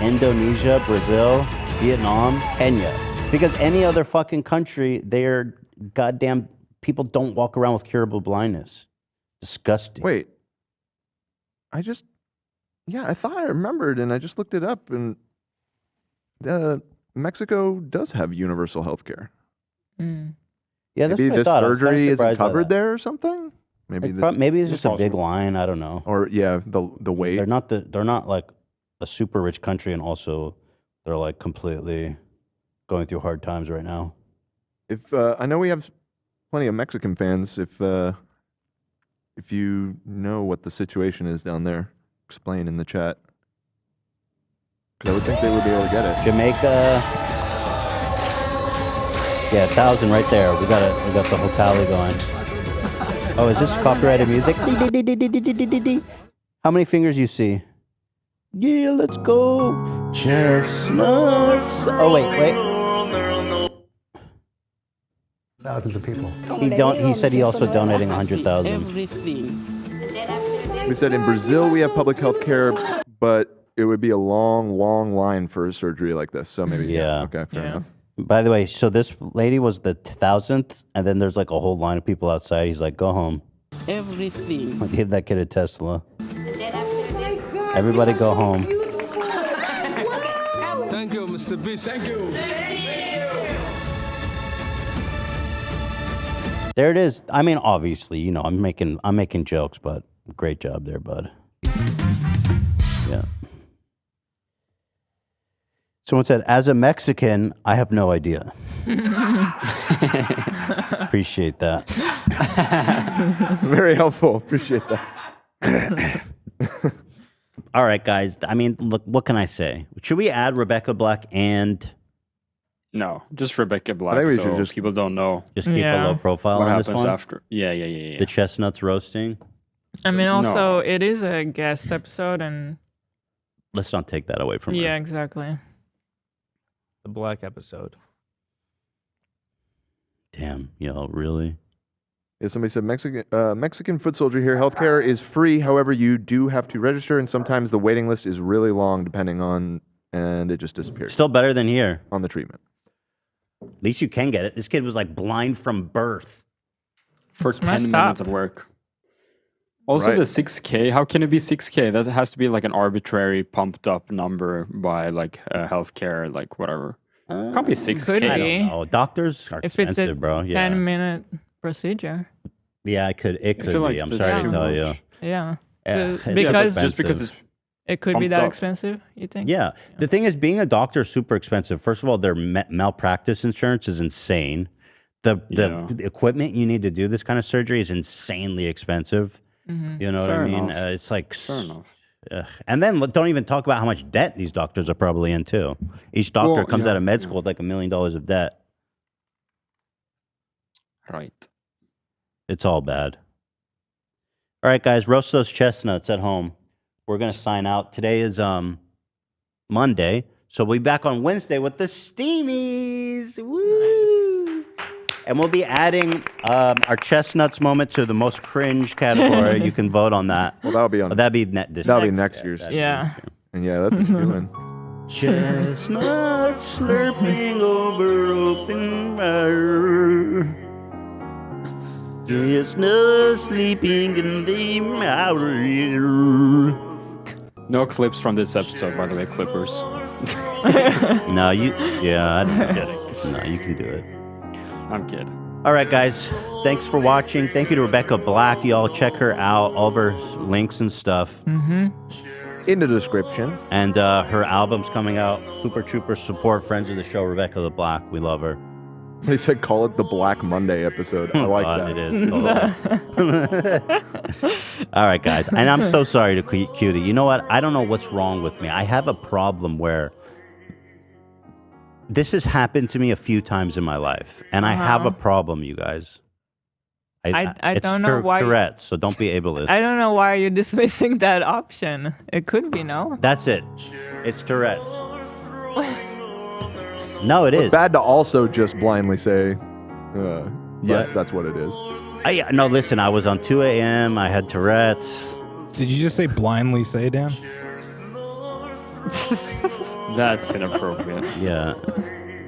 Indonesia, Brazil, Vietnam, Kenya. Because any other fucking country, they're goddamn people don't walk around with curable blindness. Disgusting. Wait. I thought I remembered, and I just looked it up, and Mexico does have universal health care. Yeah, that's Maybe what I this thought. I was kinda surgery isn't surprised by covered that. there or something? Maybe Maybe it's just a big line. I don't know. Or yeah, the wait. They're not like a super rich country, and also they're like completely going through hard times right now. If I know we have plenty of Mexican fans, if you know what the situation is down there, explain in the chat. Because I would think they would be able to get it. Jamaica, yeah, 1,000 right there. We got the whole tally going. Oh, is this copyrighted music? How many fingers you see? Yeah, let's go. Chestnuts. Oh wait. Thousands of people. He said he also donating 100,000. We said in Brazil we have public health care, but it would be a long, long line for a surgery like this. So maybe okay, fair enough. By the way, so this lady was the 1,000th, and then there's like a whole line of people outside. He's like, go home. Everything. I gave that kid a Tesla. Everybody go home. Thank you, Mr. Beast. Thank you. There it is. I mean, obviously, you know, I'm making jokes, but great job there, bud. Yeah. Someone said, as a Mexican, I have no idea. Appreciate that. Very helpful. Appreciate that. All right, guys. I mean, look, what can I say? Should we add Rebecca Black and... No, just Rebecca Black. I think we so should just people don't know. Just keep a low profile what on this happens one? after. Yeah. The chestnuts roasting? I mean, also, it is a guest episode, and Let's not take that away from her. yeah, exactly. The Black episode. Damn, yo, really? Yeah, somebody said Mexican foot soldier here. Healthcare is free. However, you do have to register, and sometimes the waiting list is really long, depending on, and it just disappears. Still better than here on the treatment. At least you can get it. This kid was like blind from birth. For 10 minutes of work. Also, the 6K, how can it be 6K? That has to be like an arbitrary pumped up number by like healthcare, like whatever. Can't be 6K. I don't know. Doctors are If it's a expensive, bro. Yeah. 10-minute procedure. Yeah, it could feel like be. I'm that's sorry to too tell much. you. Yeah. It's Because just because it's it could be pumped that up. expensive, you think? Yeah. The thing is, being a doctor is super expensive. First of all, their malpractice insurance is insane. The equipment you need to do this kind of surgery is insanely expensive. You know what I mean? It's like, and then don't even talk about how much debt these doctors are probably in too. Each doctor comes out of med school with like $1 million of debt. Right. It's all bad. All right, guys, roast those chestnuts at home. We're gonna sign out. Today is Monday, so we'll be back on Wednesday with the Steamies. Woo! And we'll be adding our chestnuts moment to the most cringe category. You can vote on that. Well, that'll be on. That'll be next year's. Yeah. And yeah, that's what you're doing. Chestnuts slurping over open fire. Chestnuts sleeping in the mountain. No clips from this episode, by the way, clippers. No, I'm kidding. No, you can do it. I'm kidding. All right, guys. Thanks for watching. Thank you to Rebecca Black. Y'all check her out. All of her links and stuff. In the description. And her album's coming out. Super Trooper support friends of the show, Rebecca the Black. We love her. They said call it the Black Monday episode. I like that. It is. All right, guys. And I'm so sorry to Cutie. You know what? I don't know what's wrong with me. I have a problem where this has happened to me a few times in my life. And I have a problem, you guys. I it's don't know why. Tourette's, so don't be ableist. I don't know why you're dismissing that option. It could be, no? That's it. It's Tourette's. No, it It's is. bad to also just blindly say, yes, that's what it is. No, listen, I was on 2 a.m. I had Tourette's. Did you just say blindly say, Dan? That's inappropriate. Yeah.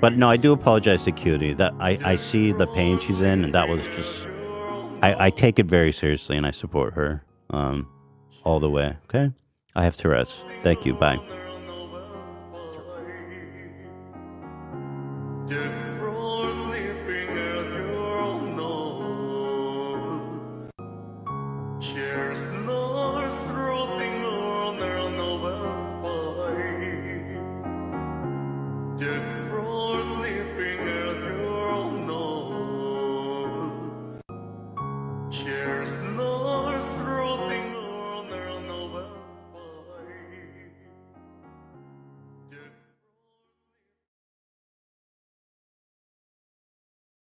But no, I do apologize to Cutie. That I see the pain she's in, and that was just... I take it very seriously, and I support her all the way, okay? I have Tourette's. Thank you. Bye. Yeah.